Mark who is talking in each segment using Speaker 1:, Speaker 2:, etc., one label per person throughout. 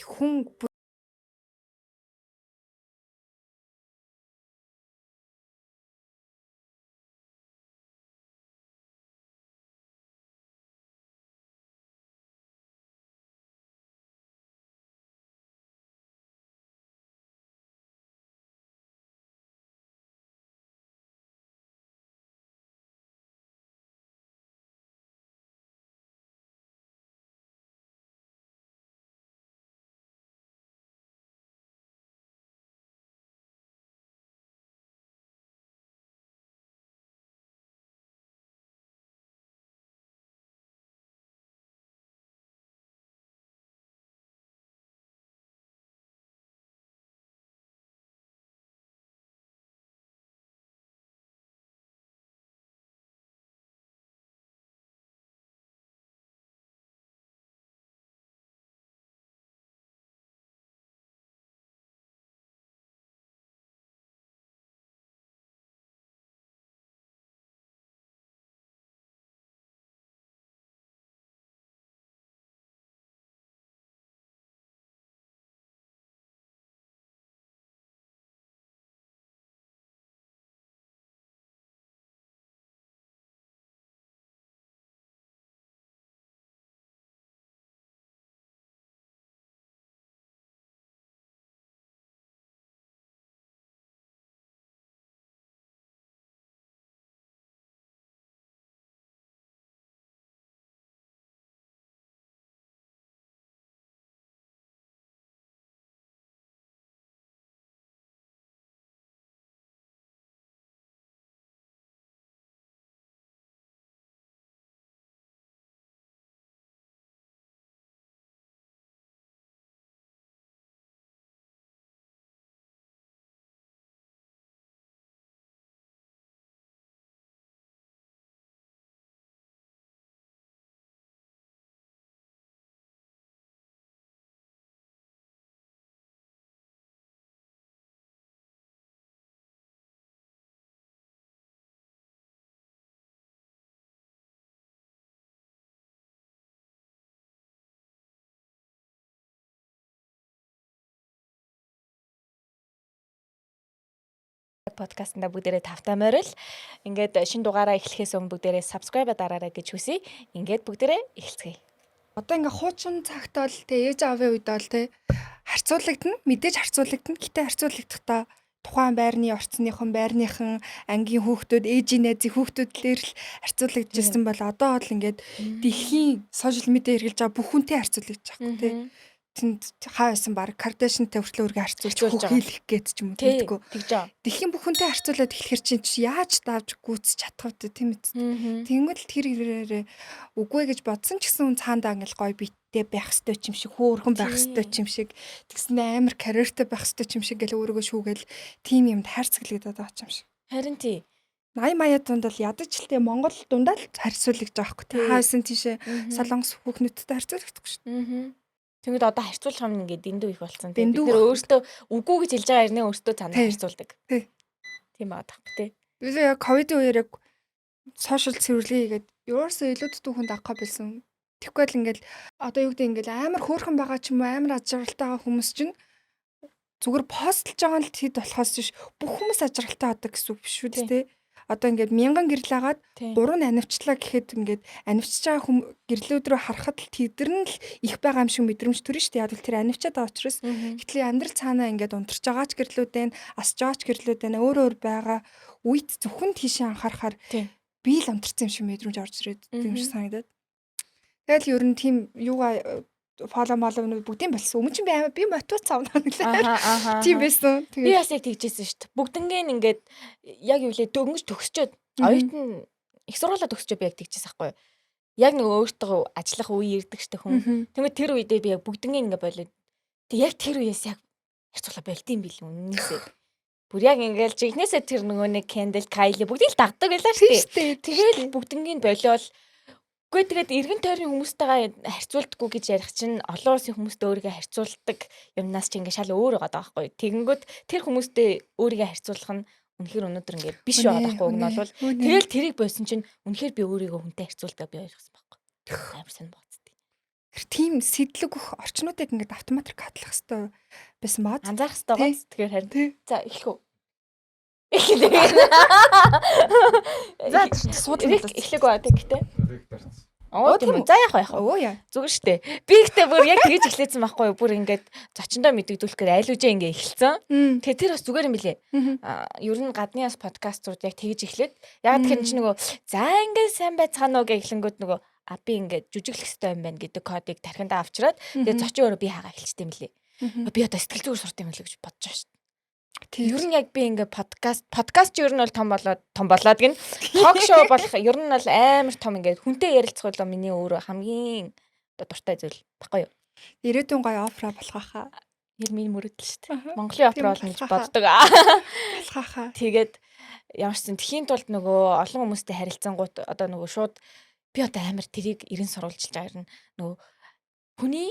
Speaker 1: хүн подкастнда бүгдээрээ тавтай морил. Ингээд шинэ дугаараа эхлэхээс өмнө бүгдээрээ subscribe дараарай гэж хүсье. Ингээд бүгдээрээ эхэлцгээе. Одоо ингээ хуучин цагт бол ээж аавын үед бол харьцуулагдана. Мэдээж харьцуулагдана. Гэтэ харьцуулагдахтаа тухайн байрны орцныхон, байрныхан, ангийн хүүхдүүд, ээжийн найзын хүүхдүүдээр л харьцуулагдчихсан бол одоо бол ингээд дэлхийн сошиал медиа хэрэглэж байгаа бүх хүнтэй харьцуулагдаж байгаа байхгүй тий. Тэнд хаа байсан баг Кардашинтай хүртэл өөрийгөө харьцуулж хийлэх гээд ч юм уу тиймдэггүй. Дэлхийн бүх хүнтэй харьцуулаад эхлэхэр чинь яаж давж гүйцэж чадах вэ тийм үү? Тэнгүүд тэр хэрээрээ үгүй гэж бодсон ч гэсэн цаандаа ингээл гоё биттэй байх ёстой ч юм шиг, хөөрхөн байх ёстой ч юм шиг, тэгснэ амар карьертэй байх ёстой ч юм шиг гэл өөрийгөө шүүгээл тийм юмд хайрцаглагдаад байгаа юм шиг. Харин тий 80 маяа дунд бол ядажльтэй Монгол дундаа л харьцуулагдж байгаа хгүй тий. Хаасан тийшээ Солонгос хүүхнүүдтэй харьцуулагдахгүй шүү дээ. Тэгвэл одоо харьцуулах юм ингээд дэндүү их болсон тийм бид нэр өөртөө үгүй гэж хэлж байгаа хэрнээ өөртөө цаанаа харьцуулдаг. Тийм баа тах тий. Би яг ковидын үеэр яг сошиал цэвэрлэгээ хийгээд ерөөсөө илүү дутуунд авах байсан. Тэгэхгүй л ингээд одоо юу гэдэг ингээд амар хөөрхөн байгаа ч юм уу амар ажралтай байгаа хүмүүс чинь зүгээр постлж байгаа л хэд болохоос биш бүх хүмүүс ажралтай байдаг гэсэн үг биш үү тий. Одоо ингээд 1000 гэрэл агаад 3 нь анивчлаа гэхэд ингээд анивчж байгаа гэрлүүд рүү харахад л тэдэр нь л их байгаа юм шиг мэдрэмж төрнө шүү дээ. Яг л тэр анивчаад байгаа учраас гэтэл амьдрал цаанаа ингээд унтарч байгаа ч гэрлүүд байна, асж байгаа ч гэрлүүд байна. Өөр байгаа үйт зөвхөн тийшээ анхаарахаар би л унтарсан юм шиг мэдрэмж орж ирээд тийм шиг санагдаад. Тэгэл ер нь тийм юугаа фоло моловнууд бүгдийн болсон. Өмнө чинь би мотивац авна гэхлээр. Тийм байсан. Би бас яг тэгжсэн шүү дээ. Бүгднгийн ингээд яг юу лээ дөнгөж төгсчөөд оюутан их сургуулаа төгсчөө би яг тэгжсэн байхгүй юу. Яг нэг өөртөө ажиллах үе ирдэг штэ хүн. Тэгмээ тэр үедээ би яг бүгднгийн ингээд болоод тэг яг тэр үеэс яг харьцуулаа болдсон бил үннээсээ. Бүр яг ингээд жигнэсээ тэр нөгөө нэг Кендл, Кайли бүгдийг л дагдаг байлаа шүү дээ. Тэгэл бүгднгийн болиол үгүй тэгээд эргэн тойрны хүмүүстэйгээ харьцуулдаггүй гэж ярих чинь олон улсын хүмүүстэй өөрийгөө харьцуулдаг юмнаас ч ингээ шал өөр байгаа байхгүй. Тэгэнгүүт тэр хүмүүстэй өөрийгөө харьцуулах нь үнэхээр өнөөдөр ингээ биш байгаа байхгүй. Уг нь бол тэгэл тэрийг бойсон чинь үнэхээр би өөрийгөө хүнтэй харьцуулдаг би ойлгосон байхгүй. Амар сонь бооцтой.
Speaker 2: Тэр тийм сэтлэг өгөх орчнуудыг ингээд автоматар катлах хэрэгтэй байсан баа.
Speaker 1: Анзаарах хэрэгтэй
Speaker 2: Тий.
Speaker 1: гоц. Тэгэхээр харин.
Speaker 2: Тий.
Speaker 1: За эхлэх үү. Эхлэх.
Speaker 2: За суудлаа.
Speaker 1: Эхлэх үү гэхдээ. Оо тийм үү. За яах вэ?
Speaker 2: Оо яа.
Speaker 1: Зүгээр штэ. Би ихтэй бүр яг тэгэж эхлэсэн байхгүй юу? Бүр ингээд зочиндоо мэддэгдүүлэхээр айлужаа ингээ эхэлсэн. Тэгээ тэр бас зүгээр юм билэ. Ер нь гадныас подкастууд яг тэгэж эхлээд яг тэгэхээр чи нөгөө за ингээ сайн байцгаана уу гэхлэнгүүд нөгөө би ингээд жүжиглэх хэрэгтэй юм байна гэдэг кодыг тархиндаа авчираад тэгээ зочин өөрөө би хаагаа эхэлчихсэн юм билэ. Би одоо сэтгэл зүгээр сурт юм билэ гэж бодож байгаа штэ. Ер нь яг би ингээ подкаст ч ер нь бол том болоод гин ток шоу болох ер нь бол амар том ингээ хүнтэй ярилцах бол миний өөрөө хамгийн дуртай зүйл баггүй юу.
Speaker 2: Ирээдүйн гоё опера болох хаа.
Speaker 1: Яг миний мөрөдөл шүү дээ. Монголын опера болно гэж боддог.
Speaker 2: Болох хаа.
Speaker 1: Тэгээд ямарчсан тхийн тулд нөгөө олон хүмүүстэй харилцангууд одоо нөгөө шууд би одоо амар тэрийг эрен сурвалжилж байгаа юм. Нөгөө хүний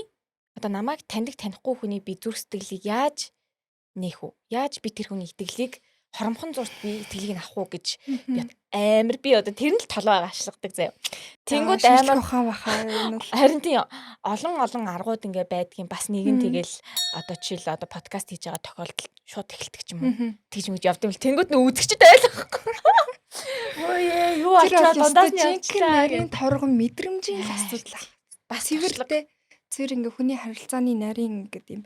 Speaker 1: одоо намайг танихгүй хүний би зүрх сэтгэлийг яаж нээх үү? Яаж би тэр хүний итгэлийг хоромхон зурт би итгэлийг нь авах уу гэж би амар би одоо тэр нь л толгой гашлагдаг заяа. Тэнгүүд амар
Speaker 2: бахаа.
Speaker 1: Харин тийм олон аргууд ингээ байдгийн бас нэг нь тэгэл одоо жишээл одоо подкаст хийж байгаа тохиолдолд шууд эхэлдэг ч юм уу. Тэгж мэж явдсан бэл тэнгүүд нөө үзэгчд байлахгүй. Ой юу ачаа дундаас нь
Speaker 2: жинхэнэ нарийн торгон мэдрэмжийн асуудал.
Speaker 1: Бас
Speaker 2: цэвэртэй цэвэр ингээ хүний харилцааны нарийн гэдэг юм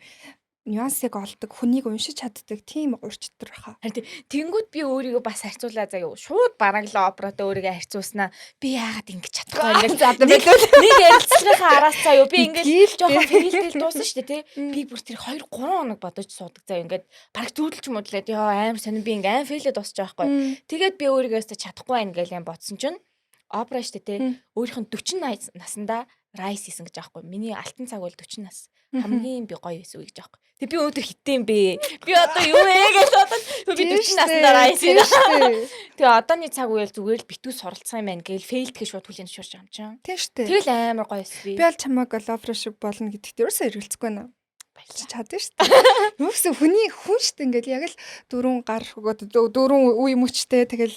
Speaker 2: нюансыг олдог, хүнийг уншиж чаддаг тийм урчтар баха.
Speaker 1: Харин тэнгүүд би өөрийгөө бас харьцуулаа заяа. Шууд бараглаа оператой өөрийгөө харьцуулснаа. Би яагаад ингэж чадахгүй юм бэ? Нэг ярилцлагынхаа араас заяа. Би ингэж жоохон фейлдэл дуусан шүү дээ, тий. Би бүр тэр 2-3 хоног бодож суудаг заяа. Ингээд бараг зүүдэлч мөдлээд яа амар сонир би ингээ аим фейлэд дуусч байгаа байхгүй. Тэгээд би өөрийгөө чадахгүй байх гэж юм бодсон чинь опера шүү дээ, тий. Өөрийнх нь 40 наснда райс хийсэн гэж аахгүй. Миний алтан цаг бол 40 нас. Хамгийн би гоё байсан үе гэж аахгүй. Тэг би өдөр хитэн бэ. Би одоо юу вэ гэж бодоод би 40 наснаа райс хийсэн. Тэгээ одооний цаг үеэл зүгээр л битүү суралцсан юм байна гээл фейлдэх шууд хүлэн зөвшөөрч байгаа юм чинь.
Speaker 2: Тийм шүү дээ.
Speaker 1: Тэгэл амар гоё байсан би.
Speaker 2: Би аль чамайг опера шиг болно гэдэгт ерөөсөө эргэлзэхгүй байна. Баярлж чадсан шүү дээ. Юусэн хүн шүү дээ ингээл яг л дөрвөн гар дөрвөн үе мөчтэй тэгэл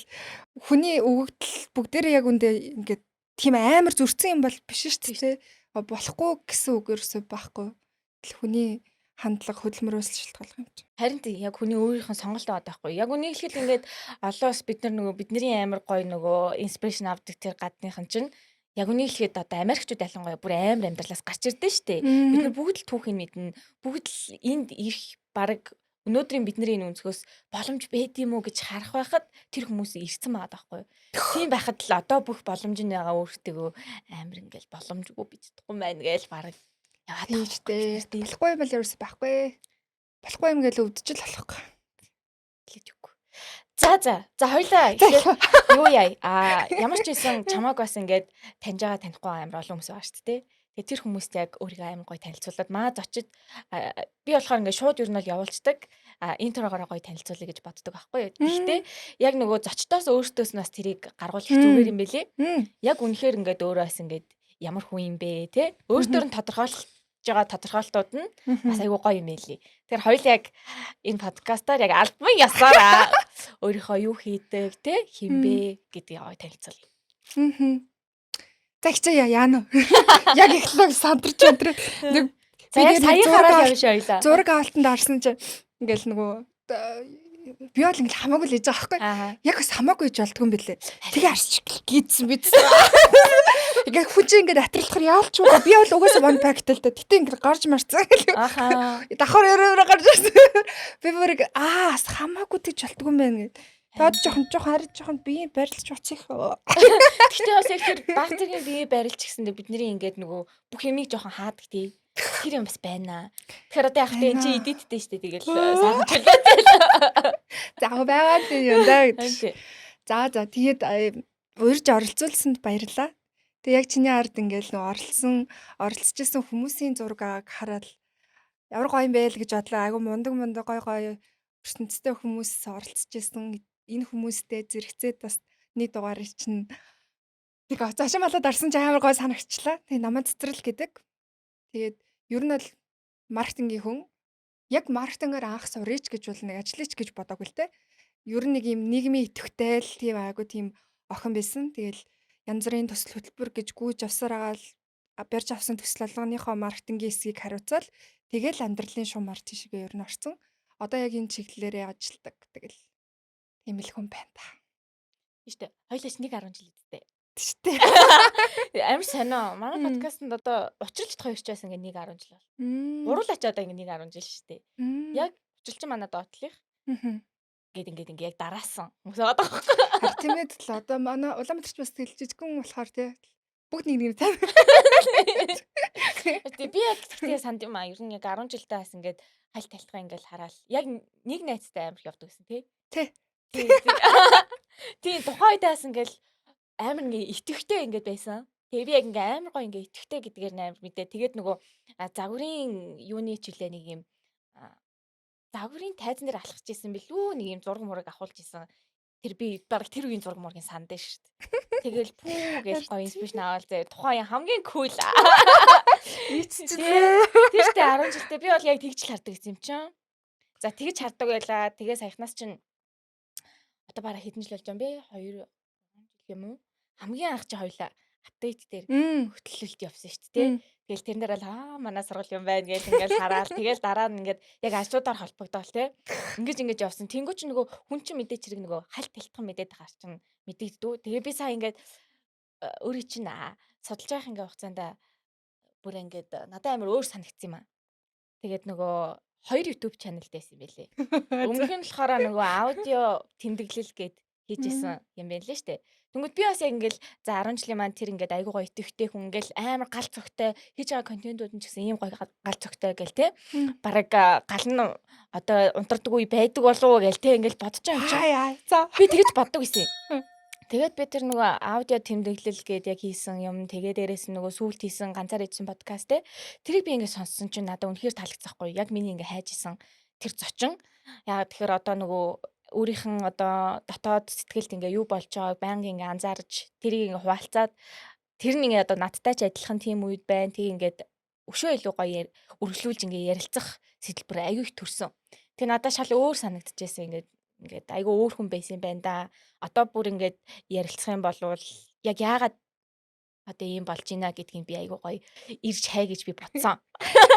Speaker 2: хүний өгөгдөл бүгдээрээ яг үндэ ингээд тийм амар зөрчсөн юм бол биш шүү дээ. Болохгүй гэсэн үг ерөөсөө байхгүй. Хүний хандлага хөдөлмөрөөс шалтгаалх юм чинь.
Speaker 1: Харин тийм яг хүний өөрийнх нь сонголт аваад байхгүй. Яг үнийг хэлэхэд ингээд олоос бид нар нөгөө бидний амар гоё нөгөө инспирэшн авдаг тэр гадныхан чинь яг үнийг хэлэхэд одоо Америкчууд ялангуяа бүр амар амьдралаас гарч ирдэ штэ. Бид нар бүгд л түүхийг мэднэ. Бүгд л энд ирэх баг өнөөдрийн бидний энэ өнцгөөс боломж байд юм уу гэж харах байхад тэр хүмүүс ирсэн байгаа байхгүй. Тийм байхад л одоо бүх боломж нь байгаа өөртөө амар ингээл боломжгүй биддэггүй байна гээл баг яваад
Speaker 2: тийчтэй. Болохгүй бол ерөөс байхгүй. Болохгүй юм гээл өвдөж л болохгүй.
Speaker 1: Хэлж үгүй. За хоёлаа юу яа. Ямар ч байсан чамааг бас ингээд таньж байгаа танихгүй амар олон хүмүүс байгаа шүү дээ. Тэгээ тэр хүмүүст яг өөрийгөө амар гоё танилцуулаад маа зочид би болохоор ингээд шууд ер нь бол явуулцдаг. Интрогоор гоё танилцуулъя гэж боддог байхгүй. Гэхдээ яг нөгөө зочдоос өөртөөс нас тэрийг гаргуулах зүгээр юм бэлээ. Яг үнэхээр ингээд өөрөө бас ингээд ямар хүн юм бэ те өөртөө нь тодорхойлж байгаа тодорхойлтууд нь бас айгүй гоё юм байлээ. Тэгэхээр хоёул яг энэ подкастаар яг альбомын ясаараа өөрийнхөө юу хийдэг те хинбэ гэдгийг гоё танилцуулъя.
Speaker 2: Тэгчээ яана. Яг ихлэг сандарч өндөр нэг
Speaker 1: би саяхаараа явж ойлаа.
Speaker 2: Зураг авалтанд орсон чинь ингээл нөгөө би бол ингээл хамаагүй л хийж байгаа байхгүй. Яг бас хамаагүй гэж болдгоо юм бэлээ. Тэгээ арч гидсэн биз. Ингээ хүчээ ингээд атралахаар яалч уу. Би бол угаасаа one pack тэл тэ. Гэтэ ингээд гарч марцсан.
Speaker 1: Ахаа.
Speaker 2: Давхар өрөөрөө гарч ирсэн. Би бүрийг хамаагүй гэж болдгоо юм байна гэд. Тэгээд жоохон харин жоохон бие барилж уцсах.
Speaker 1: Гэхдээ бас яг тэр баг зэргийн бие барилж гэсэндээ бидний ингээд нөгөө бүх юмыг жоохон хаадаг тий. Тэр юм бас байна. Тэгэхээр одоо яг тэ эн чи эдиттэй штэ тэгэл саахч үлээ.
Speaker 2: За байгаа тийм юм даа гэдэг. За тэгээд урьж оролцуулсанд баярлалаа. Тэг яг чиний ард ингээл нөө оролцож исэн хүмүүсийн зургийг хараад ямар гоё юм бэ л гэж бодлоо. Айгу мундаг гоё ертөнцтэй хүмүүс оролцож исэн. Энэ хүмүүстэй зэрэгцээд бас нэг дугаарыг чинь тэг зашин болоод орсон ч амар гоё санагчлаа. Тэг намайг цэцэрлэл гэдэг. Тэгээд ер нь бол маркетингийн хүн яг маркетингээр анх сурыч гэж бол нэг ажиллаж гэж бодоагүй л те. Ер нь нэг юм нийгмийн идэвхтэй л тийм айгу тийм охин байсан. Тэгэл янз бүрийн төсөл хөтөлбөр гэж гүйж авсаар агаал барьж авсан төсөл алгааныхоо маркетингийн хэсгийг хариуцаад тэгэл амьдралын шумаар тийшээ ер нь орсон. Одоо яг энэ чиглэлээрээ ажилладаг. Тэгэл тийм л хүн байна та.
Speaker 1: Штэ. Хоёлаач 1.10 жил үсттэй.
Speaker 2: Тийштэй.
Speaker 1: Амар сонио. Манай подкастт одоо учралч хоёр ч байсан ингээ 1.10 жил бол. Гурлаач одоо ингээ 1.10 жил штэ. Яг учралч манай доотлих. Ингээд яг дараасан. Хүмүүс байгаа даа.
Speaker 2: Харин тийм ээ л одоо манай Улаанбаатарч бас тэгэл жижигхэн болохоор тий бүгд нэг тань.
Speaker 1: Тэ би яг тэгтээ санд юм аа. Ер нь яг 10 жилдээ бас ингээд хальт талтгаа ингээд хараал. Яг нэг найзтай амар явдаг гэсэн тий. Тийм тухайн үедээ бас ингээд амар ингээд итгэвтэй ингээд байсан. Тэгээ би яг ингээд амар гоо ингээд итгэвтэй гэдгээр амар мэдээ. Тэгээд нөгөө загварын юуны чилээ нэг юм загварын тайзан дээр алхаж исэн билүү нэг юм зураг мураг авахулж исэн. Тэр би баг тэр үеийн зураг мургийн санд дээ шүү дээ. Тэгэл пүү гэж гоё инспирэшн аваад зэ тухайн хамгийн кул. Тийштэй 10 жилдээ би бол яг тэгж л хардаг юм чинь. За тэгж хардаг байлаа. Тэгээ саяхнаас чинь одоо бараа хэдэн жил болж байгаа юм бэ? 2 жил юм уу? Хамгийн анх чи хоёлаа апдейт дээр хөтлөлт явсан шүү дээ. Тэгэл тэрэн дээр л манай сургал юм байна гэж ингээл хараад тэгэл дараа нь ингээд яг ажлуудаар холбогдоол те. Ингэж явсан. Тэнгүү чи нөгөө хүн чинь мэдээч хэрэг нөгөө хальт талтхан мэдээд байгаа чинь мэдэгддүү. Тэгээ би сая ингээд өөрий чинь судалж байгаа ингээ хугацаанд бүр ингээд надад амар өөр санагдсан юм аа. Тэгээд нөгөө 2 YouTube channel дэсэн юм байлээ. Өмнөх нь болохоор нөгөө аудио тэмдэглэл гээд хийжсэн юм байна лээ штэ. Тэнгүүд би бас яг ингээл за 10 жилийн маань тэр ингээд айгуу гоё итгэвтэй хүн ингээл амар гал цогтой хийж байгаа контентууд нь ч гэсэн ийм гоё гал цогтой гэл те. Бараг гал нь одоо унтардаг үе байдаг болов уу гэл те ингээл бодож байгаа юм чинь. Би тэгэж боддог гэсэн. Тэгээд би тэр нөгөө аудио тэмдэглэл гээд яг хийсэн юм тэгээ дээрээс нөгөө сүүлд хийсэн ганцаар хийсэн подкаст те. Тэрийг би ингээд сонссон чинь надад үнэхээр таалагдсахгүй. Яг миний ингээд хайж исэн тэр зочин. Яагаад тэгэхээр одоо нөгөө өөрийнх нь одоо дотоод сэтгэлд ингээ юу болж байгааг байнга ингээ анзаарч тэрийг ингээ хуваалцаад тэр нь ингээ одоо надтай ч адилхан тийм үед байна. Тийг ингээд өшөө илүү гоё үргэлжлүүлж ингээ ярилцах сэтэл бүр аягүй их төрсөн. Тэгээ надад шал өөр санагдчихсэн ингээд айгүй өөр хүн байсан юм байна да. Одоо бүр ингээд ярилцах юм бол яг яагаад одоо ийм болж ийна гэдгийг би айгүй гоё ирж хай гэж би бодсон.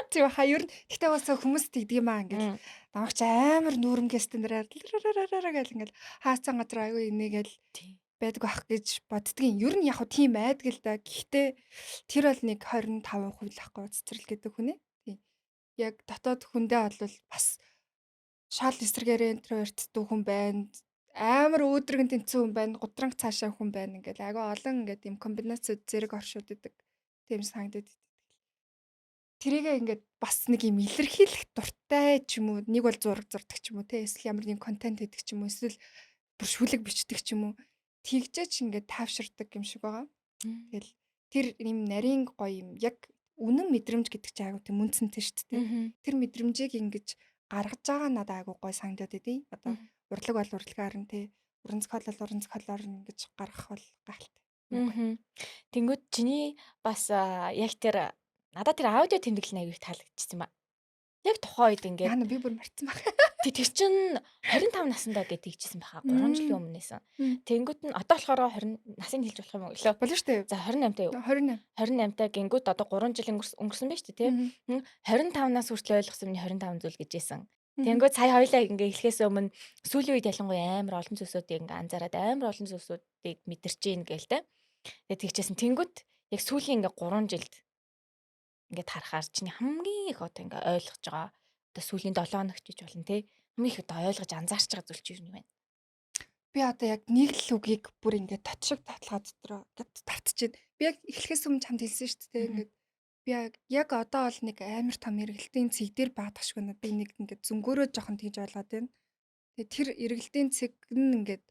Speaker 2: Тийм хаа ер нь гэхдээ бас хүмүүс тэгдэг юм аа ингээд намайг амар нүүрэмгээстэн дээр гэл ингээд хаацсан газар айгүй инээгээл байдаг байх гэж боддгийн. Ер нь яг хөө тийм байдаг л да. Гэхдээ тэр бол нэг 25% л ахгүй цэцэрлэг гэдэг хүн ээ. Тийм. Яг дотоод хүндээ бол бас шал эсрэгээр интроверт дүү хүн байна. Амар өөдрөгөн тэнцэн хүн байна. Гудранг цаашаа хүн байна. Ингээл айгүй олон ингээд юм комбинацууд зэрэг оршууд идэг. Тийм санагдаад. Тэрийгээ ингээд бас нэг юм илэрхийлэх дуртай ч юм уу. Нэг бол зураг зурдаг ч юм уу те. Эсвэл ямар нэг контент хийдэг ч юм уу. Эсвэл бүр шүлэг бичдэг ч юм уу. Тэгжээч ингээд таавширдаг юм шиг байгаа. Тэгэл тэр юм нарийн гоё юм яг үнэн мэдрэмж гэдэг чинь айгуу тийм үнцэнтэй шүү дээ. Тэр мэдрэмжийг ингэж гаргаж байгаа надад айгуу гоё санагдаад идэв. Одоо урлаг бол урлагаар нь те уран зохиолоор ингэж гаргах бол гайхалтай.
Speaker 1: Тэнгүүд чиний бас яг тэр надад тэр аудио тэмдэглэл аягүй таалагдчихсан ба. Яг тухайн үед ингээд
Speaker 2: яана би бүр марцсан баг.
Speaker 1: Тэр чинь 25 наснда гэж тэгчихсэн байхаа 3 жилийн өмнөөс. Тэнгүүд нь одоо болохоор 20 насыг хэлж болох юм уу гэлөө.
Speaker 2: Болно шүү дээ.
Speaker 1: За 28 таа юу? 28 таа гингүүд одоо 3 жил өнгөрсөн байж тээ. 25-наас хүртэл ойлгосон миний 25 зүйл гэжсэн. Тэнгүүд сая хоёлаа ингээ эхлэхээс өмнө сүүлийн үед ялангуяа амар олон зүйлсүүдийг ингээ анзаараад амар олон зүйлсүүдийг мэдэрч ийн гээл тэ. Тэгээд тэгчихсэн. Тэнгүүд яг сүүлийн ингээ 3 жилд ингээд харахаар чиний хамгийн их одоо ингээ ойлгож байгаа одоо сүүлийн 7 хоног ч гэж болно те хамгийн их одоо ойлгож анзаарч байгаа зүйл чинь юу вэ?
Speaker 2: Би одоо яг нэг л үгийг бүр ингээд татшиг татлага дотроо ингээд тавтчихээн. Би яг эхлэхээс өмнө чамд хэлсэн шүү дээ ингээд би яг одоо бол нэг амар том эргэлтийн цэг дээр баадах шиг байна. Би нэг ингээд зөнгөөрөө жоохон тэгж ойлгоод байна. Тэгээ тэр эргэлтийн цэг нь ингээд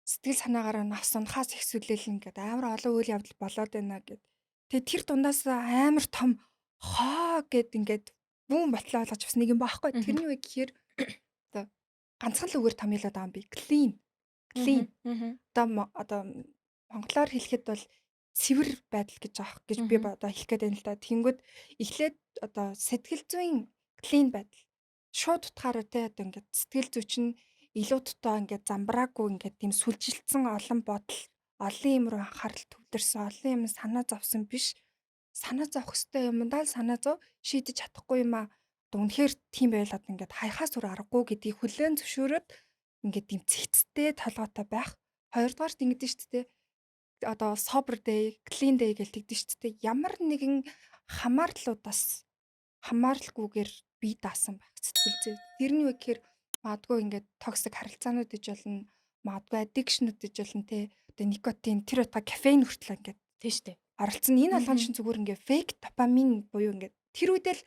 Speaker 2: сэтгэл санаагаараа навс унахаас ихсүүлэл ингээд амар олон үйл явдал болоод байна гэд. Тэгээ тэр дундаас амар том хоо гэд ингээд бүүн батлаа болгож авсан нэг юм баахгүй. Тэрний үг гэхээр одоо ганцхан л үгээр томьёолоод байгаа юм би. Clean. Одоо монголоор хэлэхэд бол цэвэр байдал гэж аах гэж би одоо хэлэх гээд байна л да. Тэнгүүд эхлээд одоо сэтгэл зүйн clean байдал. Шууд утгаараа те одоо ингээд сэтгэл зүй чинь илүү дотоо ингээд замбраагүй ингээд тийм сүлжилтсэн олон бодол олон юм руу анхаарал төвлөрсөн олон юм санаа зовсон биш. санаа зовох хэвээр юмдаа л санаа зов шийдэж чадахгүй юм аа. Одоо үнэхээр тийм байлаад ингээд хаяхаас өөр аргагүй гэдгийг хүлээн зөвшөөрөөд ингээд юм цэгцтэй толгойтой байх. Хоёрдугаарт ингэдэж шүү дээ. Одоо sober day, clean day гэж тэгдэж шүү дээ. Ямар нэгэн хамаарлалгүйгээр бие даасан байх сэтгэл зүй. Тэр нь юу гэхээр магадгүй ингээд токсик харилцаанууд гэж болно, магадгүй addiction гэж болно те. Одоо никотин, тэр утга кофеин хүртэл ингээд
Speaker 1: Тийм шүү дээ.
Speaker 2: оролцсон. Энэ болгон чинь зүгээр ингээд fake допамин буюу ингээд тэр үедэл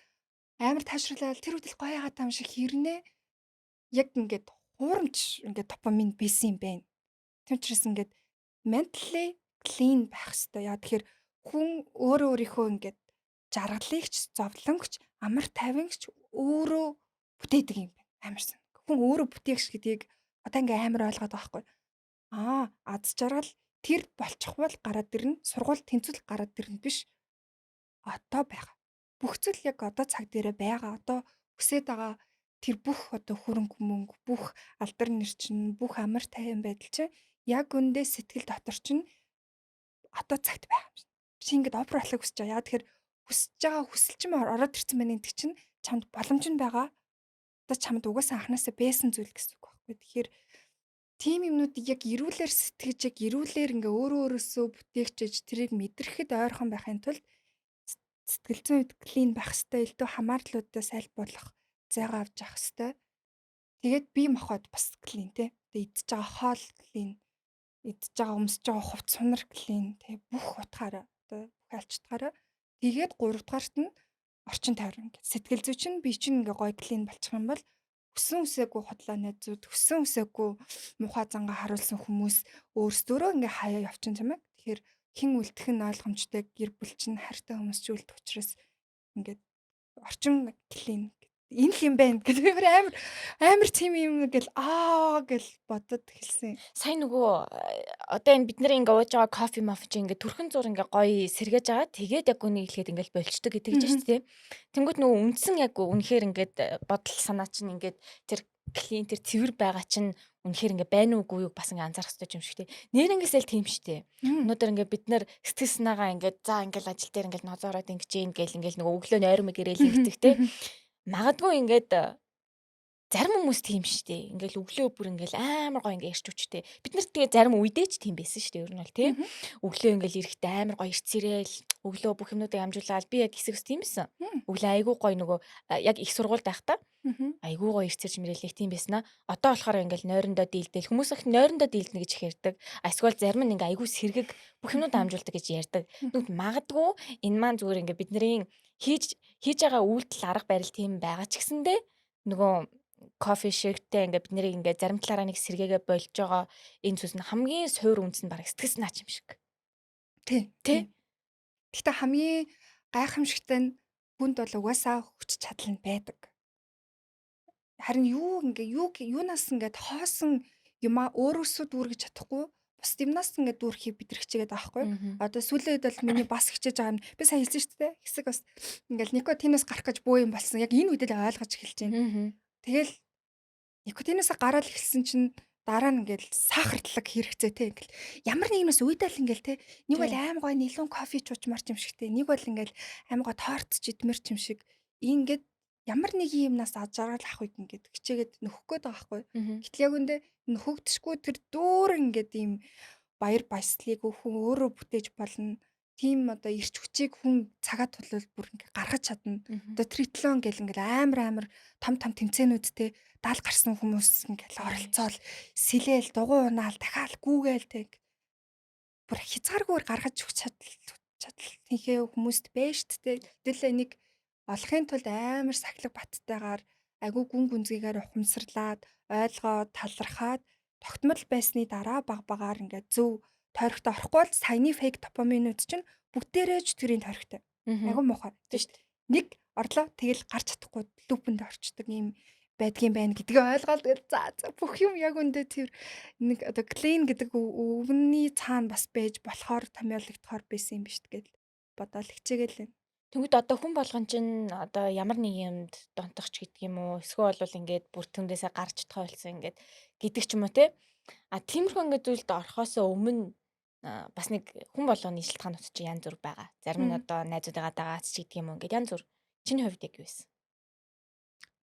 Speaker 2: амар тайвшруулаад тэр үедэл гоё яагаад таам шиг хэрнээ яг ингээд хуурамч ингээд допамин бийсэн юм байна. Тэр учраас ингээд mentally clean байх хэрэгтэй. Яа тэгэхээр хүн өөрөө өөрийнхөө ингээд жаргалыгч, зовлонгч, амар тайвангч өөрөө бүтээдэг юм байна. Амарсан. Хүн өөрөө бүтээгч гэдгийг одоо ингээ амар ойлгоод байгаа хгүй. Аз жаргал тэр болчих бол гараад ирнэ. Сургууль тэнцвэл гараад ирнэ биш. Одоо байгаа. Бүх зүйл яг одоо цаг дээрээ байгаа. Одоо хүсээд байгаа тэр бүх одоо хөрөнгө мөнгө, бүх алдар нэр чинь, бүх амар тайван байдал чинь яг үндэ сэтгэл дотор чинь одоо цагт байгаа юм шиг. Чи ингээд опер болохыг хүсэж байгаа. Яа тэгэхээр хүсэж байгаа хүсэл чинь ороод ирсэн байна гэдэг чинь чамд боломж нь байгаа. Одоо чамд угаасаа анханасаа байсан зүйл гэсэн үг байхгүй. Тэгэхээр тийм юмнуудыг яг эрүүлэр сэтгэж яг эрүүлэр ингээ өөрөө өөрөөсөө бүтээгчж тэрийг мэдрэхэд ойрхон байхын тулд сэтгэл зүйн үед клин байх хэвээр элдв хамаарлуудаас аль болох зайгаа авч явах хэвээр. Тэгээд бие махбод бас клин те. Тэгээд идж байгаа хоол клин, идж байгаа өмсөж байгаа хувц сунар клин те. Бүх утгаараа одоо бүх альчтгаараа тэгээд гуравдугаарт нь орчин тойрон ингээд сэтгэл зүй чинь би чинь ингээ гоё клин болчих юм бол хүссэн үсээгүй хотлоо найзууд, хүссэн үсээгүй муухай зангаа харуулсан хүмүүс өөрсдөө ингээ хаяа явчихсан юм аа. Тэгэхээр хэн үлдэх нь ойлгомжтой гэр бүл чинь хайртай хүмүүс ч үлдэх учраас ингээд орчин клин энэ л юм байна гэдэг амар тийм юм гэл гэл бодод хэлсэн.
Speaker 1: Сайн нөгөө одоо энэ бид нарын ингээ ууж байгаа кофе маф чи ингээ төрхөн зур ингээ гоё сэргээж байгаа. Тэгээд яг үнийг хэлэхэд ингээл болчдөг гэдэг чинь шүү дээ. Тэнгүүт нөгөө үндсэн яг үнэхээр ингээд бодол санаа чинь ингээд тэр клиент тэр цэвэр байгаа чинь үнэхээр ингээ байна уугүй юу бас ингээ анзаарах хэрэгтэй юм шиг тий. Нэрнгээсэл тийм шүү дээ. Өнөөдөр ингээ бид нар сэтгэл санаагаа ингээд за ингээл ажил дээр ингээл нозоороод ингэж ийн гэл ингээл нөгөө өглөө нойрмог ирээл ингэдэг тий. Магадгүй ингээд зарим хүмүүс тийм шүү дээ. Ингээл өглөө бүр ингээл амар гоё ингээ ирч хүчтэй. Бид нар тэгээ зарим үедээ ч тийм байсан шүү дээ. Ер нь бол тийм. Өглөө ингээл ирэхдээ амар гоё ирцээрэл өглөө бүх юмнуудыг амжуулаад би яг хэсэгс тийм байсан. Өглөө айгүй гоё нөгөө яг их сургуульд байхдаа айгүй гоё ирцэрч мэрэлэх тийм байсан аа. Одоо болохоор ингээл нойрондоо дийлдэл хүмүүс их нойрондоо дийлдэнэ гэж их ярьдаг. Эсвэл зарим нь ингээ айгүй сэргэг бүх юмнууд амжуулдаг гэж ярьдаг. Нүгт магадгүй энэ маань зүгээр ингээ бидний хийж байгаа үйлдэл арга барил тийм байгаа ч гэсэндээ нөгөө кофе шигтэй ингээ бид нарыг ингээ зарим талаараа нэг сэргээгээ болж байгаа энэ зүйлс нь хамгийн суур үндэс нь бараг сэтгэл санаач юм шиг.
Speaker 2: Тий. Гэхдээ хамгийн гайхамшигтай нь хүнд бол угаасаа хүч чадал нь байдаг. Харин юунаас ингээд хоосон юмаа өөрөөсөө дүүргэж чадахгүй бус юмнаас ингээд дүүрхийг бид нар хичээгээд байгаа хгүй. Одоо сүүлийн үед бол миний бас хичээж байгаа юм. Би сайн хэлсэн шүү дээ. Хэсэг бас ингээд никотиноос гарах гэж буу юм болсон. Яг энэ үедээ л ойлгож эхэлж байна. Тэгэл никотиноос гараад эхэлсэн чинь дараа нь ингээл сахартлаг хэрэгцээ те ингээл ямар нэг юмас уйдаал ингээл те нэг бол аим гой нилуун кофе чууч марч юм шиг те нэг бол ингээл аим гой торт ч идмэрч юм шиг ингээд ямар нэг юмнаас аж аргал авах үед ингээд хичээгээд нөхөх гээд байгаа байхгүй. Гэтэл яг үндэ нөхөгдөшгүй тэр дүүр ингээд ийм баяр баясгалыг хүн өөрөө бүтээж болно. Тийм одоо ирч хүчийг хүн цагаа тулвал бүр ингээд гаргаж чадна. Одоо триатлон гэл ингээд амар том тэмцээнүүдтэй даал гарсан хүмүүс ингээд оролцоол сэлээл дугуй унаал дахиад гүүгээл тэг бүр хязгааргүйгээр гаргаж өгч чадал тийхээ хүмүүст байж тээ. Гэтэл энийг олохын тулд амар сахилга баттайгаар айгүй гүн гүнзгийгээр ухамсарлаад ойлгоод талархаад тогтмол байсны дараа багаар ингээд зөв тойрогтой орохгүй бол саяны фейк допаминууд чинь бүгдээрээ ч тэрийн тойрогтой. Айгүй муухай тийм шүү дээ. Нэг орлоо тэгэл гарч чадахгүй лүпэнд орчдөг юм байдгийн байна гэдгийг ойлгоод за бүх юм яг үндэ тэр нэг одоо clean гэдэг өвгөний цаана бас байж болохоор томьёологдохоор байсан юм биш тэгэл бодоол хичээгээл байна.
Speaker 1: Тэгвэл одоо хүн болгон чинь одоо ямар нэг юмд донтогч гэдэг юм уу? Эсвэл бол ингээд бүр төндөөсөө гарч тохиолсон ингээд гэдэг ч юм уу те. А тиймэрхүү ингээд зүйлд орохоос өмнө бас нэг хүн болгоны шалтгаанууд чинь янз бүр байгаа. Зарим нь одоо найзуудыгаа дагаад ч гэдэг юм уу. Ингээд янз бүр. Чиний хувьд яг юу вэ?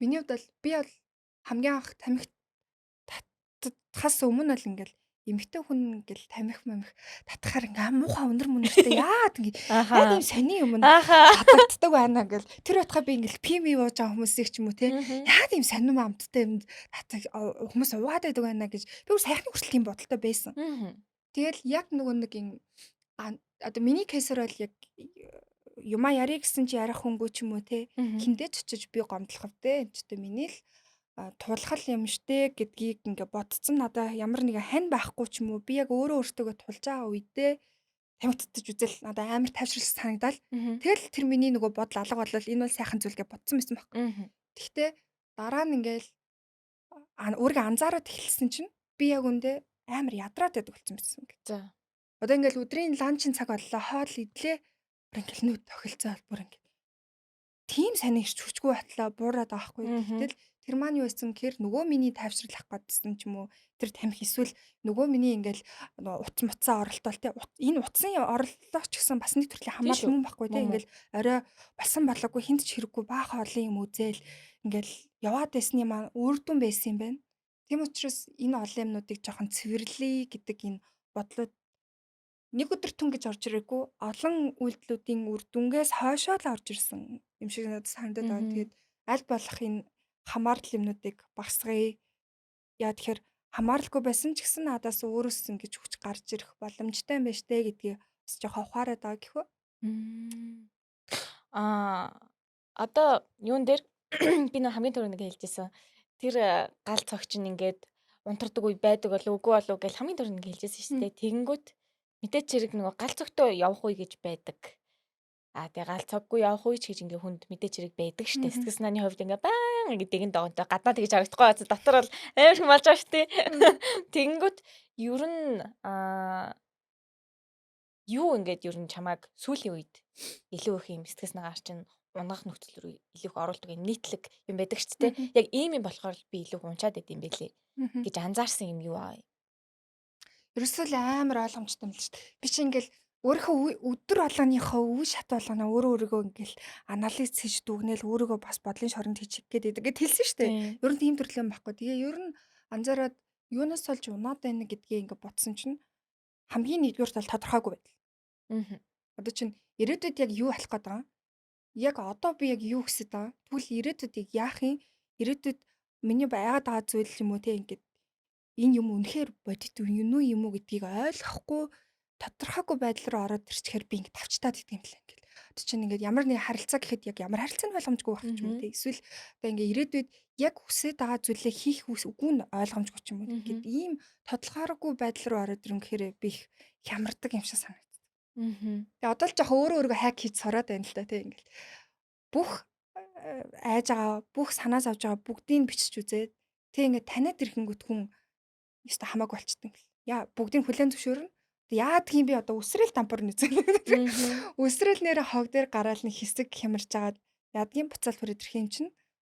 Speaker 2: Миний хувьд бол би бол хамгийн анх тамхи татхаас өмнө бол ингээл эмэгтэй хүн ингээл тамхи татхаар ингээ муухай өндөр мөнөртэй яагаад ингээ яг юм сони юм татагддаг байна гэл тэр утгаа би ингээл пим явж байгаа хүмүүсийг ч юм уу те яагаад юм сонирм амттай юм хүмүүс уугаад байдаг байна гэж би бүр сайхны хүртэл тийм бодолтой байсан. Тэгэл яг нөгөө нэг юм одоо миний кейсэр бол яг юмаа ярих гэсэн чи ярих хөнгөө ч юм уу те хиндэ ч очиж би гомдлох вдэ энэ ч гэдэг миний л тулхал юм штэ гэдгийг ингээ бодцсон надаа ямар нэгэн хань байхгүй ч юм уу би яг өөрөө өөртөө тулж байгаа үедээ тамхитдаж үзэл надаа амар тайвшралтай санагдал. Тэгэл тэр миний нөгөө бодол алга болол энэ бол сайхан зүйл гэж бодсон байсан байхгүй. Гэхдээ дараа нь ингээл өөрийгөө анзаараад эхэлсэн чинь би яг үндэ амар ядраад байдаг болсон байсан ингээ.
Speaker 1: За.
Speaker 2: Одоо ингээл өдрийн ланчын цаг боллоо хоол идлээ бүр ингээл нүд тохилцоод бүр ингээ тийм сайн ирч хүчгүй батлаа буураад байгаа хгүй. Гэтэл тэр маань юу байсан гэхээр нөгөө миний тайвшрал авах гэдсэн ч юм уу тэр тамхи эсвэл нөгөө миний ингээл утас муцаа оролтол те энэ утасны оролтоо ч гэсэн бас нэг төрлийн хамаал юм байхгүй те ингээл орой болсон болоогүй хинт ч хэрэггүй баахан олон юм үзэл ингээл яваад байсны маань үрдүн байсан юм байна. Тийм учраас энэ олон юмнуудыг жоохон цэвэрлэе гэдэг энэ бодлууд нэг өдөр түнгэж орж ирээгүй олон үйлдэлүүдийн үр дүнгээс хойшоо л орж ирсэн юм шиг надад санагдаад байгаа. Тэгээд аль болох энэ хамаарлал юмнуудыг багасгая. Яа тэгэхээр хамааралгүй байсан ч гэсэн надаас өөрөөс ингэж хүч гарч ирэх боломжтой юм байна штэ гэдгийг бас жоохон ухаарад байгаа гэхүү.
Speaker 1: Одоо юун дээр би нэг хамгийн түрүүнд нэг хэлжсэн. Тэр гал цогч нь ингээд унтардаг үе байдаг болов үгүй болов гэж хамгийн түрүүнд нэг хэлжсэн шүү дээ. Тэгэнгүүт мэдээч хэрэг нөгөө гал цогтой явах үе гэж байдаг. Тэгээ гал цоггүй явах үе ч гэж ингээ хүнд мэдээч хэрэг байдаг шүү дээ. Сэтгэл санааны хувьд ингээ баян ингээ дэгэн догонтой гаднаа тэгж харагдахгүй байц дотор бол амар их болж байгаа шүү дээ. Тэгэнгүүт ер нь юу ингээд ер нь чамайг сүүлийн үед илүү их юм сэтгэл санаагаар чинь унгах нөхцөл рүү илүү их оруулдаг юм нийтлэг юм байдаг ч тийм. Яг ийм юм болохоор би илүү унчаад байд юм бэлээ гэж анзаарсан юм юу аа.
Speaker 2: Ерөөсөө л амар ойлгомжтой юм л шүү дээ. Би чи ингээл өөрийнхөө өдөр болгоныхоо үе шат болгоно өөрийгөө ингээл анализ хийж дүгнээл өөрийгөө бас бодлын шоронд хийчих гээд идэг гэд хэлсэн шүү дээ. Ер нь тийм төрлийн юм байхгүй. Тэгээ ер нь анзаараад юунаас олж унаад байна гэдгийг ингээ бодсон чинь хамгийн нэгдүгээр тал тодорхойгүй байдал. Одоо чинь ирээдүйд яг юу болох гээд байгаа? Яг одоо би яг юу хүсэж байгаа? Тэгвэл ирээдүйдийг яах юм? Ирээдүйд миний байгаад байгаа зүйл юм уу те ингээд энэ юм үнэхээр бодит юм уу гэдгийг ойлгохгүй тодорхойгүй байдал руу ороод ирчихээр би ингээд тавчтаад идэг юм л ингээл. Одоо чинь ингээд ямар нэг харилцаа гэхэд яг ямар харилцааны ойлгомжгүй байх ч юм уу те. Эсвэл одоо ингээд ирээдүйд яг хүсэж байгаа зүйлээ хийх үгүй нь ойлгомжгүй ч юм уу. Ингээд ийм тодорхойгүй байдал руу ороод ирэн гэхээр би их хямардаг юм шиг санагдав. Тэгээ одоо л жоох өөрийгөө хайк хийж сураад байна л да тий ингээл. Бүх айж байгаа, бүх санаас авж байгаа бүгдийг бичиж үзээд тий ингээд таниад ирэхэнгүүт хүн ёстой хамаагүй болчихдээ ингээл. Яа бүгдийг хүлэн зөвшөөрнө. Яадаг юм би одоо үсрээл дампур нэзэн. Үсрээл нэрэ хог дээр гараал нэг хэсэг хямарж агаад ядгийн буцаал хүрээд ирэх юм чинь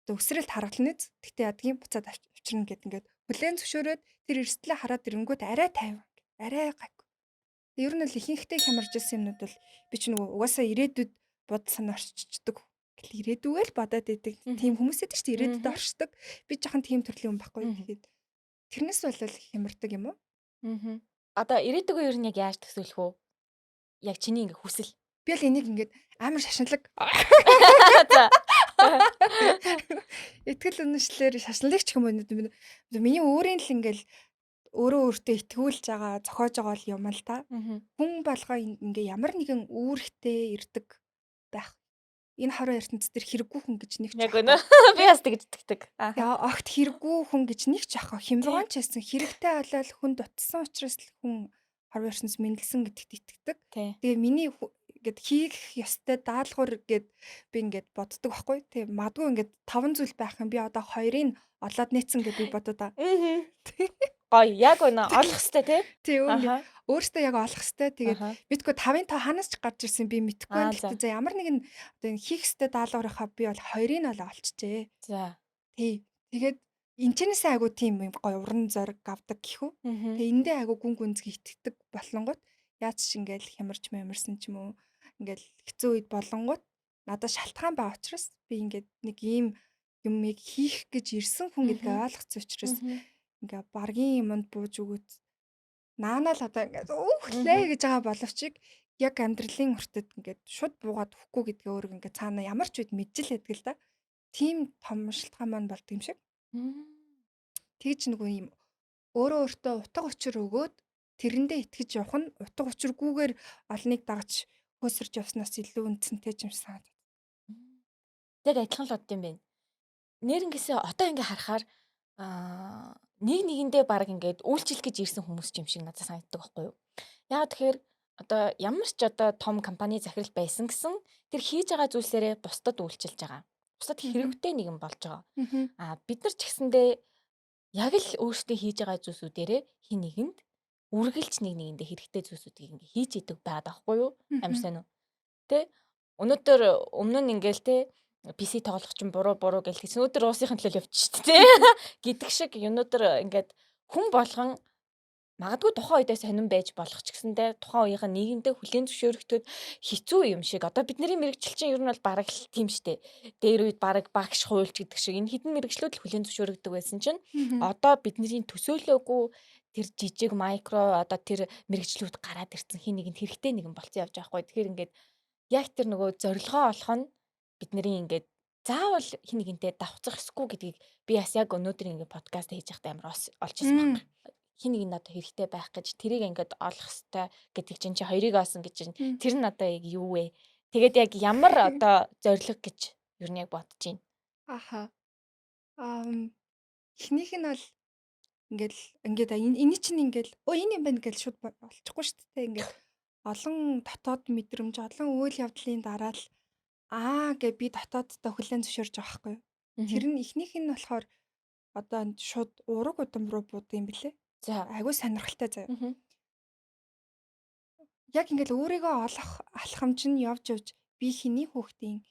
Speaker 2: одоо үсрээл харгална нэз. Гэтэ ядгийн буцаад авчирна гэд ингээд хүлэн зөвшөөрөөд тэр эрсдлээ хараад ирэнгүүт арай тайван. Арай гайгүй. Ер нь л ихэнхдээ хямарж ирсэн юмнууд бол би ч нөгөө угаасаа ирээдүйд бодол санаа орчичдаг. Ирээдүгээ л бодоод идэг. Тийм хүмүүс эдэг шүү дээ ирээдүйд оршдог. Би жоохон тийм төрлийн юм байхгүй. Тэгээд тэрнээс болол хямардаг юм уу?
Speaker 1: Одоо ирээдүгөө ер нь яг яаж төсөөлөх вэ? Яг чиний ингээ хүсэл.
Speaker 2: Би л энийг ингээд амар шашинлаг. Итгэл үнэмшлэр шашинлаг ч юм уу. Миний өөрийн л ингээл өөрөө өөртөө итгүүлж байгаа, зохиож байгаа л юм л та. Хүн болгоо ингээ ямар нэгэн үүрэгтэй ирдэг байх. Энэ хорон ертөнцийн дээр хэрэггүй хүн гэж нэг ч
Speaker 1: яг үнэ. Би бас тэгж итгэдэг.
Speaker 2: Яа огт хэрэггүй хүн гэж нэг ч яах вэ? Хямргаан ч байсан. Хэрэгтэй болол хүн дутсан учраас л хүн хорон ертөнц мэндэлсэн гэдэгт итгэдэг. Тэгээ миний ингээд хийх ёстой даалгавар гэд би ингээд боддог байхгүй. Тэгээ магадгүй ингээд 5 зүйл байх юм. Би одоо 2-ыг олоод нээсэн гэж би бодоо та.
Speaker 1: Гоё яг үнэ олох хэвээр
Speaker 2: тий өөртөө яг олох хэвээр тэгээд битгүй 5-ын 5 ханаас ч гарч ирсэн би мэдхгүй байна. Гэхдээ за ямар нэгэн одоо хийх хэвээр даалгаврынхаа би бол 2-ыг л олчихжээ.
Speaker 1: За
Speaker 2: тий тэгээд энэчнээс айгу тийм юм гоё уран зориг авдаг гэхүү. Тэгээ эндээ айгу гүн гүнзгий итгэдэг болонгот Яаж ч ингээл хямарч мэмэрсэн ч юм уу ингээл хэцүү үед болонгууд надад шалтгаан байгаа учраас би ингээд нэг ийм юмыг хийх гэж ирсэн хүн гэдгээ ойлгоцсон учраас ингээ баргийн юмд бууж өгөөд наанаа л одоо ингээд өөхлээ гэж байгаа боловч яг амьдралын уртад ингээд шууд буугаад өгөхгүй гэдгээ өөрөө ингээд цаана ямар ч үед мэдчихэл байдаг л да. Тийм том шалтгаан маань болд юм шиг. Тэгж нөгөө юм өөрөө өөртөө утга учир өгөөд тэрэндээ итгэж явах нь утга учиргүйгээр олныг дагаж хөөсөрж явснаас илүү үндсэнтэй юм шиг санагдав.
Speaker 1: Яг адилхан л бод юм байна. Нэрнгээсээ одоо ингээ харахаар нэг нэгэндээ баг ингээд үйлчлэх гэж ирсэн хүмүүс юм шиг надад санагддаг байхгүй юу? Яг тэгэхээр одоо ямар ч одоо том компани захирал байсан гэсэн тэр хийж байгаа зүйлсээрээ бусдад үйлчилж байгаа. Бусдад хэрэгтэй нэг юм болж байгаа. Бид нар ч гэсэндээ яг л өөрсдөө хийж байгаа зүйлсүүдээрээ хин нэгэнд үргэлж нэг нэгэндээ хэрэгтэй зүйлсүүдийг ингээ хийж идэг байгаад байхгүй юу? Амар сайн уу? Тэ? Өнөөдөр өмнө нь ингээл те PC тоглох чинь буруу гэл тэгсэн. Өнөөдөр уусынхын төлөө явчих шүү дээ. Гэдэг шиг өнөөдөр ингээд хүн болгон магадгүй тухайн үедээ сонирн байж болох ч гэсэндээ тухайн үеийнхээ нийгэмдээ хүлээн зөвшөөрөгдөд хэцүү юм шиг. Одоо бидний мэрэгчлэл чинь ер нь бол бараг л тийм штэ. Дээр үед бараг багш хуульч гэдэг шиг энэ хідэн мэрэгчлүүд л хүлээн зөвшөөрөгдөг байсан чинь одоо бидний төсөөлөөгүй тэр жижиг микро одоо тэр мэрэгчлүүд гараад ирсэн хин нэгэнд хэрэгтэй нэгэн болцсон явж байгаа хгүй. Тэгэхээр ингээд яг тэр нөгөө зорилгоо олох нь бидний ингээд заавал хин нэгэнтэй давхцах эсгүй гэдгийг би бас яг өнөөдөр ингээд подкаст хийж байхдаа амар олж ирсэн байна. Хин нэг нь надад хэрэгтэй байх гэж тэрийг ингээд олох хэвээр гэдэг чинь чи хоёрыг олсон гэж чинь тэр нь одоо яг юу вэ? Тэгээд яг ямар одоо зорилго гэж ер нь яг бодож байна.
Speaker 2: Аха. Эхнийх нь бол ингээд энэ чинь ингээд энэ юм байна гэж шууд олчихгүй шүү дээ. Ингээд олон дотоод мэдрэмж, олон үйл явдлын дараа л гэ би дотооддоо хүлээн зөвшөөрж байгаа хгүй. Тэр нь эхнийх нь болохоор одоо шууд ураг удам руу буудаг юм блэ.
Speaker 1: За
Speaker 2: айгүй сонирхолтой заяа. Яг ингээд өөрийгөө олох алхамж нь явж би хэний хүүхдийн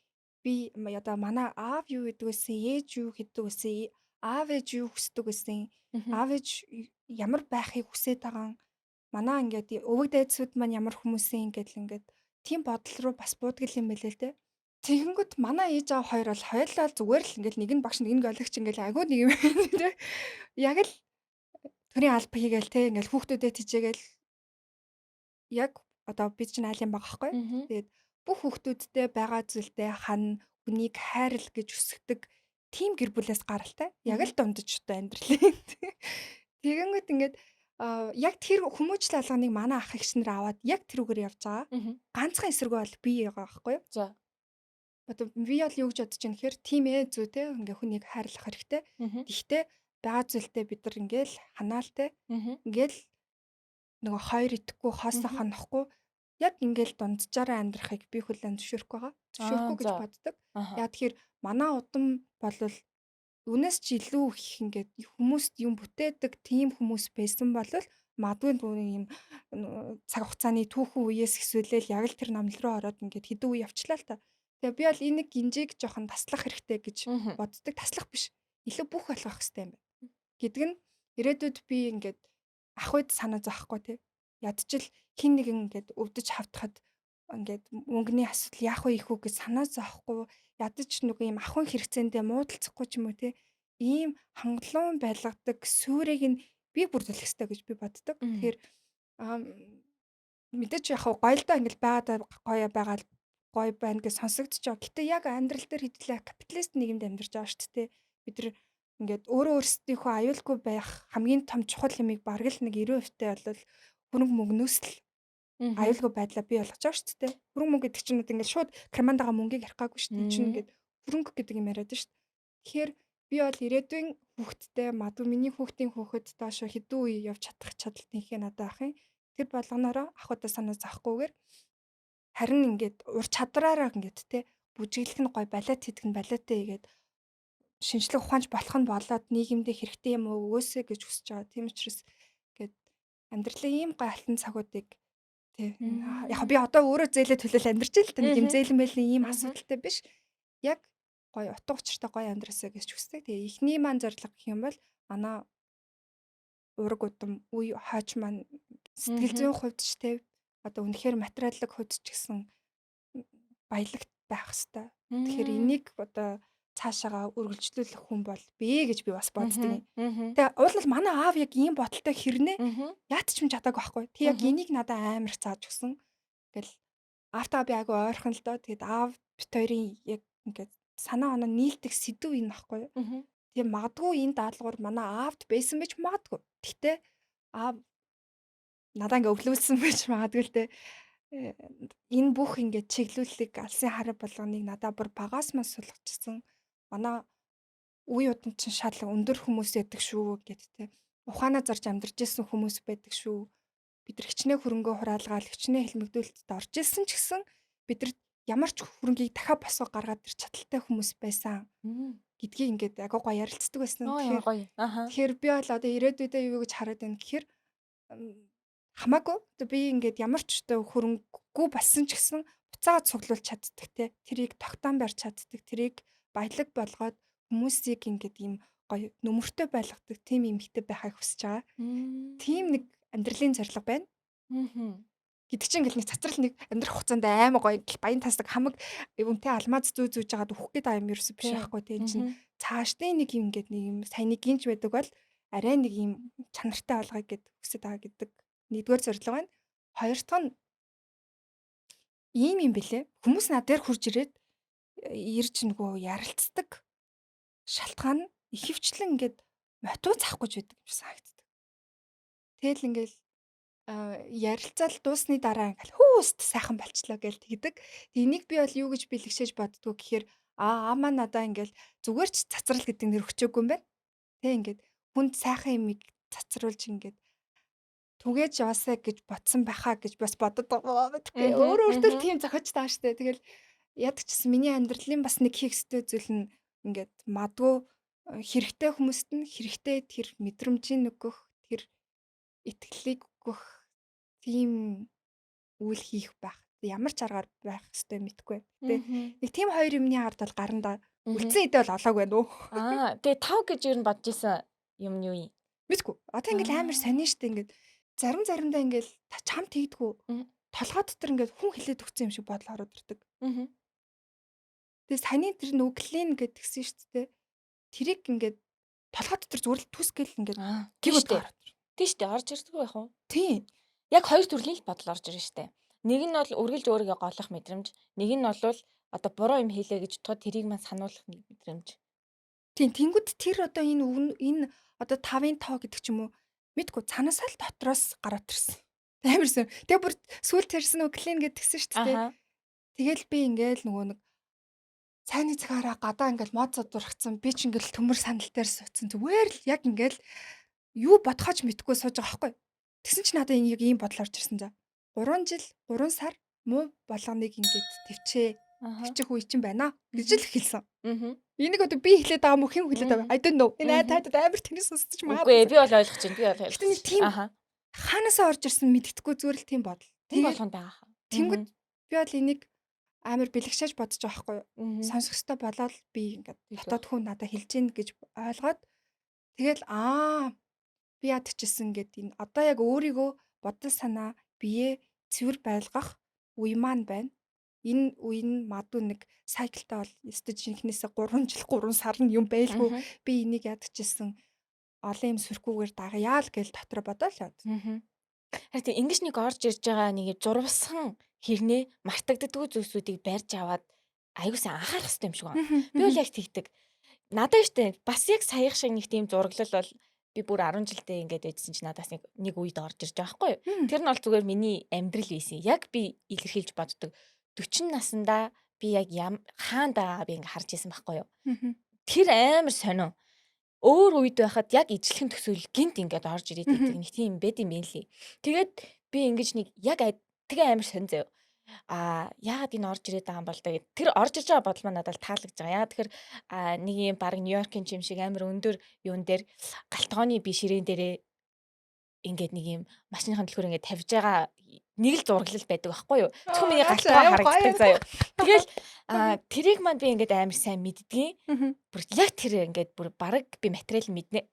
Speaker 2: би одоо манай аав юу гэдэг вэ? Ээж юу гэдэг вэ? Аав ээж юу хүсдэг вэ? Аав ээж ямар байхыг хүсэж байгаа манай ингээд өвөг дайдсууд маань ямар хүмүүсийн ингээд тийм бодол руу бас буудаг юм байлээ л дээ. Тэгэнгүүт манай ээж аав хоёр бол хоёулаа зүгээр л ингээд нэг нь багш нэг нь геологч ингээд айгүй нэг юм тийм. Яг л төрийн алба хийгээл те ингээд хүүхдүүдэд тийжээгээл яг одоо бид чинь айлын байгаа байхгүй. Тэгээд бүх хүүхдүүдтэй байгаа зүйлдээ хань хүнийг хайрл гэж өсгдөг тийм гэр бүлээс гаралтай. Яг л дундаж одоо амьдралын. Тэгэнгүүт ингээд яг тэр хүмүүжил алганыг манай ах эгч нар аваад яг тэр үгээр явж байгаа. Ганцхан эсрэг бол би байгаа байхгүй юу?
Speaker 1: За.
Speaker 2: Одоо би бол юу гэж бодож байна гэхээр тийм зүү те ингээ хүнийг хайрлах хэрэгтэй. Гэхдээ байгаа зүйлдээ бид нар ингээл ханаалтай. Ингээл нөгөө хоёр итгэхгүй хоосоо хонохгүй яг ингээл дунджаараа амьдрахыг би хүлээн зөвшөөрөхгүй байгаа. Зөвшөөрөхгүй гэж боддог. Яа тэгэхээр манай удам болвол үнээс ч илүү их ингээд хүмүүст юм бүтээдэг тийм хүмүүс байсан бол магадгүй юм цаг хугацааны түүхэн үеэс хэсвэлэл яг л тэр номлол руу ороод ингээд хэдэн үе явчлаа л та. Тэгээ би бол энэ гинжийг жоохон таслах хэрэгтэй гэж боддог. Таслах биш. Илүү бүх болгох хэрэгтэй юм байна. Гэдэг нь ирээдүйд би ингээд ах үед санаа зовхгүй тий. Ядчил хин нэгэн ингээд өвдөж хавтахад ингээд мөнгөний асуудал яах вэ их үү гэж санаа зовхгүй. Ядаж нөгөө юм ахын хэрэгцээндээ муудалцахгүй ч юм уу тий. Ийм хангалуун байлгадаг сүрийг нь би бүрдүүлэх хэрэгтэй гэж би боддог. Тэгэхээр мэдээч яг гоё л да ингээд байгаад гоё байгаа гоё байна гэж сонсогдож байгаа. Гэтэ яг амьдрал дээр хэдлээ капиталист нийгэмд амьдарч байгаа шүү дээ. Бид нар ингээд өөрөө өөрсдийнхөө аюулгүй байх хамгийн том чухал юмыг бараг л нэг 90% бол хөрөнгө мөнгнөөс л аюулгүй байдлаа бий болгож байгаа шүү дээ. Хөрөнгө мөнгө гэдэг чинь ингээд шууд кармандагаа мөнгийг ярих гаагүй шүү дээ. Чинь ингээд хөрөнгө гэдэг юм яриад шүү дээ. Тэгэхээр би бол ирээдүйн хүүхэдтэй магадгүй миний хүүхдийн хүүхэд доошо хэдэн үе явж чадах чадалтынхээ надад ах юм. Тэр болгоноороо ахудаа санаа зовхгүйгээр харин ингээд ур чадвараараа ингээд те бүжиглэх нь гой балет хийдэг нь балетээ хийгээд шинжлэх ухаанч болох нь болоод нийгэмдээ хэрэгтэй юм өгөөсэй гэж хүсэж байгаа. Тийм учраас ингээд амьдралын ийм гой алтан цагуудыг тий яг би одоо өөрөө зээлээ төлөөл амьдарч л та нэг юм зээлэн байлын ийм асуудалтай биш. Яг гой утга учиртай гой амьдрасаа гэж хүсдэг. Тэгээ эхний маань зорилго гэх юм бол манай ураг удам үе хаач маань сэтгэл зүйн хувьд ч те одоо үнэхээр материаллык хувьд ч гэсэн баялагт байх хэвээр. Тэгэхээр
Speaker 1: Мм.
Speaker 2: энийг одоо цаашаага үргэлжлүүлэх хүн бол бие гэж би бас боддог юм.
Speaker 1: Мгм.
Speaker 2: Тэгээ уул бол манай аав яг ийм бодолтой хэрнээ
Speaker 1: Мгм.
Speaker 2: яат ч юм чадаагүй байхгүй. Тэг яг
Speaker 1: Мгм.
Speaker 2: энийг надад амар их зааж өгсөн. Ингээл аавтаа би айгу ойрхон л доо. Тэгээд аав бит хоёрын яг ингээд санаа оноо нийлдэг сэдв энэ байхгүй.
Speaker 1: Мгм.
Speaker 2: Тэгээ магадгүй энэ даалгавар манай аавд байсан байж магадгүй. Гэхдээ аав надаа ингээ өглөөсөн байж магадгүй л те. Э, Энэ бүх ингээ чиглүүлэг алсын хараа болгоныг надаа бүр багаас мас сулгачсан. Манай үе удам чинь шал өндөр хүмүүс байдаг шүү гэд те. Ухаанаа зарж амьдарч исэн хүмүүс байдаг шүү. Бид нар хичнээн хөрөнгөө хураалгаал хичнээн хэлмэгдүүлэлтэд орж исэн ч гэсэн бид нар ямар ч хөрөнгийг дахиад босгоо гаргаад ир чадaltaй хүмүүс байсан
Speaker 1: Мм.
Speaker 2: гэдгийг ингээд агай гоё ярилцдаг байсан.
Speaker 1: Оо ямар гоё. Аха.
Speaker 2: Тэгэхээр би бол одоо ирээдүйдээ юу гэж хараад байна гэхээр хамаагүй одоо би ингээд ямар ч одоо хөрөнгөгүй болсон ч гэсэн буцаад цуглуулж чаддаг те. Тэрийг тогтоон барьж чаддаг. Тэрийг баялаг болгоод хүмүүсийг ингээд ийм гоё нөмөртэй байлгадаг тийм эмэгтэй байхыг хүсэж байгаа. Тийм нэг амьдралын зорилго байна.
Speaker 1: Мгм.
Speaker 2: Гэдэг чинь ингээл нэг цацрал нэг амьдрах хугацаанд аймаг гоё баян тасдаг хамаг үнтэй алмаз зүүж жагаад өөх гээд байгаа юм ерөөсөө биш байхгүй тийм чинь цаашдын нэг юм ингээд нэг юм сайн нэг гинж байдаг бол арай нэг юм чанартай болгоё гэд хүсэж байгаа гэдэг нэгдүгээр зорилго байна. Хоёр дахь нь ийм юм бэлээ. Хүмүүс над дээр хурж ирээд ирж нөгөө ярилцдаг шалтгаан нь ихэвчлэн ингээд мотив захгүй ч байдаг юм шиг санагддаг. Тэгэл ингээл ярилцаал дуусны дараа ингээл хүүст сайхан болчлоо гэж тэгдэг. Энийг би бол юу гэж бэлгшээж боддгоо гэхээр аа надаа ингээл зүгээр ч цацрал гэдэг нэр өчөөгүй юм байна. Тэ ингээд хүнд сайхан юмыг цацруулж ингээд түгээж яваасаа гэж бодсон байхаа гэж бас бодод байгаа гэдэггүй. Өөр өөртөө тийм зохиож таа штэ. Тэгэл яд чсэн миний амьдралын бас нэг хийх ёстой зүйл нь ингээд мадгүй хэрэгтэй хүмүүст нь хэрэгтэй тэр мэдрэмжийн өгөх тэр итгэлийг өгөх тийм үйл хийх байх. Ямар ч аргаар байх ёстой мэдгүй. Тэ нэг тийм хоёр юмны ард бол гаранда үлдсэн идэ бол олоог байна уу?
Speaker 1: Тэгээ тав гэж юу н бодож исэн юм юу юм?
Speaker 2: Мэдгүй. Одоо ингээд амар сонин штэ ингээд заримдаа ингээд чам тэгдэггүй. Толгой дотор ингээд хүн хилээд өгсөн юм шиг бодол ороод ирдэг. Тэгээ саний тэр нүглэн ингээд тэгсэн штэ. Тэрийг ингээд толгой дотор зүгээр л түсгээл ингээд
Speaker 1: тийм штэ. Тийм штэ орж ирдэг байх уу?
Speaker 2: Тийм.
Speaker 1: Яг хоёр төрлийн л бодол орж ирнэ штэ. Нэг нь бол үргэлж өөрийгөө голох мэдрэмж, нэг нь бол одоо буруу юм хийлээ гэж бодоход тэрийг маань сануулах мэдрэмж.
Speaker 2: Тийм тэнгууд тэр одоо энэ одоо 5-5 гэдэг ч юм уу мэдгүй цанаасаа л дотроос гараад ирсэн. Амарсан. Тэгээ бүр сүүл тэрсэн нүглэн гэдэг тэгсэн штэ. Тэгэл би ингээл нөгөө нэг цайны цагаараа гадаа ингээл мод задурхацсан би ч ингээл төмөр сандал дээр суудсан зүгээр л яг ингээл юу бодохооч мэдгүй сууж байгаа байхгүй. Тэгсэн чи надад яг ийм бодол орж ирсэн за. 3 жил 3 сар муу болгоныг ингээд төвчих үе чинь байна гэж л хэлсэн. Энийг одоо би хэлээд байгаа мөх юм хэлээд байгаа. I don't know. Энэ таад амар тэний сонсож
Speaker 1: магадгүй. Би бол ойлгож байна. Би бол ойлгож
Speaker 2: байна. Тийм хаанасаа орж ирсэн мэддэхгүй зүгээр л тийм бодол.
Speaker 1: Тийм болгонд байгаа.
Speaker 2: Тэнгүүд би бол энийг амар бэлгшээж бодож байгаа байхгүй юу. Сонсох ёстой болоод би ингээд дотоод хүн надад хэлж гин гэж ойлгоод тэгэл би ядчихсан гэд энэ одоо яг өөрийгөө бодол санаа бие цэвэр байлгах үе маань байна. Энэ үе нь мадуу нэг сайклтай бол өстө жинхнээсээ 3 жил 3 сар нь юм байлгүй. Би энийг ядчихсан олон юм сүрхгүйгээр дагаяа л гэж дотор бодоол яд.
Speaker 1: Харин тийм ингэж нэг орж ирж байгаа нэг зурвсан хэрнээ мартагддаггүй зүйлсүүдийг барьж аваад аягуулсан анхаарах хэрэгтэй юм шиг байна. Би бол яг тэгдэг. Надад штэ бас яг саяхан шиг нэг тийм зураглал бол би бүр 10 жилдээ ингээд байжсэн чи надаас нэг үед орж ирж байгаа байхгүй юу. Тэр нь бол зүгээр миний амьдрал байсан. Яг би илэрхийлж боддог. 40 наснда би яг хаандаа би ингээд харж исэн байхгүй юу. Тэр амар сонио. Өөр үед байхад яг ижлэхэн төсөөл гинт ингээд орж ирээд байдаг нэг тийм байд юм байна лээ. Тэгээд би ингэж нэг яг тэгээ амар сонь заяа. Яагаад энэ орж ирээд байгаа юм бол тэгээд тэр орж ирж байгаа бодол маань надад таалагдж байгаа. Яа тэгэхээр нэг юм баг Нью-Йоркийн чим шиг амар өндөр юун дээр галтгооны би ширээн дээрээ ингээд нэг юм машиныхан дэлгүүр ингээд тавьж байгаа нэг л зураглал байдаг байхгүй юу. Зөвхөн миний галтгоо харагддаг заяа. Тэгэл тэрийг маань би ингээд амар сайн мэддгийн. Бүр яг тэр ингээд бүр бараг би материал мэднэ.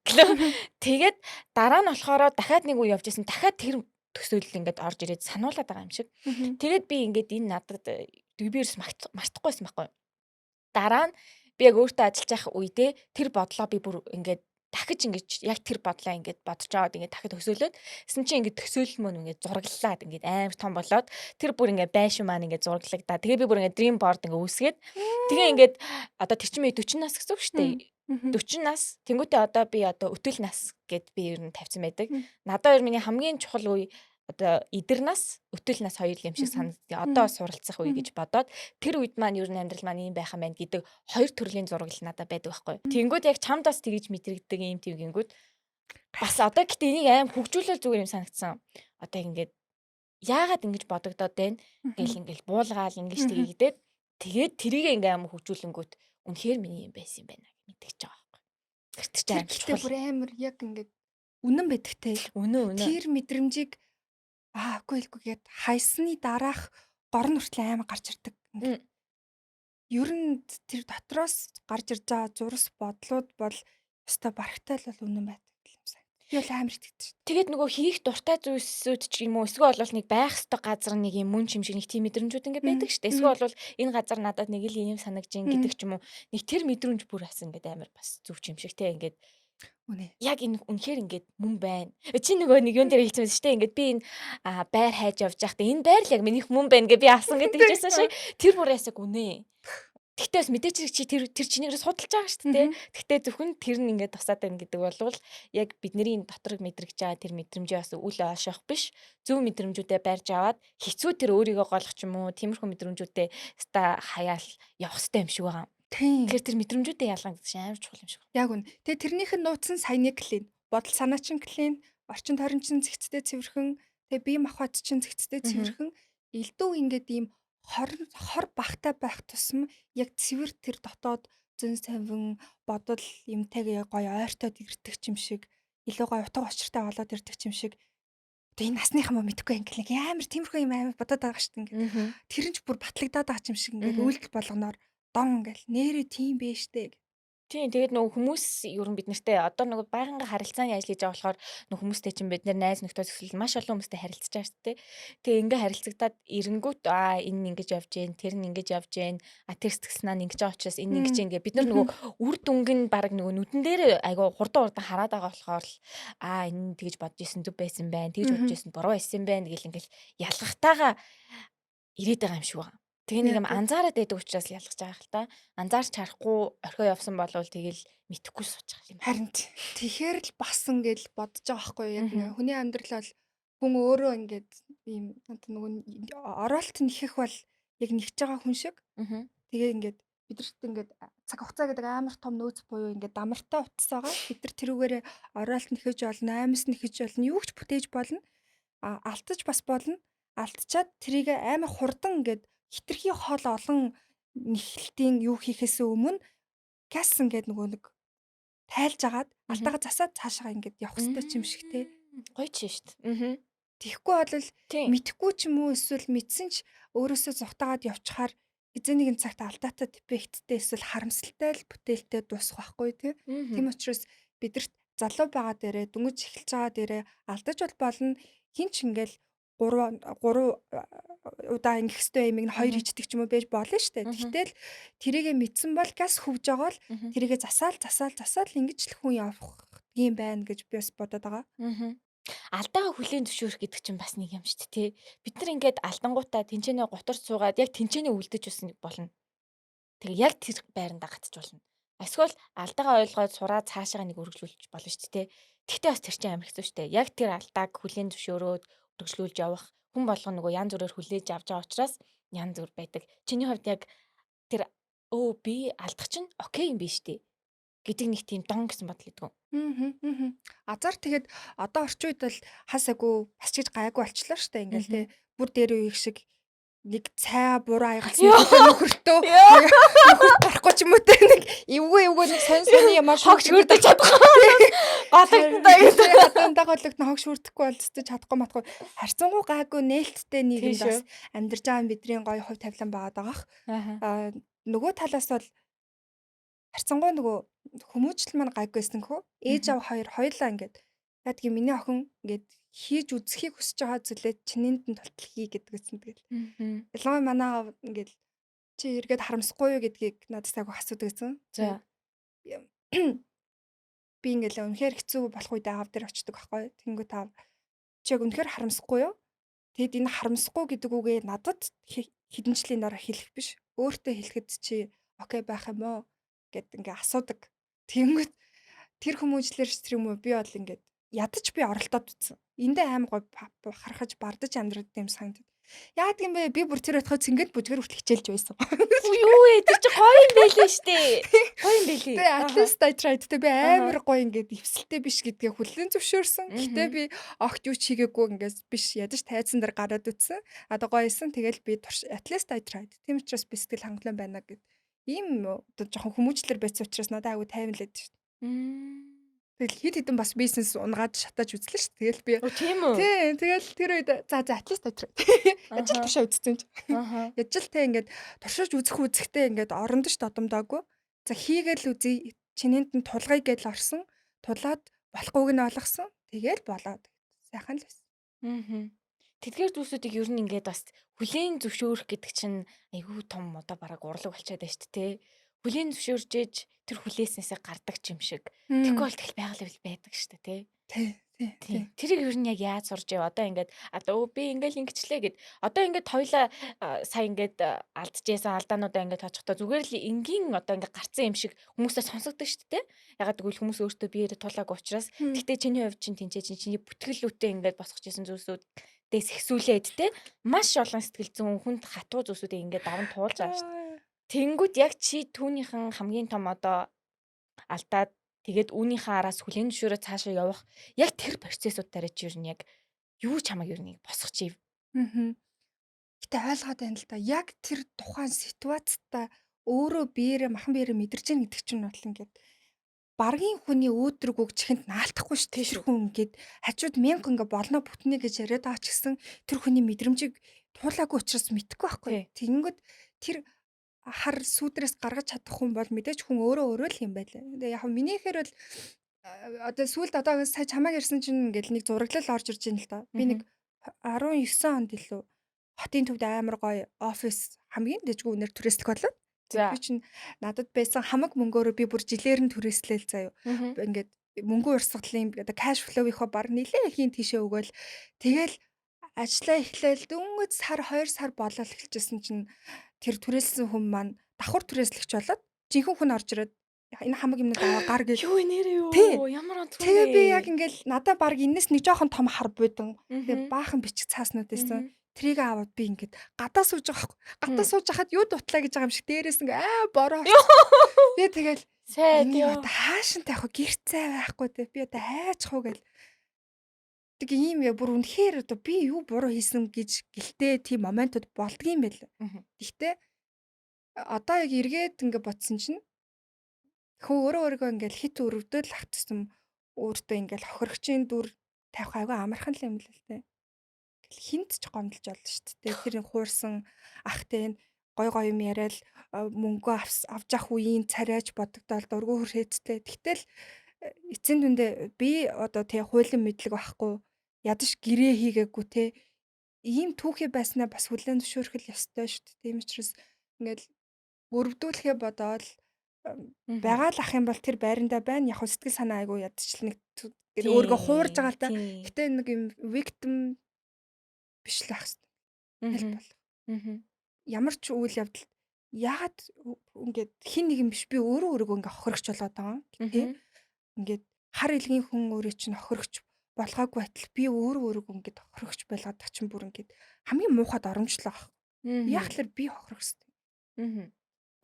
Speaker 1: Тэгээд дараа нь болохоор дахиад нэг үе явж исэн. Дахиад тэр төсөөлөл ингээд орж ирээд сануулад байгаа юм шиг. Тэгээд би ингээд энэ надад би ерөөс мартахгүйсэн байхгүй. Дараа нь би яг өөртөө ажиллаж байх үедээ тэр бодлоо би бүр ингээд дахиж ингэж яг тэр бодлоо ингээд бодож аваад ингээд дахид төсөөлөөд гэсэн чинь ингээд төсөөлөл мөн ингээд зураглалаад ингээд амар том болоод тэр бүр ингээд байшин маань ингээд зураглагдаа. Тэгээ би бүр ингээд dream board ингээд үүсгээд тэгээ ингээд одоо тэр чинь 40 нас гэсэн үг шүү дээ. 40 нас тэнгуүтээ одоо би одоо өтөл нас гэд би ер нь тавьсан байдаг. Надад миний хамгийн чухал үе одоо идэр нас, өтөл нас хоёр юм шиг санагддаг. Одоо суралцах үе гэж бодоод тэр үед маань ер нь амьдрал маань юм байх юм байна гэдэг хоёр төрлийн зураглал надад байдаг байхгүй. Тэнгүүд яг чамд бас тэгэж мэдрэгдэг юм твгингүүд бас одоо гэтээ энийг аим хөгжүүлэл зүгээр юм санагдсан. Одоо ингээд яагаад ингэж бодогдоод байна? Ингээл буулгаал ингэж тгийгдээд тэгээд тэрийг ингээм хөгжүүлэнгүүт үнэхээр миний юм байсан юм байна мэдчихэж байгаа байхгүй. Тэр чинь
Speaker 2: Гэхдээ бүр амар яг ингээд үнэн байдагтэй.
Speaker 1: Үнэн.
Speaker 2: Тэр мэдрэмжийг үгүй хайсны дараах гор нь хүртэл амар гарч ирдэг. Ер нь тэр дотроос гарч ирж байгаа зурс бодлууд бол өстой барахтай л бол үнэн байдаг юм сайн. Би бол амар итгэдэг шүү.
Speaker 1: Тэгээд нөгөө хийх дуртай зүйлсүүд ч юм уу эсвэл бол нэг байх ёстой газар нэг юм мөн юм шиг нэг тийм мэдрэмжүүд ингээд байдаг шүү дээ. Эсвэл бол энэ газар надад нэг л юм санагдаж ин гэдэг ч юм уу. Нэг тэр мэдрэмж бүр бас ингээд амар бас зүв юм шиг те ингээд
Speaker 2: үнэ.
Speaker 1: яг энэ үнэхээр ингээд мөн байна. Чи нөгөө нэг юм дээр хэлсэн шүү дээ. Ингээд би энэ байр хайж явж байхдаа энэ байр л яг минийх мөн байна гэж би авсан гэдэг чийсэн шиг тэр бүр ясаг үнэ. Тэгтээс мэдээч чи тэр чинийгээс судалж байгаа шүү дээ. Тэгтээ зөвхөн тэр нь ингээд тусаад байна гэдэг бол яг бидний доторг мэдрэгж байгаа тэр мэдрэмжээ бас үл оошох биш. Зөв мэдрэмжүүдээ барьж аваад хэцүү тэр өөрийгөө голох ч юм уу тиймэрхүү мэдрэмжүүдээ ста хаяал явах хэрэгтэй юм шиг байгаа. Тэгэхээр тэр мэдрэмжүүдээ ялгагдаж амар чухал юм шиг.
Speaker 2: Яг үнэ. Тэгээ тэрнийх нь нууц нь саяны клин. Бодол санаа чин клин, орчин тойрон чин зэгцтэй цэвэрхэн, тэгээ бие махбод чин зэгцтэй цэвэрхэн, элдв ингээд ийм хор багтай байх тусам яг цэвэр тэр дотоод зэн совин бодол юмтайг гоё ойртоод ирдэг юм шиг илүү гоё утга учиртай болоод ирдэг юм шиг одоо энэ насныхан мө мэдхгүй англи нэг амар тиймэрхүү юм амар бодоод байгаа шүү дээ ингээд тэр нь ч бүр батлагдаад байгаа юм шиг ингээд үйлдэл болгоноор дон ингээл нэрээ тийм биш дээ.
Speaker 1: Тийм тэгээд нөгөө хүмүүс ер нь бид нартэй одоо нөгөө байнга харилцааны ажил хийж байгаа болохоор нөгөө хүмүүстэй чинь бид нар найз нөхдөд зөвлөл маш олон хүмүүстэй харилцаж байгаа шүү дээ. Тэгээ ингээ харилцагдаад эренгүүт энэ ингэж явж гэн тэр нь ингэж явж гэн тэр сэтгэлснаа ингэж байгаа учраас энэ ингэж ингээ бид нар нөгөө үр дүнг нь баг нөгөө нүдэн дээр айгу хурдан хараад байгаа болохоор энэ тэгж бодож исэн зүв байсан байна тэгж бодож исэн буруу байсан байна гэл ингээл ялгахтайгаа ирээд байгаа юм шиг байна. Тэгээ нэг юм анзаараад байдаг учраас ялгаж байгаа хэл та. Анзаарч харахгүй орхио явсан болвол тэгэл мэдхгүй суучих юм.
Speaker 2: Харин тэгэхээр л бас ингээл бодож байгаа байхгүй яг хүний амьдрал бол хүн өөрөө ингээд ийм нөгөө оролт нэхэх бол яг нэгж байгаа хүн шиг. Тэгээ ингээд бидэрт ингээд цаг хугацаа гэдэг амар том нөөц буюу ингээд дамартай утас байгаа. Бид нар тэрүүгээрээ оролт нэхэж болно, аймс нэхэж болно, юу ч бүтээж болно. Алтаж бас болно. Алтчаад тэрийг амар хурдан ингээд хитрхи хоол олон нэхлтийн юу хийхээс өмнө газ ингээд нөгөө нэг тайлж агаад алдаага засаад цаашаа ингээд явах хэрэгтэй юм шиг те.
Speaker 1: Гоё ч шүү дээ.
Speaker 2: Тэгэхгүй бол мэдхгүй ч юм уу эсвэл мэдсэн ч өөрөөсөө зугатаагаад явчихаар эзэн нэгэн цагт алдаатай дефекттэй эсвэл харамсалтай л бүтээлтэй дуусах байхгүй те. Тийм учраас бидэрт залуу байгаа дээрээ дүнж эхэлж байгаа дээрээ алдаж болно хин ч ингээл 3 удаа ингэх хэвээр юм 2 хийдэг ч юм уу байж болно шүү дээ. Тэгтэл тэрийгэ мэдсэн бол газ хөвж байгаа л тэрийгэ засаал ингэж л хүн явах юм байна гэж би бас бодоод байгаа.
Speaker 1: Алдаага хүлээн зөвшөөрөх гэдэг чинь бас нэг юм шүү дээ. Бид нар ингээд алдангуудаа тэнцэнэ гутарч суугаад яг тэнцэнэ үлдэж үсэн болно. Тэгээ яг тэр байрандаа гатж болно. Эсвэл алдаагаа ойлгоод сураад цаашаа нэг үргэлжлүүлж болно шүү дээ. Тэгтээ бас тэр чинь амар хэцүү шүү дээ. Яг тэр алдааг хүлээн зөвшөөрөөд үргэлжлүүлж явах хүн болгоно нөгөө янз бүрээр хүлээж авч байгаа учраас янз бүр байдаг. Чиний хувьд яг тэр би алдах чинь окей юм биш үү гэдэг нэг тийм дон гэсэн бодол идэв.
Speaker 2: Азар тэгээд одоо орчин үед бол хасаагүй бас ч гэж гайгүй болчлаа шүү дээ ингээл те. Бүр дээр үеих шиг нэг цай буруу айгалсан нөхөртөө нөхөрт барахгүй ч юм уу те нэг эвгүй нэг сонь ямар
Speaker 1: хогш хүрдэж чадахгүй гадагтаа гэдэг
Speaker 2: хатандаг бодлогт хогш хүрдэхгүй болцож чадахгүй матгүй харцангуй гайгүй нээлттэй нийгэмд бас амьдарч байгаа бидний гоё хувь тавилан байгаад байгаа. Нөгөө талаас бол харцангуй нөгөө хүмүүжил маань гайгүйсэн хөө ээж аав хоёулаа ингээд Яг тийм миний охин ингээд хийж үзэхийг хүсэж байгаа зүйлээ чинээнд нь тултал хий гэдгсэн. Тэгэл ялангуяа манай аав ингээд чи эргээд харамсахгүй юу гэдгийг надад айгу асуудаг гэсэн.
Speaker 1: За.
Speaker 2: Би ингээл үнэхээр хэцүү болох үедээ аав дээр очдөг байхгүй. Тэнгүү таав чи яг үнэхээр харамсахгүй юу? Тэгэд энэ харамсахгүй гэдэг үгээ надад хэдэнчлийн дараа хэлэх биш. Өөртөө хэлэхэд чи окей байх юм уу гэд ингээ асуудаг. Тэнгүүт тэр хүмүүжлэр ч тэр юм уу би бол ингээд ядаж би оролдоод утсан. Эндээ аим гой харахаж бардаж амьдраад юм санагдав. Яагаад юм бэ? Би бүр тэр отхоо цэнгэд бүжгэр хүртэл хичээлж байсан.
Speaker 1: Юу ээ тэр чи гоё юм байлээ штэ. Гоё юм байлээ.
Speaker 2: Тэгээ at least I tried. Тэгээ би амар гоё ингээд ивсэлтэй биш гэдгээ хүлээн зөвшөөрсөн. Гэтэ би огт юу ч хийгээгүй ингээд биш ядаж тайзан дээр гараад үтсэн. Одоо гоёсэн. Тэгэл би at least I tried. Тийм учраас би сэтгэл хангалуун байна гэд. Ийм одоо жоохон хүмүүжлэр байсан учраас надад айгу тайван лээд шүү. Тэгэл хит хитэн бас бизнес унгаад шатааж үзлээ шүү. Тэгэл би
Speaker 1: тийм үү?
Speaker 2: Тий, тэгэл тэр үед за at least I tried. Ажил тушаа үзсэн ч. Яжилтэй ингээд туршиж үзэхтэй ингээд орондоо ш додомдоогүй. За хийгээл үзье. Чинээнд нь тулгая гэдэл орсон. Тулаад болохгүйг нь олгосон. Тэгэл болоод. Сайхан л байсан.
Speaker 1: Тэдгээр дүүсүүдийг ер нь ингээд бас хүлээн зөвшөөрөх гэдэг чинь айгүй том одоо бараг урлаг болчиход байна шүү дээ. Хүлээн зөвшөөрж ээж тэр хүлээснээсээ гардаг юм шиг. Тэгэхгүй бол тэгэл байгаль байдаг шүү дээ, тий.
Speaker 2: Тий.
Speaker 1: Тэрийг ер нь яг яаж сурж яв? Одоо ингээд би ингээл ингэчлээ гэд. Одоо ингээд хоёлаа сая ингээд алдчихсан алдаануудаа ингээд тооцохдоо зүгээр л энгийн одоо ингээд гарцсан юм шиг хүмүүсээ сонсогддог шүү дээ. Ягаад гэвэл хүмүүс өөртөө биеэрээ тулааг учраас. Гэтэ чиний хувьд чиний бүтгэлүүтэй ингээд босгож исэн зүйлсүүд дэс ихсүүлээд те маш олон сэтгэл зүйн хүнд хатуу зүйлсүүдийг ингээд даван туулж байгаа шүү дээ. Тэнгүүд яг чи түүнийхэн хамгийн том одоо алдаад тэгээд үүнийхээ араас хүлээн зөвшөөрөө цаашаа явах яг тэр процессуудаараа чи ер нь яг юу чамайг ер нь босгочих юм.
Speaker 2: Гэтэ ойлгоод байна л да. Яг тэр тухайн ситуацтай өөрөө биеэрээ махан биеэрээ мэдэрч гэн гэдэг чинь бол ингээд баргийн хүний өөдрөг өгчихэнд наалтахгүй шүү дээ. Тэр хүн ингээд хажууд 1000 ингээд болно бүтнэ гэж яриад байгаа ч гэсэн тэр хүний мэдрэмжийг туулаагүй учраас мэдэхгүй байхгүй. Тэгэнгүүт тэр хар сүудрээс гаргаж чадах хүн бол мэдээж хүн өөрөө л юм байлаа. Тэгээ яг минийхээр бол одоо сүүлд одоо сая чамайг ярьсан чинь ингээл нэг зураглал орж ирж байна л да. Би нэг 19 онд илүү хотын төвд амар гоё офис хамгийн дэжгүй үнээр түрээслэх болоо. Би чинь надад байсан хамаг мөнгөөрөө би бүр жилээр нь түрээслээл заяа. Ингээд мөнгө урсгалын одоо кэш флоуийнхоо баг нилээ ихийн тийшээ өгөөл тэгэл ажиллаа эхлээл дөнгөж сар 2 сар болол эхэлжсэн чинь тэр түрээслсэн хүн маань давхар түрээслэгч болоод жинхэнэ хүн орж ирээд энэ хамаг юмнууд аваа гар гэж
Speaker 1: юу нэрээ юу ямар онцгой
Speaker 2: тэгээ би яг ингээл надад баг энэс нэг жоохон том хар буудан тэгээ баахан бичих цааснууд байсан трийг аваад би ингээд гадаа сууж байгаа байхгүй гадаа сууж хахад юу дутлаа гэж байгаа юм шиг дээрээс ингээ бороо би тэгэл
Speaker 1: сайд
Speaker 2: ёо хаашинтай яг гэрт цай байхгүй те би одоо хайчих уу гэл тэг ийм яа бүр үнэхээр одоо би юу буруу хийсэн гэж гэлтэй тийм моментууд болдгийм байл. Гэхдээ одоо яг эргээд ингээ бодсон чинь өөрөөгөө ингээл хит өрөвдөл автсан өөртөө ингээл хохирогчийн дүр тавих айгүй амархан юм л те. Хинт ч гомдолж олно шүү дээ. Тэр хуурсан ахтай гой гой юм яриад мөнгө авч явах үеийн царайж бодогдоод дургу хүрээцтэй. Тэгтэл эцсийн дүндээ би одоо тий хуулийн мэдлэг байхгүй ядаж гэрээ хийгээгүй те ийм түүхий байснаа бас хүлээн зөвшөөрөх ёстой шүү дээ. Тийм учраас ингээл өрөвдүүлэхээ бодоод байгаа л ах юм бол тэр байрандаа байна. Яг сэтгэл санаа айгу ядчлаг нэг өөрийгөө хуурж байгаа л та. Гэтэ нэг юм victim биш л ах хэвээр бол. Ямар ч үйл явдал яагаад ингээд хин нэг юм биш би өөрийгөө ингээ хохирогч болоод байгаа юм тий. Ингээд хар илгийн хүн өөрөө чинь хохирогч болгоогүй байтал би өөрийгөө ингээд хохирогч байлгаад тач юм бүр ингээд хамгийн муухад оромжлоо ах. Яг л би хохирохстой.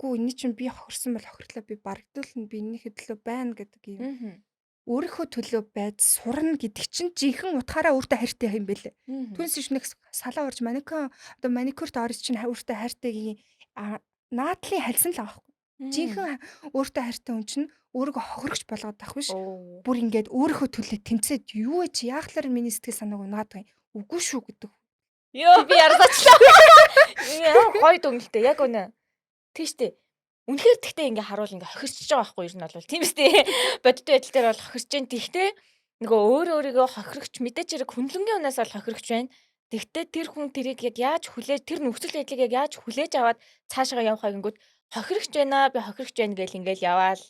Speaker 2: Гүү энэ чинь би хохирсон бол хохирлоо би барагдуулна би энэний хөдлөө байна гэдэг юм. Өөрийнхөө төлөө байж сурна гэдэг чинь жинхэнэ утгаараа өөртөө хайртай юм бэлээ. Түнс ш нэг салаа орж маникюрт орж чинь өөртөө хайртайгийн наадлын хальсан л байгаа байхгүй. Жинхэнэ өөртөө хайртай хүн чинь өөрийгөө хохирогч болгоод байх биш. Бүр ингээд өөрийнхөө төлөө тэмцээд юу ч яахлаар миний сэтгэл санааг унаадаг юм. Үгүй шүү гэдэг.
Speaker 1: Йоо би ярсаачлаа. Гой дүнэлтэй яг үнэ. Тийштэй. Үнэхээр тэгтээ ингээ харуул ингээ хохирчж байгаа байхгүй юу? Ер нь бол тийм үстэй. Бодит байдал дээр бол хохирч जैन тэгтээ нөгөө өөрийгөө хохирогч мэдээч хэрэг хүнлэнгийн унаас бол хохирогч байна. Тэгвэл тэр хүн тэрийг яг яаж хүлээж тэр нөхцөл байдлыг яг яаж хүлээж аваад цаашаа явах гингүүд хохирогч байна би хохирогч байна гэл ингээл яваал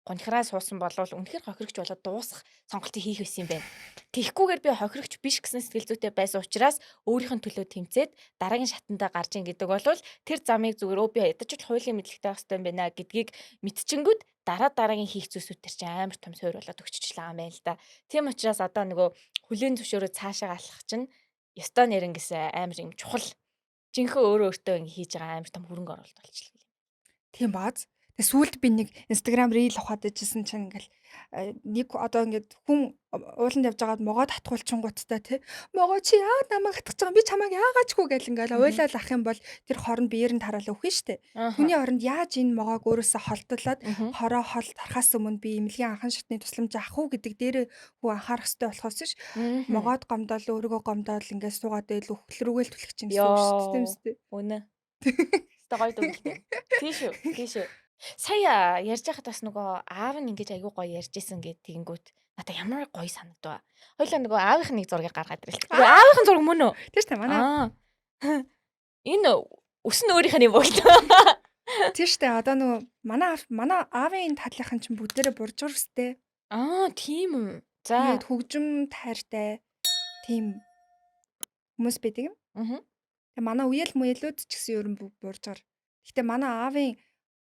Speaker 1: гонхраа суусан болвол үнэхээр хохирогч болоод дуусах сонголтыг хийх байсан юм байна. Тэгхгүйгээр би хохирогч биш гэсэн сэтгэл зүйтэй байсан учраас өөрийнх нь төлөө тэмцээд дараагийн шатандаа гарч ийн гэдэг болвол тэр замыг зүгээр өө би ядаж л хуулийн мэдлэгтэй байх хэрэгтэй юм байна гэдгийг мэдчихэнгүүт дараагийн хийх зүйлсүүд төр чинь амар том суур болоод өгчөж байгаа юм байна л да. Тийм учраас одоо нөгөө хүлийн зөвшөөрөө цаашаа алхах чинь ёстой нэрэн гэсэн амар юм чухал жинхэнэ өөрөө өөртөө ингэ хийж байгаа амар том хөрөнгө оруулалт болчихлоо.
Speaker 2: Тийм бааз. Тэгээ сүүлд би нэг Instagram reel ухаад ижсэн чинь ингээл нэг одоо ингээд хүн ууланд явж байгаад могоо татгуулчингуудтай тий. Могоо чи яа намайг хатгаж байгаа би чамайг яагаачгүй гэл ингээл уйлал ах юм бол тэр хорон биеэр нь тараалаа үхэн штэ. Хүний оронд яаж энэ могоог өөрөөсөө холтолоод хороо хол тарахаас өмнө би эмнэлгийн анхан шатны тусламж авах уу гэдэг дээр хүү анхаарах хэрэгтэй болохоос ш. Могоод гомдол өөрийгөө гомдол ингээд суугаад байл үхэл рүүгээл түлхэж чинь гэсэн үг шүү дээ тийм үстэй.
Speaker 1: Үнэ. Тэ гоё дүгнэлтэй. Тийш үү. Сая ярьж байхад бас нөгөө аав нь ингэж аягүй гоё ярьж исэн гэд тэгэнгүүт надаа ямар гоё санагдав. Хоёлаа нөгөө аавынх нэг зургийг гаргаад ирэл. Аавынх зураг мөн үү?
Speaker 2: Тийм шүү дээ манай.
Speaker 1: Энэ өс нь өөрийнх нь юм болт.
Speaker 2: Тийм шүү дээ одоо нөгөө манай аавын татлынхан чинь бүгдээрээ буржур өстэй.
Speaker 1: Тийм үү. За.
Speaker 2: Тэгээд хөгжим тайртай тийм хүмүүс байдаг юм. Тэгээ манай үеэл мүелүүд ч гэсэн ер нь буржур. Гэтэ манай аавын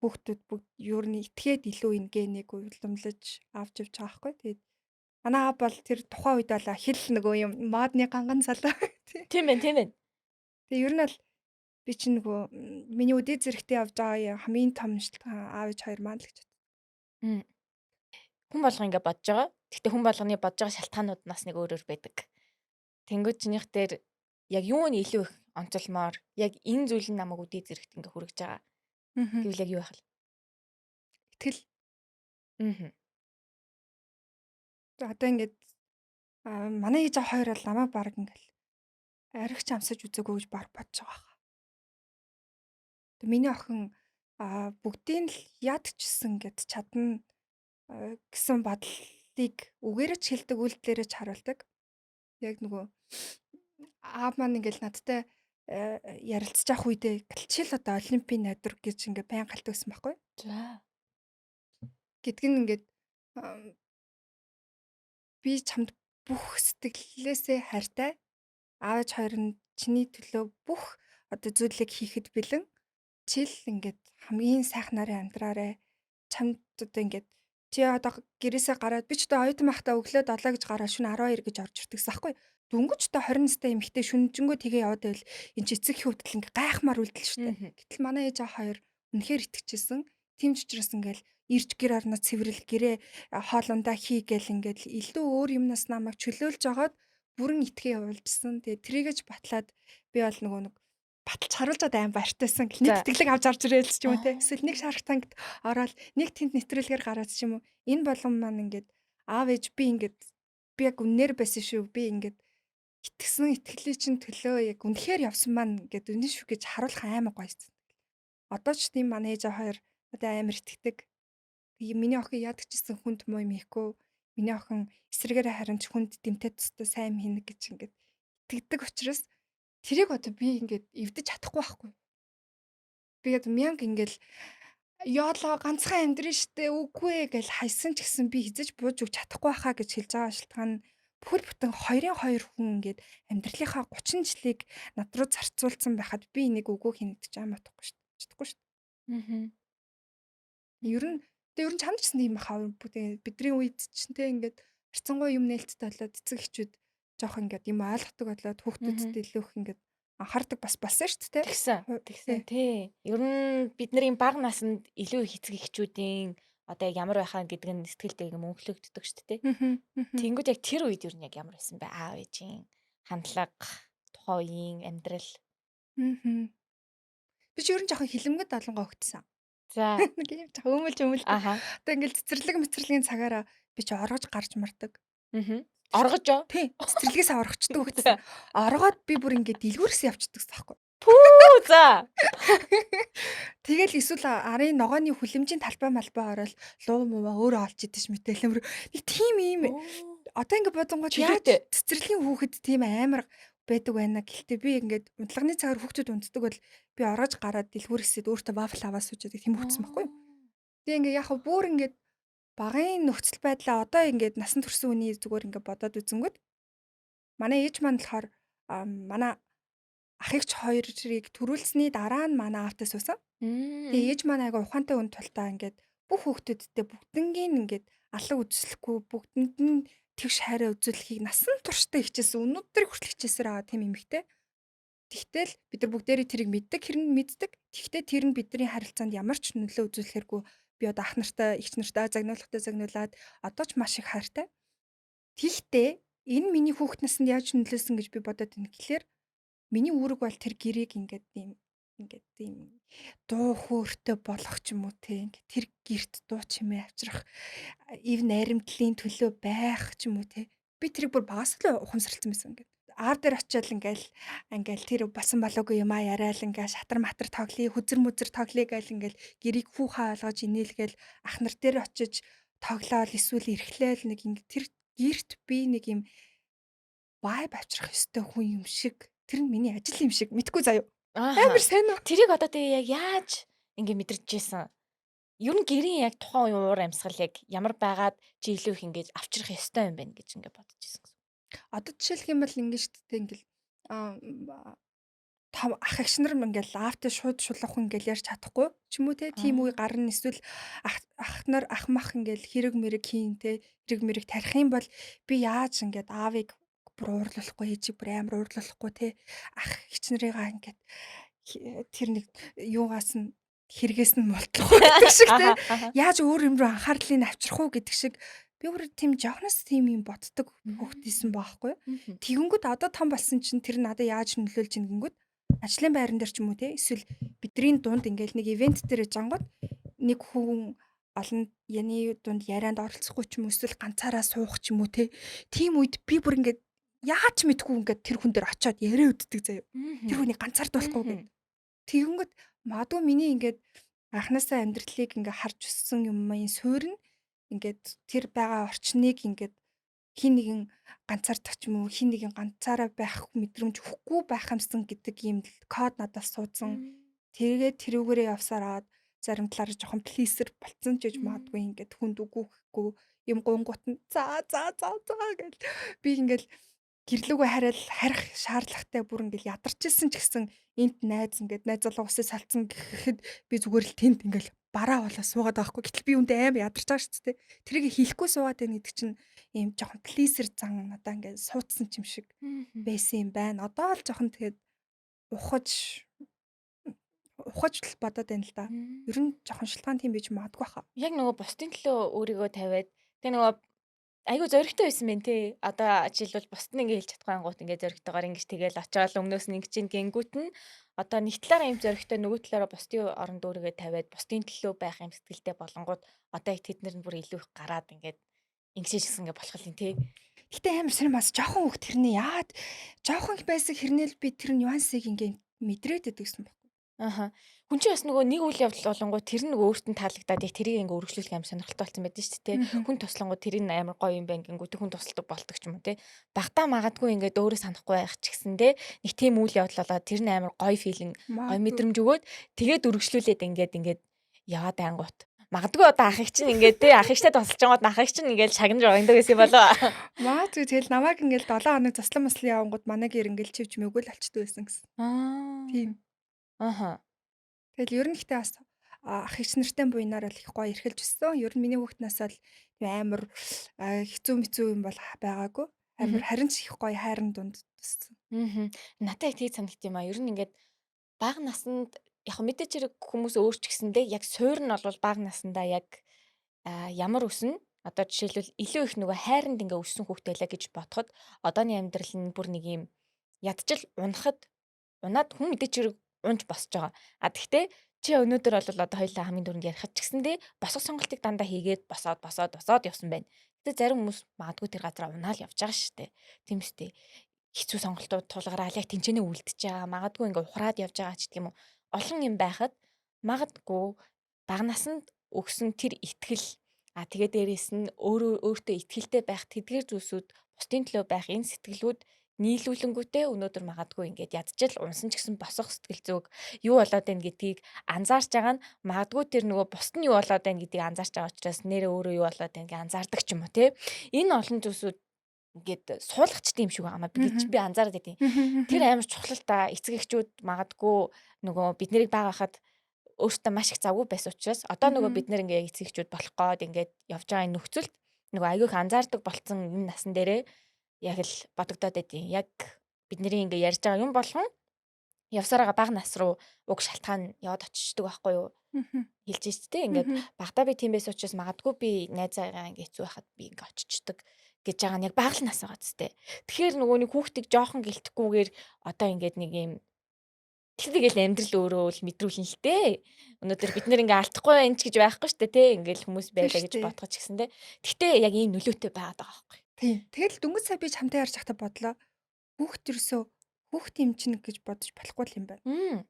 Speaker 2: хүүхдүүд бүгд ер нь итгээд илүү ингээнийг уйлдамлаж авч явж байгаа байхгүй. Тэгээд манай аав бол тэр тухайн үед бол хэл нөгөө юм модны ганган залуу.
Speaker 1: Тийм байна.
Speaker 2: Тэгээ ер нь бол би чинь нөгөө миний үдээ зэрэгтэй явж байгаа хамгийн том аав ээж хоёр маань л гэж
Speaker 1: байна. Хүн болго ингэ бодож байгаа. Гэтэ хүн болгоны бодож байгаа шалтгаанууд нас нэг өөр байдаг. Тэнгүүд чинийх дээр яг юу нь илүү их онцолмоор яг энэ зүйл нь намайг үдээ зэрэгт ингэ хүргэж байгаа. Гэвэл яг юу байх вэ?
Speaker 2: Итгэл. Одоо ингээд манай ээж хоёр бол намайг баг ингээл аригч амсаж үзээгүй гэж баг бодож байгаа. Тэг миний охин бүгдийг л ядчихсан гэд чадна гэсэн бодлыг үгээрээ ч хэлдэг үйлдэлээрээ ч харуулдаг. Яг нөгөө аав маань ингээл надтай ярилцж авах үедээ гэлчил одоо олимпийн найдвар гэж ингээ байн галт өгсөн байхгүй.
Speaker 1: За.
Speaker 2: Гэдг нь ингээд би чамд бүх сэтгэлээсээ хайртай. Аавч хоёр нь чиний төлөө бүх одоо зүйлийг хийхэд бэлэн. Чил ингээд хамгийн сайхнаараа амьдраарэ. Чамд одоо ингээд чи одоо гэрээсээ гараад би ч одоо оюутан байхдаа өглөө 7 гэж гараад шөнө 12 гэж орж ирдэг гэсэн байхгүй. Дөнгөж та 20 настай эмэгтэй шүнжэнгөө тгээ яваад байвал энэ чи эцэг хөвдөл ингээ гайхмаар үлдэл штэ. Гэтэл манай ээж аа хоёр үнэхээр итгэжсэн. Тийм ч учраас ингээл ирж гэр орноо цэвэрлэх гэрээ хоолундаа хийгээл ингээл илүү өөр юмнаас намайг чөлөөлж агаад бүрэн итгээ явуулжсэн. Тэгээ трийгэж батлаад би бол нөгөө нэг баталж харуулжаад аим баяртайсан. Нэг тэтгэлэг авч орж ирээл ч юм уу те. Эсвэл нэг шарх тангт ороод нэг тэнд нэвтрүүлгээр гараад ч юм уу. Энэ болгон маань ингээд аав ээж би ингээд би яг үнээр байсан шүү. Би ингээд итгэсэн итгэлийн чинь төлөө яг үнэхээр явсан маань ингээд үнэн шүү гэж харуулах аймаг гоёсэн. Одоо ч тийм манай ээж хоёр одоо амар итгэдэг. Миний охин ядагчсан хүнд муу юм ихгүй. Миний охин эсрэгээр харин ч хүнд дэмтэй тустай сайн хийнэ гэж ингээд итгэдэг учраас тэрийг одоо би ингээд эвдэж чадахгүй байхгүй. Би яг мянга ингээд ёолоо ганцхан амьдрын штэ үгүй гэж хайсан ч гэсэн би хизэж бууж өгч чадахгүй хаа гэж хэлж байгаа шалтгаан нь бүхэл бүтэн 2-2 хүн ингээд амьдралынхаа 30 жилийг над руу зарцуулсан байхад би энийг үгүй хийнэ гэж амаадахгүй штэ. Чадахгүй штэ. Ер нь чамд ч тийм хаа бидний үед ч тэ ингээд харцангуй юм нээлттэй болоод эцэг эхчүүд жоох ингээд юм ойлгодог болоод хүүхдүүдэд илүү их ингээд анхаардаг бас болсон шүү дээ.
Speaker 1: Тэгсэн тий. Ер нь бидний бага наснд илүү их эцэг эхчүүдийн одоо яг ямар байхаа гэдэг нь сэтгэлдээ юм өнгөлөгддөг шүү дээ. Тэнгүүд яг тэр үед ер нь яг ямар байсан бэ? Аав ээжийн хандлага, тухайн үеийн амьдрал.
Speaker 2: Би ч ер нь жоохон хилэмгэд олонгоо өгдсөн.
Speaker 1: За.
Speaker 2: Нэг юм жоохон өмөлж. Одоо ингээд цэцэрлэгийн цагаараа би ч оргож гарч мардаг.
Speaker 1: Оргож юу?
Speaker 2: Тий. Цэцэрлэгээс оргочдөг гэсэн. Оргоод би бүр ингээд дэлгүүрээс явчихдаг байхгүй.
Speaker 1: Пүү за.
Speaker 2: Тэгэл эсвэл арын ногооны хүлэмжийн талбай малбай ороод луу муу өөрөө олж идэж мэтэлэмэр нэг тийм ийм Одоо ингээ бодонгууд яаж
Speaker 1: Чөлөөтэй.
Speaker 2: цэцэрлэгийн хүүхэд тийм амар байдаг байна. Гэхдээ би ингээд унтлагын цагаар хүүхдүүд унтдаг бол би оргож гараад дэлгүүр хэсэд өөртөө вафл аваад сууж яадаг тийм хүүхдсэн байхгүй юу? Тэгээ ингээ яг хөө бүр ингээд багын нөхцөл байдлаа одоо ингээд насан турш үний зүгээр ингээ бодоод үзэнгүүт манай ээж маань болохоор манай ах эгч хоёрыг төрүүлсний дараа нь манай аавтаа суусан. Тэгээ ээж маань айгаа ухаантай хүн тултаа ингээд бүх хүүхдүүдтэй бүгднгийн ингээд алга үзүүлэхгүй бүгдэнд нь тэгш хайраа үзүүлэхийг насан туршдаа хичээсэн. Өнөөдөр хүртэл хичээсээр байгаа тийм эмэгтэй. Тэгтэл бид нар бүгдээрээ тэрийг мэддэг, хэрэг мэддэг. Тэгтээ тэр нь бидний харилцаанд ямар ч нөлөө үзүүлэхэргүй би одоо ах нартай, эгч нартай загнуулаад одоо ч маш их хайртай. Тэгтээ энэ миний хүүхэд насанд яаж нөлөөсөн гэж би бодоод байна гэхлээр миний үүрэг бол тэр гэрээг ингээд ийм дуу хөөртэй болох ч юм уу те ингээд тэр гэрт дуу чимээ авчрах ив найрамдлын төлөө байх ч юм уу те би тэрийг бүр багаас л ухамсарлсан байсан ингээд аав дээр очиод ингээл тэр басан болоогүй юм а яриад ингээл шатар матар тоглоё хүзэр мүзэр тоглоё гэл ингээл гэрийг хүүхэ ойлгож инээлгээл ах нар дээр очиж тоглоол эсвэл эрхлээл нэг ингээд тэр гэрт би нэг юм vibe авчрах ёстой хүн юм шиг тэр нь миний ажил юм шиг мэдгүй заяа. Амар сайн уу?
Speaker 1: Тэрийг одоо тэгээ яг яаж ингэ мэдэрчээсэн? Ер нь гэрийн яг тухайн үеийн уур амьсгал яг ямар байгаад чи илүү их ингэж авчрах ёстой юм байна гэж ингэ бодож ирсэн гэсэн.
Speaker 2: Одоо жишээлх юм бол ингэ шүү дээ ингээл том ах эгч нар ингээл аавтай шууд шулах ингээл ярьж чадахгүй ч юм уу те тийм үе гарна эсвэл ах нар ах мах ингээл хэрэг мэрэг хийн те хэрэг мэрэг тарих юм бол би яаж ингээд аавыг бүр уурлуулахгүй ээжийг бүр амар уурлуулахгүй те ах эгч нарыгаа ингээд тэр нэг юугаас нь хэрэгээс нь мултлах гэдэг шиг те яаж өөр юм руу анхаарлыг авчрах уу гэдэг шиг би бүр тийм жоохноос тийм юм боддог хүүхдээсэн баахгүй. Тэгэнгүүт одоо том болсон чинь тэр надад яаж нөлөөлж ингэнгүүт ажлын байран дээр ч юм уу те эсвэл бидний дунд ингээл нэг ивент дээр жангууд нэг хүн олон яны дунд ярианд оролцохгүй ч юм уу эсвэл ганцаараа суух ч юм уу те тийм үед би бүр ингээд яаж мэдгүй ингээд тэр хүн дээр очиод яриа өддөг заяа. Тэр хүнийг ганцаардуулахгүй гэдэг. Тэгэнгүүт магадгүй миний ингээд анханасаа амьдралыг ингээд харж өссөн юмын суурь нь ингээд тэр байгаа орчныг ингээд хин нэгэн ганцаардах ч юм уу хин нэгэн ганцаараа байх мэдрэмж өгөхгүй байх юмсан гэдэг ийм код надад суудсан. Тэгээд тэрүүгээрээ явсараад зарим талаараа жоохон плисер болцсон ч гэж магадгүй ингээд хүнд үгүйхгүй юм гунгут нь за гэл би ингээд гэрлүүгөө харих шаардлагатай бүр ингээд ядарч ирсэн ч гэсэн энт найз ингээд найз залуу усыг салцсан гэхэд би зүгээр л тэнд ингээд бараа болоо суугаад байгаа хгүй. Гэтэл би үүндээ амар ядарч байгаа шүү дээ. Тэрийг хийхгүй суугаад байна гэдэг чинь ийм жоохон плисер зан надаа ингээд суудсан юм шиг байсан юм байна. Одоо л жоохон тэгээд ухаж л бодоод байна л да. Ер нь жоохон шилтгаан тийм байж магадгүй хаа.
Speaker 1: Яг нөгөө бусдын төлөө өөрийгөө тавиад тэг нөгөө айгу зөрөгтэй байсан байх тий. Одоо жишээлбэл бусд нь ингэ хэлж чадахгүй ангууд ингэ зөрөгтэйгээр ингэж тэгэл очиод өмнөөс нь ингэж гингүүт нь одоо нэг талаараа юм зөрөгтэй нөгөө талаараа бусдын оронд өөрийгөө тавиад бусдын төлөө байх юм сэтгэлтэй болонгууд одоо яг тэднэр нь бүр илүү их гараад ингээд ингэшээжсэн ингэ болох юм тий.
Speaker 2: Гэтэ амар сэр бас жоохон хөх тэрний яад жоохон байсан хэрнээл би тэр нюансыг ингээ мэдрээд байдагсан баг.
Speaker 1: Хүн чинь бас нөгөө нэг үйл явдал болонгууд тэр нь нөгөө өөртөө нь таалагдаад яг тэрийг ингээ өргөжлүүлэх юм сонирхолтой болсон байдаг шүү дээ. Хүн туслангууд тэр нь амар гоё юм байна гингүүд хүн тусалдаг болдог ч юм уу те. Багтаа магадгүй ингээ өөрөө санахгүй байх ч гэсэн те. Нэг тийм үйл явдал болоод тэр нь амар гоё филинг, гоё мэдрэмж өгөөд тэгээд өргөжлүүлээд ингээд яваад ангууд. Магадгүй одоо ах их чинь ингээд те ах ихтэй тусалж байгаад ах их чинь ингээд шагнаж оёндаг гэсэн болоо.
Speaker 2: Магадгүй тэгэл намайг ингээд 7 хоног заслан маслын явангууд манай гэр ингээд чивж мөгөөл алчдаг байсан гэсэн. Тийм. Тэгэл ер нь ихтэй бас ах эгч нартай буйнаар бол их гоё эрхэлж өссөн. Ер нь миний хүүхднээс бол амар хэцүү мэцүү юм бол байгаагүй. Амар харин ч их гоё хайрын дунд төссөн.
Speaker 1: Надад яг тийм санагд юм а. Ер нь ингээд бага наснд яг мэдээч хэрэг хүмүүс өөр ч гэсэндээ яг суур нь бол бага наснда яг ямар өснө одоо жишээлбэл илүү их нөгөө хайранд ингээ өссөн хүүхдэлээ гэж бодоход одооний амьдрал нь бүр нэг юм ядчил унаад хүн мэдээч хэрэг унж босч байгаа. Тэгтээ чи өнөөдөр бол одоо хоёулаа хамгийн дөрөнд ярихад ч гэсэндээ босох сонголтыг дандаа хийгээд босоод явсан байна. Гэтэ зарим хүмүүс магадгүй тэр газараа унаал явж байгаа шүү дээ. Тийм үстэй. Хэцүү сонголтууд тулгараад яг тэнцэнэ үлдчихэж байгаа. Магадгүй ингээ ухраад явж байгаа ч гэх юм уу. Олон юм байхад магадгүй бага наснд өгсөн тэр итгэл Тэгээ дээрэс нь өөртөө итгэлтэй байх тэдгээр зүйлсүүд бусдын төлөө байх энэ сэтгэлүүд нийлүүлэнгүүтээ өнөөдөр магадгүй ингээд ядчил унсан ч гэсэн босох сэтгэл зүг юу болоод байна гэдгийг анзаарч байгаа нь магадгүй тэр нөгөө бусд нь юу болоод байна гэдгийг анзаарч байгаа учраас нэрээ өөрөө юу болоод байна гэж анзаардаг ч юм уу те. Энэ олон зүйлсүүд ингээд суулгач тийм шиг байгаа маа би анзаараад байдیں۔ Тэр амар чухал та эцэг эхчүүд магадгүй нөгөө бид нарыг бага хахад өөртөө маш их завгүй байсан учраас одоо нөгөө бид нар ингээ эцэг эхчүүд болох гээд ингээд явж байгаа энэ нөхцөлд нөгөө аягүй их анзаардаг болцсон энэ насан дээрээ яг л бодогдоод байдیں۔ Яг бидний ингээ ярьж байгаа юм болгон явсараа бага нас руу уг шалтгаан яваад очиждаг байхгүй юу? Хэлж штэ ингээд багтаа би тийм байсан учраас магадгүй би найзаагаа ингээ хэцүү байхад би ингээ очиждаг гэж байгаа нь яг бага л нас байгаа зү. Тэгэхээр нөгөө нэг хүүхдийг жоохон гэлтэхгүйгээр одоо ингээд нэг юм тэгэл амьдрал өөрөө л мэдрүүлэн л дээ. Өнөөдөр бид нэр ингээ алдахгүй энэ ч гэж байхгүй штэ тий. Ингээл хүмүүс байлаа гэж бодгоч гэсэн те. Гэхдээ яг ийм нөлөөтэй байгаад байгаа байхгүй.
Speaker 2: Тийм. Тэгэл дөнгөж сая би чамтай ярьж байхдаа бодлоо. Хүүхд ерөөсөө хүүхд юм чинь гэж бодож болохгүй юм байна.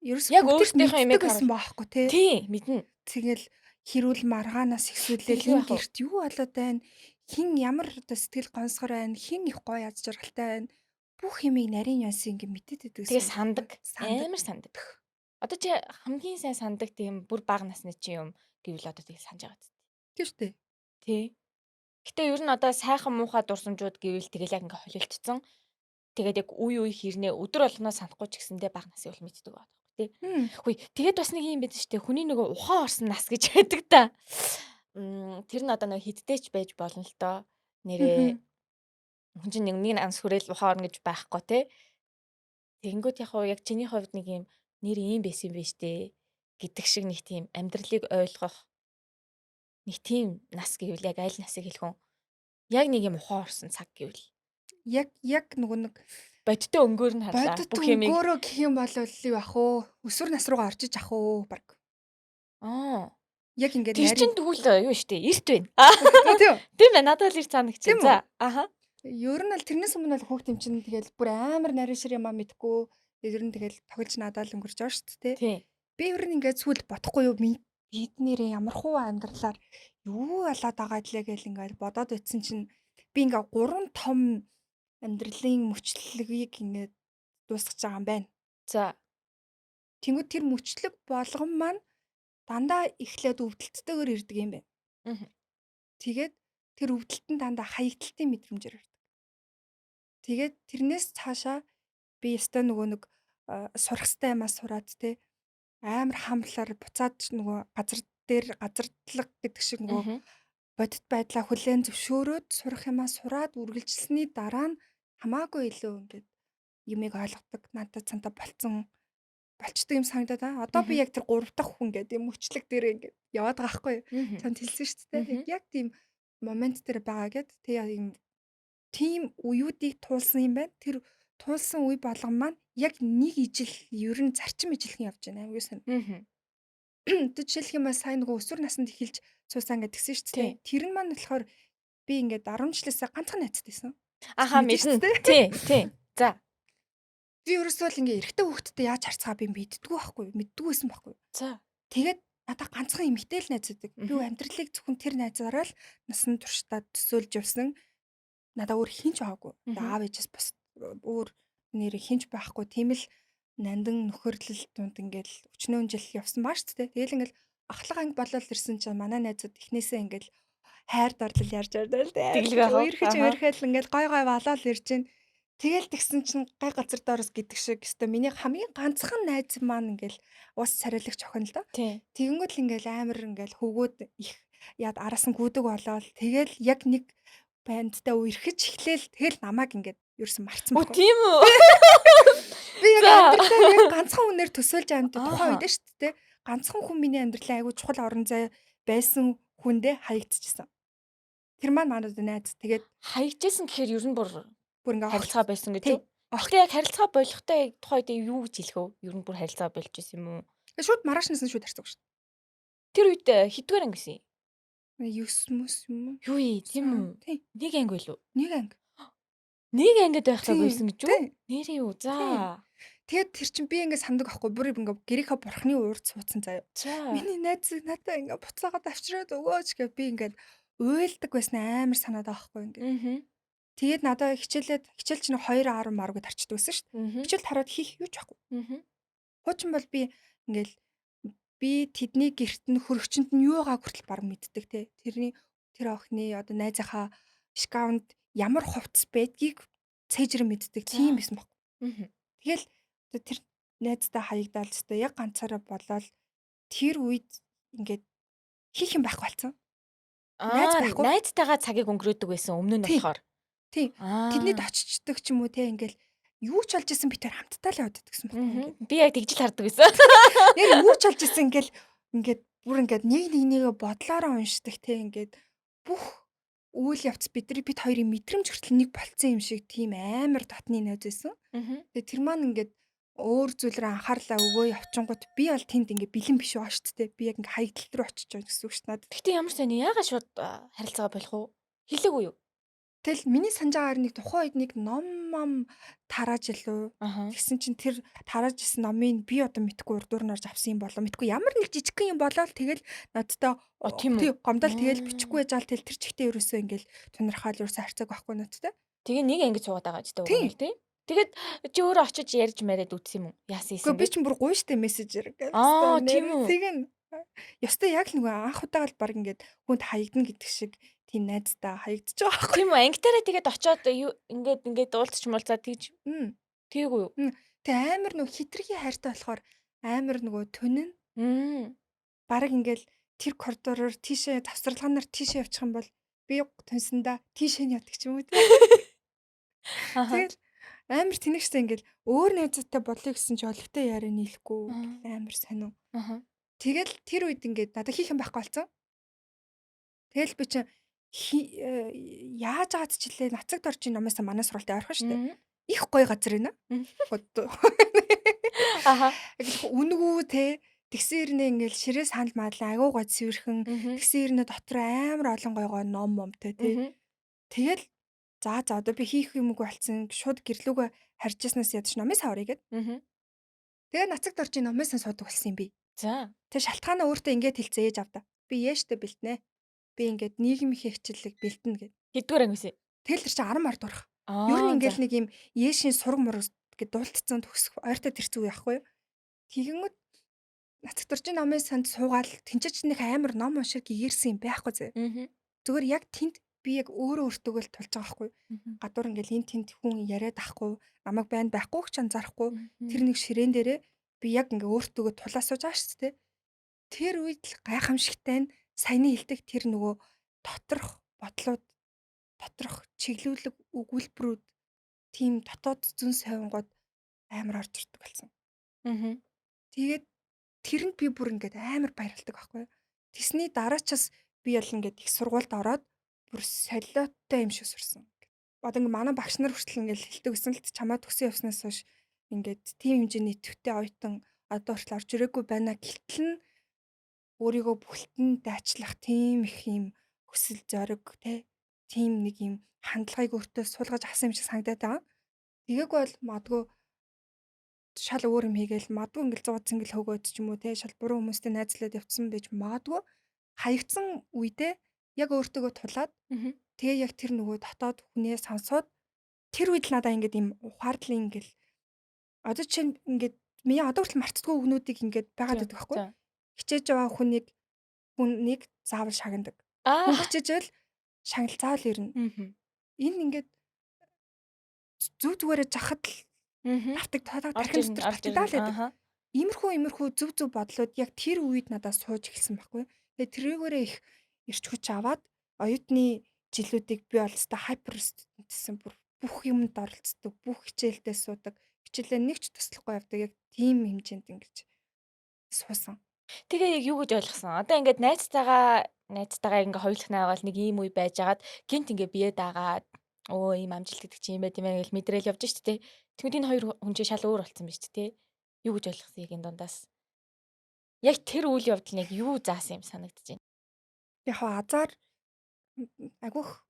Speaker 2: Ерөөсөө
Speaker 1: яг өөртөөхөө имийг
Speaker 2: харсан байхгүй тий.
Speaker 1: Тий, мэднэ.
Speaker 2: Тэгэл хэрүүл маргаанаас ихсүүлээл энэ гэрт юу болоод байна? Хин ямар одоо сэтгэл гонсгор байна? Хин их гоё яд жаргалтай байна? Бүх юмыг нарийн яс ингэ мэдээд байдаг.
Speaker 1: Тэгээ сандаг. Амар сандаг. Одоо чи хамгийн сайн сандаг тийм бүр бага насны чи юм гэвэл одоо тэгээ санаж байгаа зү.
Speaker 2: Тийм шүү дээ.
Speaker 1: Тий. Гэтэ ер нь одоо сайхан муухай дурсамжууд гэвэл тэгэл яг ингээ холилдсон. Тэгээд яг үе хэрнээ өдөр болгоноо санахгүй ч гэсэндээ бага насыг бол мэддэг байгаа байхгүй тий. Хөөе тэгээд бас нэг юм байдаг шүү дээ. Хүний нөгөө ухаан орсон нас гэж байдаг та. Тэр нь одоо нөгөө хиддээч байж болно л доо. Нэрээ хүн чинь нэг анс хүрээл ухаан орно гэж байхгүй тий. Тэгэнгүүт яг чиний хувьд нэг юм нэр ийм байсан юм биш дээ гэдэг шиг нэг тийм амьдралыг ойлгох нэг тийм нас гэвэл яг аль насыг хэлэх вэ? Яг нэг юм ухаан орсон цаг гэвэл
Speaker 2: яг нөгөө нэг
Speaker 1: бодтой өнгөөр нь харлаа.
Speaker 2: Бүх юм өнгөөрөө гэх юм бол юу ах вэ? Өсвөр нас руугаа орчиж ах уу баг. Яг ингээд
Speaker 1: тэр чинь тэгвэл юу штэ эрт байна. Тийм ээ надад л эрт санагч. За
Speaker 2: Ер нь л тэрнээс өмнө бол хүүхд юм чинь тэгэл бүр амар нарийн шир юмаа мэдгүй ер нь тэгэл тоглож надад л өнгөрч байгаа шүү дээ. Би ер нь ингээд сүүл бодохгүй юу биднэрээ ямархуу амьдралаар юу болоод байгаа лээ гэл ингээд бодоод утсан чинь би ингээд 3 том амьдралын мөчлөгийг ингээд дуусгаж байгаа юм байна.
Speaker 1: За.
Speaker 2: Тэнгүүд тэр мөчлөг болгон маань дандаа эхлээд өвдөлттэйгээр ирдэг юм байна. Тэгээд тэр өвдөлтөнд дандаа хаягдлтын мэдрэмжээр ирдэг. Тэгээд тэрнээс цаашаа би өстой нөгөө нэг сурах стай юмаа сураад те амар хамлаар буцаад нөгөө газардлага гэдэг шиг нөгөө бодит байдлаа хүлээн зөвшөөрөөд сурах юмаа сураад үргэлжилсэний дараа нь хамаагүй илүү ингээд юмыг ойлгодог надад цантаа болчдөг юм санагдаад байна. Одоо би яг тэр 3 дахь хүн гэдэг юм өчлөг дээр ингээд яваад байгаа байхгүй юу? Чамд хэлсэн шүү дээ. Яг тийм момент дээр байгаа гэд тэг тийм уюудыг туулсан юм байна. Тэр туулсан үе болгон маань яг нэг ижил ер нь зарчим ижилхэн явж байна. Аюу сан. Тэ жишээлх юм бол сайн нөгөө өсвөр наснд эхэлж суусаа ингээд гисэн шүү дээ. Тэр нь маань болохоор би ингээд 10 жилээсээ ганцхан найзтайсэн.
Speaker 1: Мэднэ. Тий. За.
Speaker 2: Би ерөөсөө л ингээ эрэгтэй хүүхдтэй яаж харцгаа би мэддэггүй байхгүй мэддэггүй байсан байхгүй.
Speaker 1: За.
Speaker 2: Тэгээд надаа ганцхан эмэгтэй л найз байдаг. Би амьдралыг зөвхөн тэр найзаараа л насан туршдаа төсөөлж явсан. Надаа өөр хинч байгаагүй. Аав ээжээс бас өөр нэр хинч байхгүй. Тийм л нандан нөхөрлөл тунд ингээл өчнөө жил явсан баа шүү дээ. Тэгэл ингээл ахлах анги болол ирсэн чинь манай найзууд эхнээсээ ингээл хайр дарлал ярьж байгаа л дээ. Үерхэж ингээл гой болол ирж гин. Тэгэл тэгсэн чинь гай газар доороос гэдэг шиг өстой миний хамгийн ганцхан найз маань ингээл ус царайлагч охин л доо. Тэгэнгүүт л ингээл амар ингээл хөвгүүд их яад араас нь гүдэг болоод тэгэл яг нэг бандтай үерхэж эхлээл тэгэл намайг ингээд ерөөсөн марцсан
Speaker 1: байна. Тийм үү?
Speaker 2: Би яг амьдралаа яг ганцхан хүнээр төсөөлж амьд тухайн үед шүү дээ. Ганцхан хүн миний амьдралаа айгуу чухал орон зай байсан хүндээ хаягдчихсан. Тэр маань манад найз тэгээд
Speaker 1: хаягдчихсан гэхээр ер нь бүр
Speaker 2: ингээ
Speaker 1: харилцаа байсан гэж үү? Гэхдээ яг харилцаа болохтой тухайд юу гэж хэлэх вэ? Ер нь бүр харилцаа болж байсан юм уу?
Speaker 2: Шууд маргаашнаас нь шууд харцаг шүү дээ.
Speaker 1: Тэр үед хэдгээр анги гэсэн?
Speaker 2: 9 мөс юм уу?
Speaker 1: Юу ээ, тийм үү? Нэг анги байлуу?
Speaker 2: Нэг анги.
Speaker 1: Нэг ангид байхдаа байсан гэж үү? Нэрээ юу? За.
Speaker 2: Тэгээд тэр чинь би ингээд самдаг байхгүй бүр ингээд гэрийнхаа бурхны уурд суудсан заяа.
Speaker 1: За.
Speaker 2: Миний найз надаа ингээд буцаагаад авчираад өгөөч гэж би ингээд уйлдаг байсан амар санаад байгаа байхгүй ингээд.
Speaker 1: Мгм.
Speaker 2: Тэгээд надаа хичээл чинь 2:10 маргад тарчдаг байсан шүү дээ.
Speaker 1: Мгм.
Speaker 2: Хичээл хараад хийх юу ч байхгүй.
Speaker 1: Мгм.
Speaker 2: Хуучин бол би ингээл би тэдний гэрт нь хөрөгчөнд нь юугаа хүртэл баг мэддэг те. Тэр охины одоо найзынхаа шкафнд ямар хувцас байдгийг цээжрэн мэддэг тийм
Speaker 1: За.
Speaker 2: байсан баг.
Speaker 1: Мгм.
Speaker 2: Тэгэл одоо тэр найзтай хаягдаал ч яг ганцаараа болоод тэр үед ингээд хийх юм байхгүй болсон. Найз байхгүй.
Speaker 1: Найзтайгаа цагийг өнгөрөөдөг байсан өмнө нь
Speaker 2: Тий.
Speaker 1: болохоор.
Speaker 2: Тий.
Speaker 1: Аа.
Speaker 2: Тэднийд очичдаг ч юм уу те ингээл юу ч олж исэн би тэр хамтдаа л явдаг гэсэн байхгүй ингээд.
Speaker 1: Би яг тэгж л хардаг байсан.
Speaker 2: Яг юу ч олж исэн ингээд бүр ингээд нэг бодлоороо уншдаг те ингээд бүх үйл явц бид хоёрын мэдрэмж хүртэл нэг болцсон юм шиг тийм амар татны найз байсан.
Speaker 1: Мгм.
Speaker 2: Тэгээ тэр маань ингээд өөр зүйлээр анхаарлаа өгөө явчингууд би бол тэнд ингээд бэлэн биш байгаа шүү дээ. Би яг ингээд хаягдал руу очиж байгаа гэсэн үг шүү дээ.
Speaker 1: Гэхдээ ямар сони яагаад шууд харилцаагаа болох уу? Хэлээгүй юу?
Speaker 2: Тэгэл миний санаж байгаагаар нэг тухайн үед нэг ном тарааж илүү.
Speaker 1: Аха.
Speaker 2: Тэгсэн чинь тэр тарааж исэн номыг би одоо мэдгүй урдуур нь орж авсан юм болоо мэдгүй ямар нэг жижигхэн юм болоод тэгэл надтай
Speaker 1: Тийм үү?
Speaker 2: гомдол тэгэл бичихгүй яжаал тэл тэр чигтээ ерөөсөө ингээл тунирхаал ерөөсөө харьцааг байхгүй надтай.
Speaker 1: Тэгээ нэг ингэж суугаад байгаа ч
Speaker 2: Тийм.
Speaker 1: дээ тийм. Тэгээд чи өөрөө очиж ярьж мариад үтсэн юм уу? Яасан
Speaker 2: Гэхдээ
Speaker 1: юм
Speaker 2: би
Speaker 1: бэ?
Speaker 2: чинь бүр гуйштай мессежээр ингээд.
Speaker 1: Тийм үү?
Speaker 2: Тэг нь ёстой яг нөгөө анх удаага л баг ингээд хүнд хаягдана гэдэг шиг тийм найзтай хаягдчих байгаа байхгүй.
Speaker 1: Тийм үү? Ангитаараа тэгээд очоод ингээд уулзч муулзаад тэгж тийгүй юу?
Speaker 2: Тэг амар нөгөө хитрхи хайртай болохоор амар нөгөө түнэн
Speaker 1: Мм.
Speaker 2: бараг ингээл тэр коридороор тийшээ завсарлаганаар тийшээ явчих юм бол би түнсэндээ тийшээ нь ятдаг ч юм уу тийм.
Speaker 1: Аха.
Speaker 2: Тэгэл амар тэнэгштэй ингээл өөр найзтай бодлоо гэсэн чи олигтой яриа нийлэхгүй амар сонин.
Speaker 1: Аха.
Speaker 2: Тэгэл тэр үед ингээд надад хийх юм байхгүй болсон. Тэгэл би чинь яаж агаад ч илээ нацагд орж ийн номоосаа манай сургуультай ойрхон шүү дээ. Их гоё газар байна.
Speaker 1: Аха.
Speaker 2: Үнгүү те тэгсэн ирнэ ингээл ширээ санал мадлаа агуу гой цэвэрхэн тэгсэн ирнэ дотор амар олон гой ном момтой те. Тэгэл за одоо би хийх юмгүй болцсон шууд гэрлүүгээ харьжсанаас ядч номын саврыг гээд. Тэгээ нацагд орж ийн номоосаа суудаг болсон юм би.
Speaker 1: За.
Speaker 2: Тэгээ шалтгаанаа өөртөө ингээд хэлцээ ээж авда. Би яаштай бэлтнэ. Би ингээд нийгмийн хөвчлөлийг бэлтэнэ гэд.
Speaker 1: Хэдгээр анги үсэ?
Speaker 2: Тэгэл тэр чинь 10 мард урах. Ер нь ингээл нэг юм яашийн сураг мураг гэд дуултцсан төгсөх ойртой тэр зүг яахгүй юу? Тэгэнгүүт нацагд орж ийн номын санд суугаал тэнцэж нэг амар ном уншиг гэгэрсэн юм байхгүй зэ. Зүгээр яг тэнд би яг өөртөө л тулж байгаа байхгүй. Гадуур ингээл энэ тэнд хүн яриад ахгүй, намайг байхгүй ч анзаарахгүй. Тэр нэг ширээн дээрээ би яг ингээ өөртөө тулаа сууж байгаа шүү дээ. Тэр үед л гайхамшигтай нь саяны хэлдэг тэр нөгөө доторх бодлууд, доторх чиглүүлэг өгүүлбэрүүд тийм дотоод зүн совингууд амар орж ирдэг болсон. Тэгээд тэрэнд би бүр ингээд амар баярлдаг байхгүй. Тэсний дараачаас би бол ингээд их сургуульд ороод бүр солиоттой юм шиг сурсан. Одоо ингээд манай багш нар хүртэл ингээд хэлдэг гэсэн л чамаа төгсөн явснаас хойш ингээд тийм хэмжээний төвтэй оюутан одоо хүртэл орж ирээгүй байна. Гэтэл нь өөрийгөө бүхэлдэн дайчлах тийм их юм хүсэл зориг тийм нэг юм хандлагыг өөртөө суулгаж авсан юм шиг санагдаад байгаа. Тэгээг бол магадгүй шал өөр юм хийгээл магадгүй ингээл 100 цэнгэл хөгөөд ч юм уу шал буруу хүмүүстэй найзлаад явцсан байж магадгүй хаягдсан үедээ яг өөртөө тулаад тэгээ яг тэр нөгөө дотоод хүнээ сонсоод тэр үед л надаа ингээд юм ухаарлын ингээл одоо чинь ингээд миний одоо хүртэл мартдаггүй өгнүүдийг ингээд байгаад байдаг байхгүй. Хичээж байгаа хүнийг заавал шагнадаг. Хүн хичээжэл шагнал заавал ирнэ. Энэ ингээд зүг зүгээрээ жахад л автаг тархин дотор татагдаа л байдаг. Иймэрхүү зүг бодлоод яг тэр үед надад сууж эхэлсэн байхгүй. Тэгээ тэрүүгээрээ их ирч хүч аваад оюутны жилүүдийг би бол өстой хайпер студентсэн бүр бүх юмд оролцдог, бүх хичээлдээ суудаг. Хичээлээ нэг ч туслахгүй явдаг. Яг тийм хэмжээнд ингэж суусан.
Speaker 1: Тэгээ яг юу гэж ойлгосон? Одоо ингээд найзтайгаа ингээ хоёулах найгаал нэг ийм үе байжгаад гинт ингээ бие даагаад ийм амжилт гэдэг чинь юм байт юм аа гэж мэдрээл явж штэ тий. Тэгвэл энэ хоёр хүн чинь шал өөр болцсон биз тий. Юу гэж ойлгосон яг энэ дундаас? Яг тэр үйл явдал нэг юу заасан юм санагдаж байна.
Speaker 2: Яг азар агуух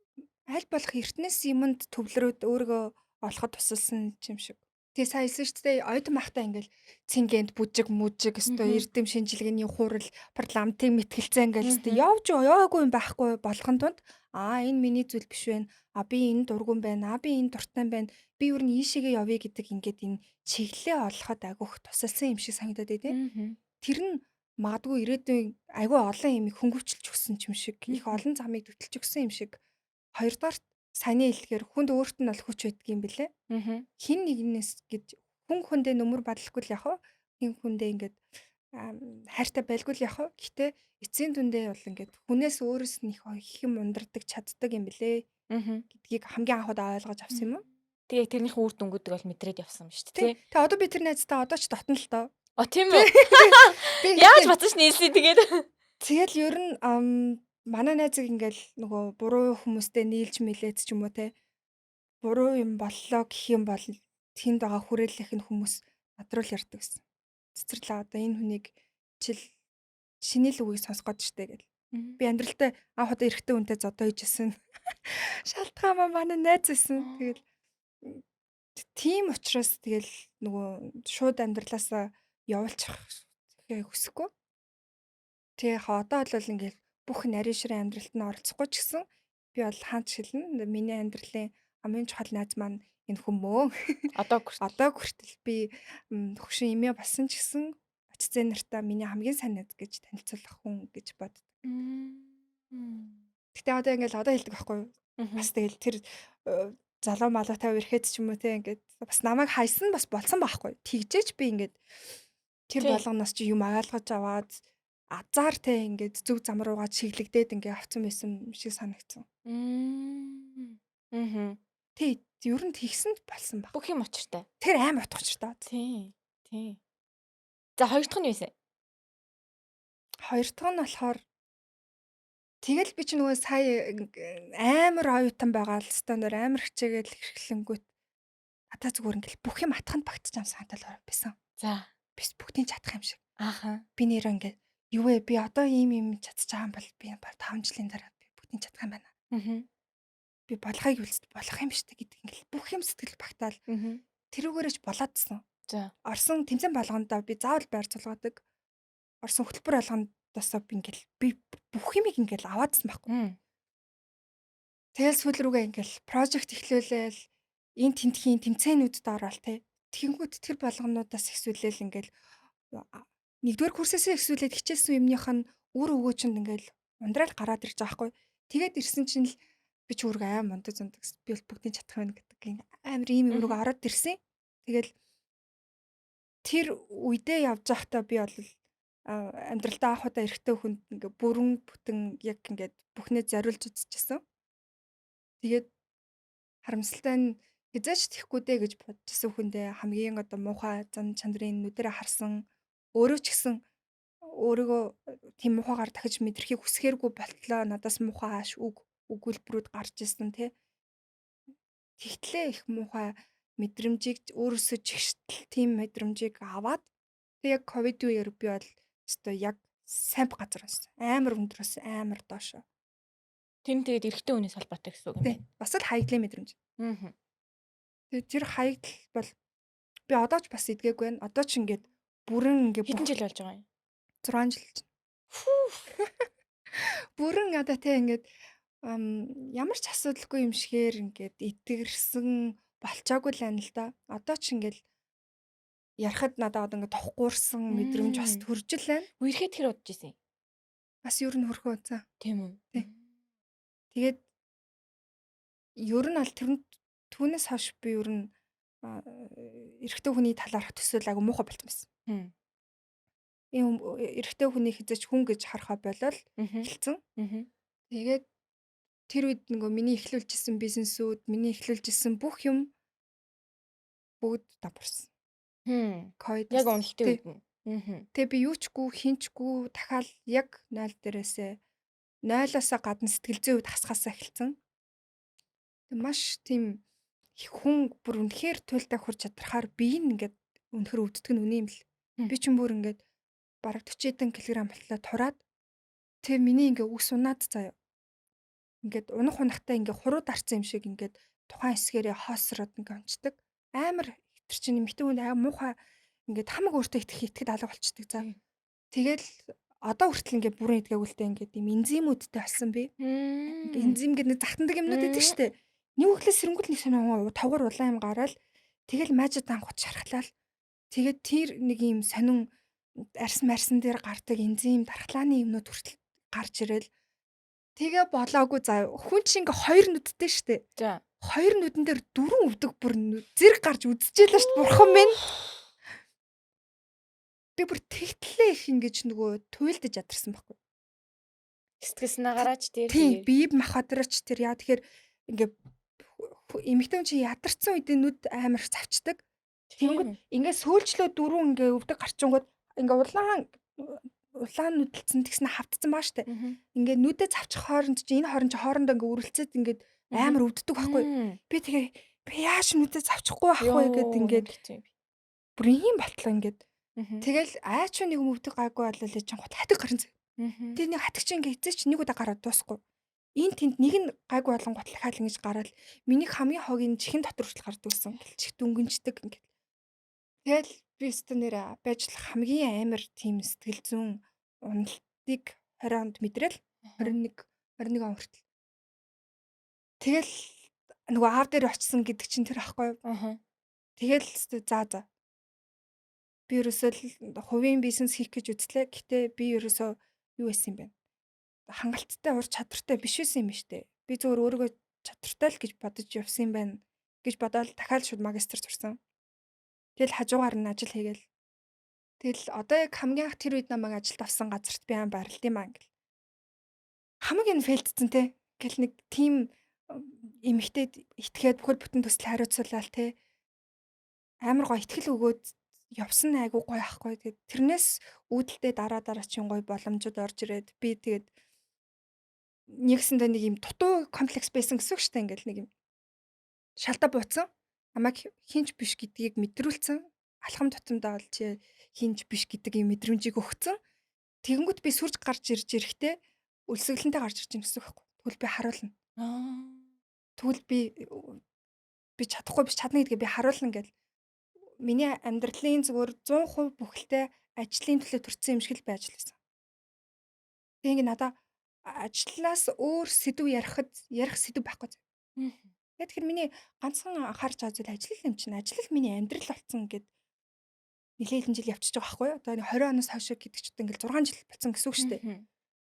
Speaker 2: аль болох эртнээс юмд төвлөрөөд өөрийгөө олоход тусалсан юм шиг Тэгээ сая хэлсэн шүү дээ. Оюутан байхдаа ингээл цингэнд бүжиг мүжиг өстой эрдэм шинжилгээний хурал парламентын мэтгэлцээ ингээл өстой яваагүй юм байхгүй болгон тунд энэ миний зүйл биш байна. Би энэ дургуун байна. Би энэ дуртай байна. Би юу н ийшээгээ явъя гэдэг ингээд энэ чиглэлээ олоход агиух тусалсан юм шиг санагдаад байдیں۔ Тэр нь магадгүй ирээдүйн агүй олон юм хөнгөвчлж өгсөн юм шиг их олон замыг төтөлж өгсөн юм шиг. Хоёрдугаарт саяны хэлгээр хүнд өөрт нь бол хүч байдаг юм бэлээ. Хин нэгнээс гэж хүндээ нөмөр бадлахгүй л яах вэ? Хин хүндээ ингээд хайртай байлгүй л яах вэ? Гэтэ эцсийн дүндээ бол ингээд хүнээс өөрөөс нь их юм ундардаг чаддаг юм бэлээ. Гэдгийг хамгийн анх удаа ойлгож авсан юм уу?
Speaker 1: Тэгээ тэрнийх үр дүнгуудыг бол мэдрээд явсан юм шүү дээ.
Speaker 2: Тэгээ одоо би тэр найзтай одоо ч дотно л доо.
Speaker 1: Тийм үү? Яаж батсан ш нийлсий тэгээд.
Speaker 2: Тэгэл ер нь манай найзыг ингээл нөгөө буруу хүмүүстэй нийлж мэлээд ч юм уу те буруу юм боллоо гэх юм бол тэнд байгаа хүрээлэх нь хүмүүс надруу л ярьдаг гэсэн. Цэцэрлээ одоо энэ хүнийг чил шиний л үгийг сонсгоод штэ гэл. Би амьдралтай анх удаа эрэгтэй хүнтэй зодоо хийжсэн. Шалтгаан манай найз байсан. Тэгэл тийм учраас тэгэл нөгөө шууд амьдралаасаа явуулчих хүсэхгүй. Тэгээ одоо бол ингээл бүх нарийн ширээ амьдралд нь оролцохгүй ч гэсэн би бол хаанч шилнэ миний амьдралын хамгийн чухал найз маань энэ хүмүүн одоо хүртэл би хөвшин эмээ болсон ч гэсэн очицээ нартаа миний хамгийн сайн найз гэж танилцуулах хүн гэж боддог. Гэтэ одоо ингээл одоо хэлдэг байхгүй юу? Бас тэгэл тэр залуу малуутай ирэхэд ч юм уу те ингээд бас намайг хайсан бас болсон байхгүй. Тэгжээч би ингээд тэр болгоноос чи юм агаалгаж аваад азар те ингээд зүг зам руугаа чиглэгдээд ингээд авцсан байсан шиг санагдсан. Тий, ер нь тэгсэнд болсон баг.
Speaker 1: Бүх юм учиртай.
Speaker 2: Тэр аим утгатай.
Speaker 1: Тий. За хоёр дахь нь юу вэ?
Speaker 2: Хоёр дахь нь болохоор тэгэл би ч нөгөө сая амар оюутан байгаа л стандар амар хичээгээл хэрхлэнгүүт атаа зүгээр ингээл бүх юм атханд багтаж ам санагдал байсан.
Speaker 1: За.
Speaker 2: Бис бүгдийг чадах юм шиг.
Speaker 1: Ааха.
Speaker 2: Би нэр ингээд юу вэ? Би одоо ийм чадчих байгаа юм бол би 5 жилийн дараа би бүгдийг чадах юм байна. Би болгохыг үлсд болох юм штэ гэдэг ингээл бүх юм сэтгэл багтаал. Тэрүүгээрэж болоодсэн.
Speaker 1: За.
Speaker 2: Орсон тэмцээн болгондоо би заавал байр цулгаадаг. Орсон хөтөлбөр болгондоосоо би ингээл би бүх юмыг ингээл аваадсан байхгүй. Тэгэл сүүл рүүгээ ингээл прожект эхлүүлээл энэ тентхийн тэмцээнүүдэд ороод те. Тэгэнгүүт тэр болгонуудаас ихсүүлээл ингээл нэгдүгээр курсээс ихсүүлээд хичээсэн юмных нь үр өгөөчөнд ингээл ундраад гараад ирж байгаа байхгүй. Тэгээд ирсэн чинь л би ч үүрэг аим мундаг зундаг би бол бүгдийг чадах байна гэдэг амар ийм юм руу ороод ирсэн. Тэгэл тэр үедээ явж байхдаа би бол амьдралдаа анх удаа эрэгтэй хүнд ингээ бүрэн бүтэн яг ингээд бүхнээ зориулж үзчихсэн. Тэгээд харамсалтай нь хизээч тэхгүй дээ гэж бодчихсон хүндээ хамгийн одоо муухай зан чанарын нүдэрэ харсан өөрөө ч гэсэн өөрийгөө тийм муухайгаар дахиж мэдрэхийг хүсэхэргүй болтлоо надаас муухай ааш өгүүлбэрүүд гарч ирсэн тий. Тэгтлээ их муухай мэдрэмжийг өөрөөсөө чигштэл тийм мэдрэмжийг аваад тэг яг ковид үеэр би бол өстой яг сайн газар байсан. Амар өндрөөс амар доошоо.
Speaker 1: Тэр тэгээд эрэгтэй хүнээс холбоотой гэсэн үг юм байна.
Speaker 2: Бас л хаягдлын мэдрэмж. Тэгээд тэр хаягдл бол би одоо ч бас идгээгүй байна. Одоо ч ингээд бүрэн ингээд
Speaker 1: хэдэн жил болж байгаа юм?
Speaker 2: 6 жил. Бүрэн одоо тэ ингээд ямар ч асуудалгүй юм шигээр ингээд итгэрсэн болчоогүй л байна л да. Одоо ч ингээд ярахад надад ингээд тохгуурсан мэдрэмж бас төрж л байна.
Speaker 1: Үерхэд тэр бодож ирсэн.
Speaker 2: Бас ер нь хөрхөө үзэн.
Speaker 1: Тийм үү?
Speaker 2: Тэгээд ер нь аль түүнээс хойш би ер нь эрэгтэй хүний талаарх төсөөл агай муухай болчихсон. Ийм эрэгтэй хүний хизээч хүн гэж харахаа болол хэлсэн. Тэгээд тэр үед нөгөө миний эхлүүлжсэн бизнесүүд, миний эхлүүлжсэн бүх юм бүгд давбарсан. Ковид.
Speaker 1: Яг уналтын үед нь.
Speaker 2: Тэгээ би юучгүй, хинчгүй дахиад яг 0 дээрээсээ 0-оос гадна сэтгэл зүйн үед хасхаасаа эхэлсэн. Тэг маш тийм хүн бүр үнэхээр туйлтай хурж чадрахаар би ингээд үнэхээр өвддөг нь үнэ юм л. Би ч бүр ингээд бараг 40 хэдэн килограмм болтлоо тураад тэг миний ингээ үс унаад заяа. Ингээд унах унахтай ингээ хуруу дарцсан юм шиг ингээд тухайн хэсгээрээ хоосроод ингээ онцдаг. Амар тэр чинь эмэгтэй хүнд аа муухай ингээд хамаг өөртөө итгэхэд алга болчдөг. За. Тэгэл одоо хүртэл ингээд бүрэн идэгүүлтэй ингээд юм энзимүүдтэй болсон би. Энзим гэдэг нэг захтандаг юмнууд идэг штэ. Нэг өглөө сэрэнгүүл нэг сонин тавгар улаан юм гараал тэгэл мажид ангууд шархлал. Тэгээд тэр нэг юм сонин арсан дээр гардаг энзим дархлааны юмнууд хүртэл гарч ирэл. Тэгээ болоогүй за хүн чинь ингээ хоёр нүдтэй штэ.
Speaker 1: За.
Speaker 2: Хоёр нүдэн дээр дөрвөн өвдөг бүр зэрэг гарч үдчихэлээ штэ бурхан минь. Би бүр тэгтлээ их ингэж нөгөө туйлдаж ядарсан байхгүй.
Speaker 1: Сэтгэл санаагаараач тэр
Speaker 2: Тийм бие махбодроч тэр яа тэгэхээр ингээ эмэгтэй хүн чи ядарсан үед нүд амар завчдаг. Тэгэнгүүт ингээ сөөлжлөө дөрвөн ингээ өвдөг гарчингууд ингээ улаан нүдэлцэн тэгснэ хавдсан баа штэ. Ингээ нүдэ завчих хооронд чи энэ хоорондоо ингээ үрэлцээд ингээ амар өвддөг байхгүй. Би тэгээ би яаш нүдэ завчихгүй байхгүй гэд ингээд бүр ийм болтлоо ингээд. Тэгэл айч нэг юм өвдөг гайгүй болол чинь гот хатаг гарсан. Тэр нэг хатаг чи ингээ эзэж нэг удаа гараад дуусахгүй. Энэ тэнд нэг нь гайгүй болон готлахаал ингэж гараад миний хамгийн хогийн чихэн дотор хүртэл гардаг гэсэн. Чих дүнгэнждэг ингээд. Тэгэл би өстөнөр байжлах хамгийн амар тийм сэтгэл зүйн уналтыг 20 онд мэдрэл 21 он хүртэл. Тэгэл нөгөө аав дээр очисон гэдэг чинь тэр ахгүй юу? Тэгэл за. Би ерөөсөө хувийн бизнес хийх гэж үзлээ. Гэтэ би ерөөсөө юу байсан юм бэ? Хангалттай ур чадвартай биш байсан юм штэ. Би зөвөр өөрийгөө чадвартай л гэж бодож явсан юм байна гэж бодоод дахиад шууд магистр сурсан. Тэгэл хажуугаар нь ажил хийгээл. Тэгэл одоо яг хамгийн анх тэр үед намайг ажилд авсан газарт би аим барилт юм аа ингээл. Хамаг энэ фейлдсэн те. Гэл нэг тим эмэгтэйд итгээд бүхэл бүтэн төсөл хариуцуулаад те. Амар гоо итгэл өгөөд явсан айгу гоё ахгүй. Тэгээд тэрнээс үүдэлтэй дараа чинь гоё боломжууд орж ирээд би тэгээд нэгсэндээ нэг юм дутуу комплекс байсан гэсэн үг шүү дээ. Ингээл нэг юм шалтаа бууцсан. Намайг хинч биш гэдгийг мэдрүүлсэн. Алхам тутамдаа бол чи хинч биш гэдэг юм мэдрэмжийг өгцөн. Тэгэнгүүт би сүрж гарч ирж ирэхдээ өлсгөлөнтэй гарч ирж байгаа гэсэн үг байхгүй. Тэгвэл би харуулна. Тэгвэл би чадахгүй биш чадна гэдгээ би харуулна гэл. Миний амьдралын зүгээр 100% бүхэлдээ ажлын төлөө төрсэн юм шиг л байж лээсэн. Тэгээ ингээ надаа ажлаас өөр сэдв ярих сэдв байхгүй. Тэгэхээр миний ганцхан анхаарч байгаа зүйл ажил юм чинь. Ажил л миний амьдрал болсон гэд нэлээд хэдэн жил явчихж байгаа байхгүй юу? Одоо 20 оноос хойш гэдэг чинь ингээл 6 жил болсон гэсэн үг шүү дээ.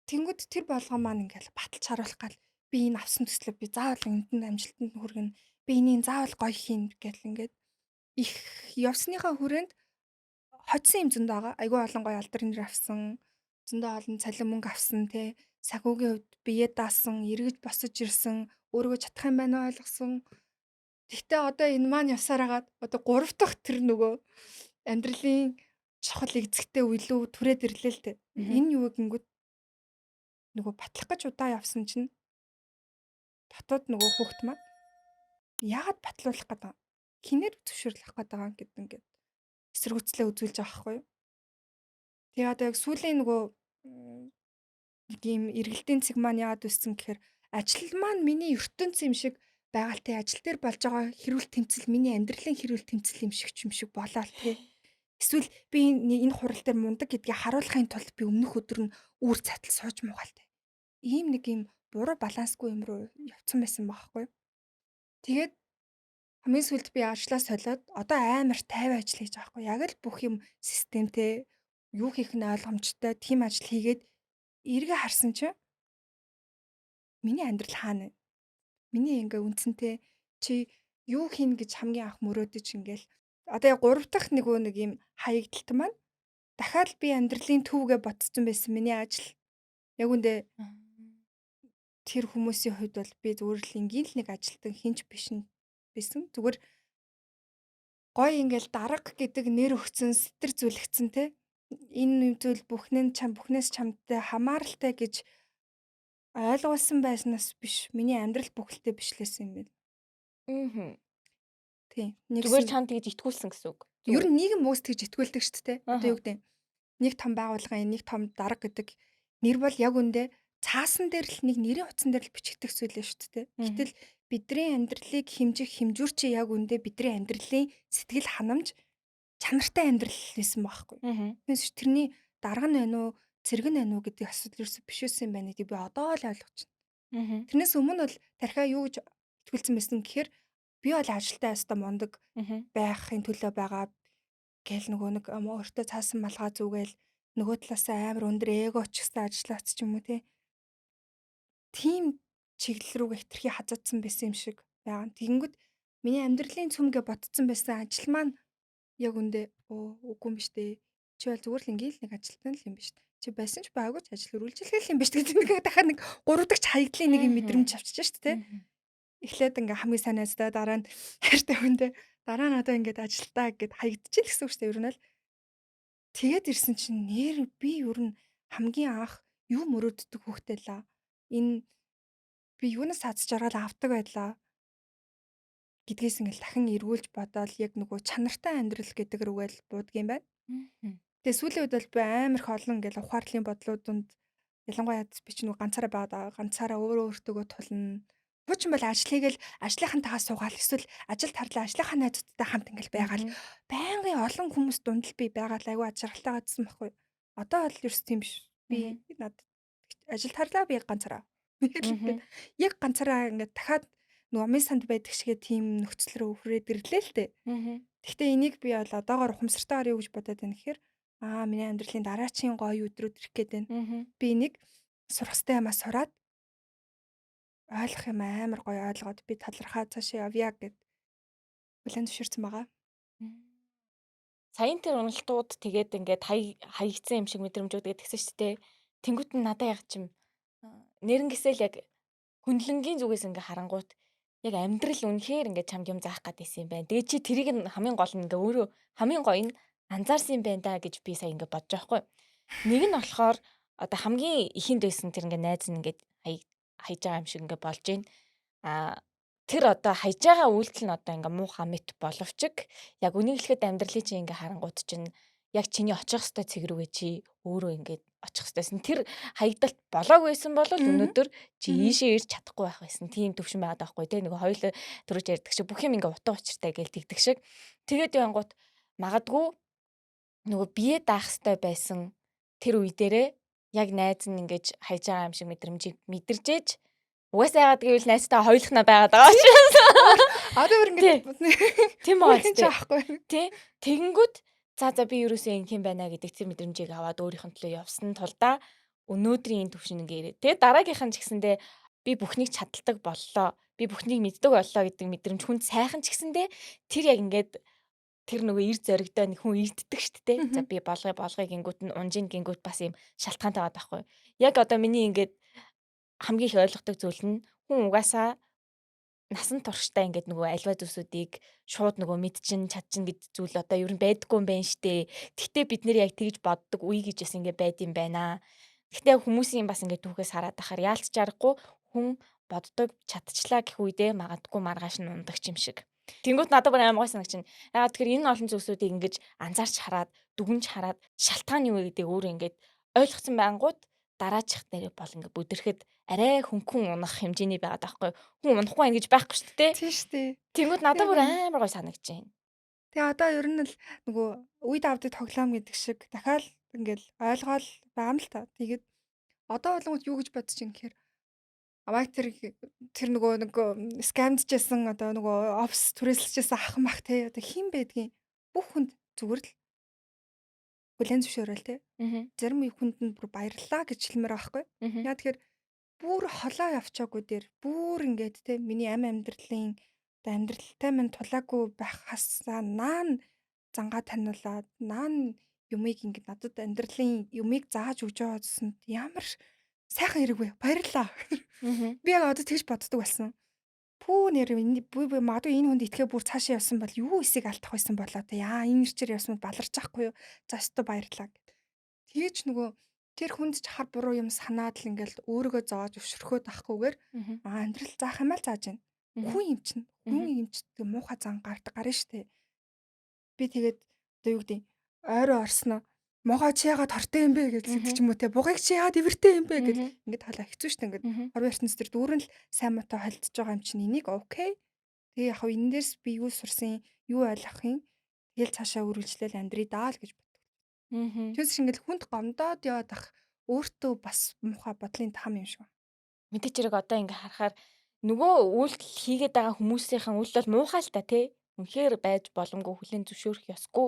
Speaker 2: Тэнгүүд тэр болгон маань ингээл баталж харуулах гал би энэ авсан төслөө би заавал энд амжилтанд хүргэнэ. Би энийг заавал гоё хийн гэл ингээд их явсныхаа хүрээнд хоцсон юм зөндөө байгаа. Айгүй олон гоё алдар нэр авсан. Зөндөө олон цалин мөнгө авсан те. Сагуугийн хувьд бие даасан, эргэж босож ирсэн, өөрийгөө чадах юм байна ойлгосон. Гэхдээ одоо энэ маань явсаар хагаад одоо 3 дахь тэр нөгөө амьдралын чухал эзэгтэй үйлүү түрээд ирлээ л те. Энэ юу гингүүд нөгөө батлах гэж удаа явсан чинь дотоод нөгөө хүүхд маань яагаад батлуулах гэдэг хинээр зөвшөөрлөх гэдэг гэдэг ингээд эсэргүүцлээ үзүүлж байгаа байхгүй юу. Тэгээ одоо яг сүүлийн нөгөө нэг юм эргэлтийн цэг маань яагаад өссөн гэхээр ажил маань миний ертөнц юм шиг байгальтай ажил дээр болж байгаа хэрүүл тэмцэл миний амьдралын хэрүүл тэмцэл юм шиг болоо л тий. Эсвэл би энэ хурал дээр мундаг гэдгийг харуулахын тулд би өмнөх өдөр нь үүр цатал сууж муугаалтай. Ийм нэг юм буруу балансгүй юм руу явцсан байсан байхгүй юу. Тэгээд хамгийн сүүлд би ажлаа солиод одоо амар тайван ажил хийж байгаа хгүй. Яг л бүх юм системтэй, юу хийх нь ойлгомжтой, тийм ажил хийгээд эргээ харсан чинь миний амьдрал хаана вэ? Миний ингээ үндсэнтэй чи юу хийн гэж хамгийн анх мөрөөдөж ингээл одоо яг 3 дахь нэг юм хаягдалт маань дахиад би амьдралын төвгээ ботсон байсан миний ажил. Яг үндэ тэр хүмүүсийн хувьд бол би зүгээр л ингийн л нэг ажилтан хинч биш байсан. Зүгээр гой ингээл дарга гэдэг нэр өгсөн, сэтэр зүлгцэн те. Энэ зүйл бүхнээс чамтай хамааралтай гэж ойлгуулсан байснаас биш. Миний амьдрал бүхэлдээ бишлээсэн юм байна. Тийм.
Speaker 1: Зүгээр чамд тэгж итгүүлсэн гэсэн үг.
Speaker 2: Ер нь нийгэм мөөс тэгж итгүүлдэг шүү дээ. Одоо юу гэдэг нэг том байгууллагын нэг том дарга гэдэг нэр бол яг үндэ цаасан дээр л нэг нэрийн утсан дээр л бичигдэх зүйл л шүү дээ. Гэтэл бидний амьдралыг хэмжих хэмжүүр чи яг үндэ бидний амьдралын сэтгэл ханамж чанартай амьдрал байсан байхгүй. Тэгээс тэрний дарга нь байна уу, цэрэг нь байна уу гэдэг асуудал ерөөсөй биш байсан юм байна гэдэг би одоо л ойлгож байна. Тэрнээс өмнө бол тархиа юу гэж итгүүлсэн байсан гэхээр би бол ажилтаа ястаа мундаг байхын төлөө байгаа гэл нөгөө нэг өөртөө цаасан малгай зүгээл нөгөө талаасаа амар өндөр эго ч гэсэн ажиллаац ч юм уу тийм чиглэл рүү хэтэрхий хазаадсан байсан юм шиг байгаа. Тэгэнгүүт миний амьдралын цөмгө ботцсон байсан ажил маань яг үндэ үгүй юм биш дээ. Чи бол зүгээр л ингээл нэг ажилтан л юм биш. Чи байсан ч байгаагүй ч ажил үргэлжлэх юм биш гэдэг нэг дахиад нэг 3 дахь хаягдлын нэг мэдрэмж авчиж штэ тэ. Эхлээд ингээ хамгийн сайн найздаа дараа нь хайртай хүндээ дараа нь одоо ингээд ажилтаа гэд хаягдчихэл гэсэн үг штэ ер нь л. Тэгээд ирсэн чинь нэр би ер нь хамгийн анх юу мөрөөддөг хүүхдээ лаа. Энэ би юунаас хаз жаргал авдаг байлаа гэдгээс ингээл дахин эргүүлж бодоод яг нөгөө чанартай амьдрал гэдэг рүүгээл буудгийн байна. Тэгээ сүүлийн үед бол би амар их олон ингээл ухаарлын бодлууданд ялангуяа би ч нөгөө ганцаараа байгаад ганцаараа өөрөө өөртөө тулна. Хуучин бол ажил хийгээл ажлынхантайгаа суугаал эсвэл ажилд харлаа ажлынхаа найзуудтай хамт ингээл байгаал байнгын олон хүмүүс дундал би байгаал айгүй ажралтай гадсан байхгүй. Одоо бол ерөөс тийм биш. Би над ажилд харлаа би ганцаараа. Яг ганцаараа ингээд дахиад нөгөө амын санд байдаг шигээ тийм нөхцөл рүү хүрээд ирлээ л дээ. Гэхдээ энийг би бол одоогоор ухамсартайгаар юу гэж бодоод байна гэхээр миний амьдралын дараачийн гоё өдрүүд ирэх гээд байна. Би энийг сурахстай юмаа сураад ойлгох юм амар гоё ойлгоод би талархаа цаашаа явъя гэд хүлэн зөвшөөрсөн байгаа.
Speaker 1: Саяын тэр уналтууд тэгээд ингээд хаягдсан юм шиг мэдрэмж өгдөг гэсэн шүү дээ. Тэнгүүт нь надад яг чим нэрнгэсэл яг хүнлэнгийн зүгээс ингээ харангуут яг амьдрал үнэхээр ингээ чамд юм заах гэдээсэн юм байна. Тэгээд чи тэрийг нь хамгийн гол нь ингээ өөрөө хамгийн гоё нь анзаарсан юм байна да гэж би сая ингээ бодож байгаа хгүй. Нэг нь болохоор одоо хамгийн ихэнд байсан тэр ингээ найз нь ингээ хайж байгаа юм шиг ингээ болж байна. Тэр одоо хайж байгаа үйлдэл нь одоо ингээ муухай мэт боловч яг үнийг хэлэхэд амьдралыг чи ингээ харангуут чинь яг чиний очих хөстэй цэг рүүгээ чи өөрөө ингээд очих хөстойсэн. Тэр хаягдалт болоогүйсэн бол өнөөдөр чи ийшээ ирж чадахгүй байх байсан. Тийм төвшин байгаад байхгүй те. Нөгөө хоёул төрөж ярьдаг шиг бүх юм ингээ утга учиртай гээл тэгдэг шиг. Тэгээд янгууд магадгүй нөгөө бие даах хөстой байсан тэр үе дээрээ яг найз нь ингэж хайж байгаа юм шиг мэдрэмжийг мэдэрчээж угаасаа яагаад гэвэл найзтай хоёулахнаа байгаад байгаа ч.
Speaker 2: Одоо бүр ингээд
Speaker 1: тийм байхгүй. Тэ тэгэнгүүт за би юусэн юм байна гэдэг тэр мэдрэмжийг аваад өөрийнх нь төлөө явсан тулдаа өнөөдрийн энэ төвшин ингээ ирээ. Тэгээ дараагийнхан ч гэсэндээ би бүхнийг чаддаг боллоо. Би бүхнийг мэддэг боллоо гэдэг мэдрэмж хүнд сайхан ч гэсэндээ тэр яг ингээд тэр нөгөө ир зоригдоо нэг хүн ирддэг шүү дээ. За би болгоё гингүүт нь унжин гингүүт бас юм шалтгаантай байгаа байхгүй. Яг одоо миний ингээд хамгийн их ойлгодог зүйл нь хүн угаасаа насан туршдаа ингээд нөгөө альва зүйлсүүдийг шууд нөгөө мэдчин чадчин гэдэг зүйл одоо ер нь байдаггүй юм байна штэ. Гэхдээ бид нэр яг тэгж боддог үе гэж бас ингээд байд юм байна. Гэхдээ хүмүүсийн бас ингээд түүхээс хараад ахаар яалтч аргагүй хүн боддог чадчихлаа гэх үедээ магадгүй маргааш нь ундаг юм шиг. Тэнгүүт надад бүр амар гой санагч нь. Яагаад тэгэхээр энэ олон зүйлсүүдийг ингэж анзаарч хараад, дүгнж хараад шалтгаан юу вэ гэдэг өөрөө ингээд ойлгоцсон байнгут дараачих дээр бол ингээд бүдэрхэд арай хөнгөн унах хэмжээний байгаад байхгүй. Хүн унахгүй ингэж байхгүй шүү дээ.
Speaker 2: Тийм шүү дээ.
Speaker 1: Тэнгүүт надад бүр амар гой санагч байна.
Speaker 2: Тэгээ одоо ер нь л нөгөө үед авдаг тоглоом гэдэг шиг дахиад ингээл ойлгоол байгаа юм л та. Тэгээд одоо болгоод юу гэж бодож байна гэхээр аваад тэр нөгөө нэг скамдчихсан одоо нөгөө офс түрээслэжсэн ах мах те одоо хэн байдгийг бүх хүнд зүгээр л хүлэн зөвшөөрөл те. Зарим хүнд нь бүр баярлаа гэж хэлмээр байхгүй. Яа тэгэхээр бүр холоо явчаагүй дээр бүр ингээд те миний амьдралын одоо амьдралтай минь тулаагүй байхасаа наан зангаа таниулаад наан юмыг ингээд надад амьдралын юмыг зааж өгч байгаадсанд ямар сайхан хэрэг вэ? Баярлаа. Би яг одоо тэгж боддог болсон. Пүү нэр би магадгүй энэ хүнд итгээ бүр цаашаа явсан бол юу эсийг алдах байсан болоо те. Яа энэ ирчээр явсан баларч байхгүй юу? За өстө баярлаа гэд. Тэгэж нөгөө тэр хүнд ч хар буруу юм санаад л ингээл өөрийгөө зоож өвшөрхөөд ахгүйгээр амьдрал заах юм аа зааж байна. Хүн юм чинь. Хүн юмчдэг муухай зан гардаг гарна штэ. Би тэгээд одоо юу гэдэг ойроо орсноо могоо чи яагаад хортой юм бэ гэж ч юм уу те бугыг чи яагаад ивэртэй юм бэ гэж ингээд хоолоо хэцүү шүү дээ ингээд хорвоо ертөнц төр дүүрэн л сайн муутай холдож байгаа юм чинь энийг окей. Тэгээ яг хав энэ дээрс би юу сурсан юу ойлгох юм тэгэл цаашаа үргэлжлээл амьдрий даа л гэж боддог. Тэс шиг ингээд хүнд гомдоод яваад ах өөртөө бас муухай бодлын там юм шиг.
Speaker 1: Мэдээч хэрэг одоо ингээ харахаар нөгөө үйлдэл хийгээд байгаа хүмүүсийн үйл бол муухай л та тий. Үнэхээр байж боломгүй хүлэн зөвшөөрөх ёсгүй.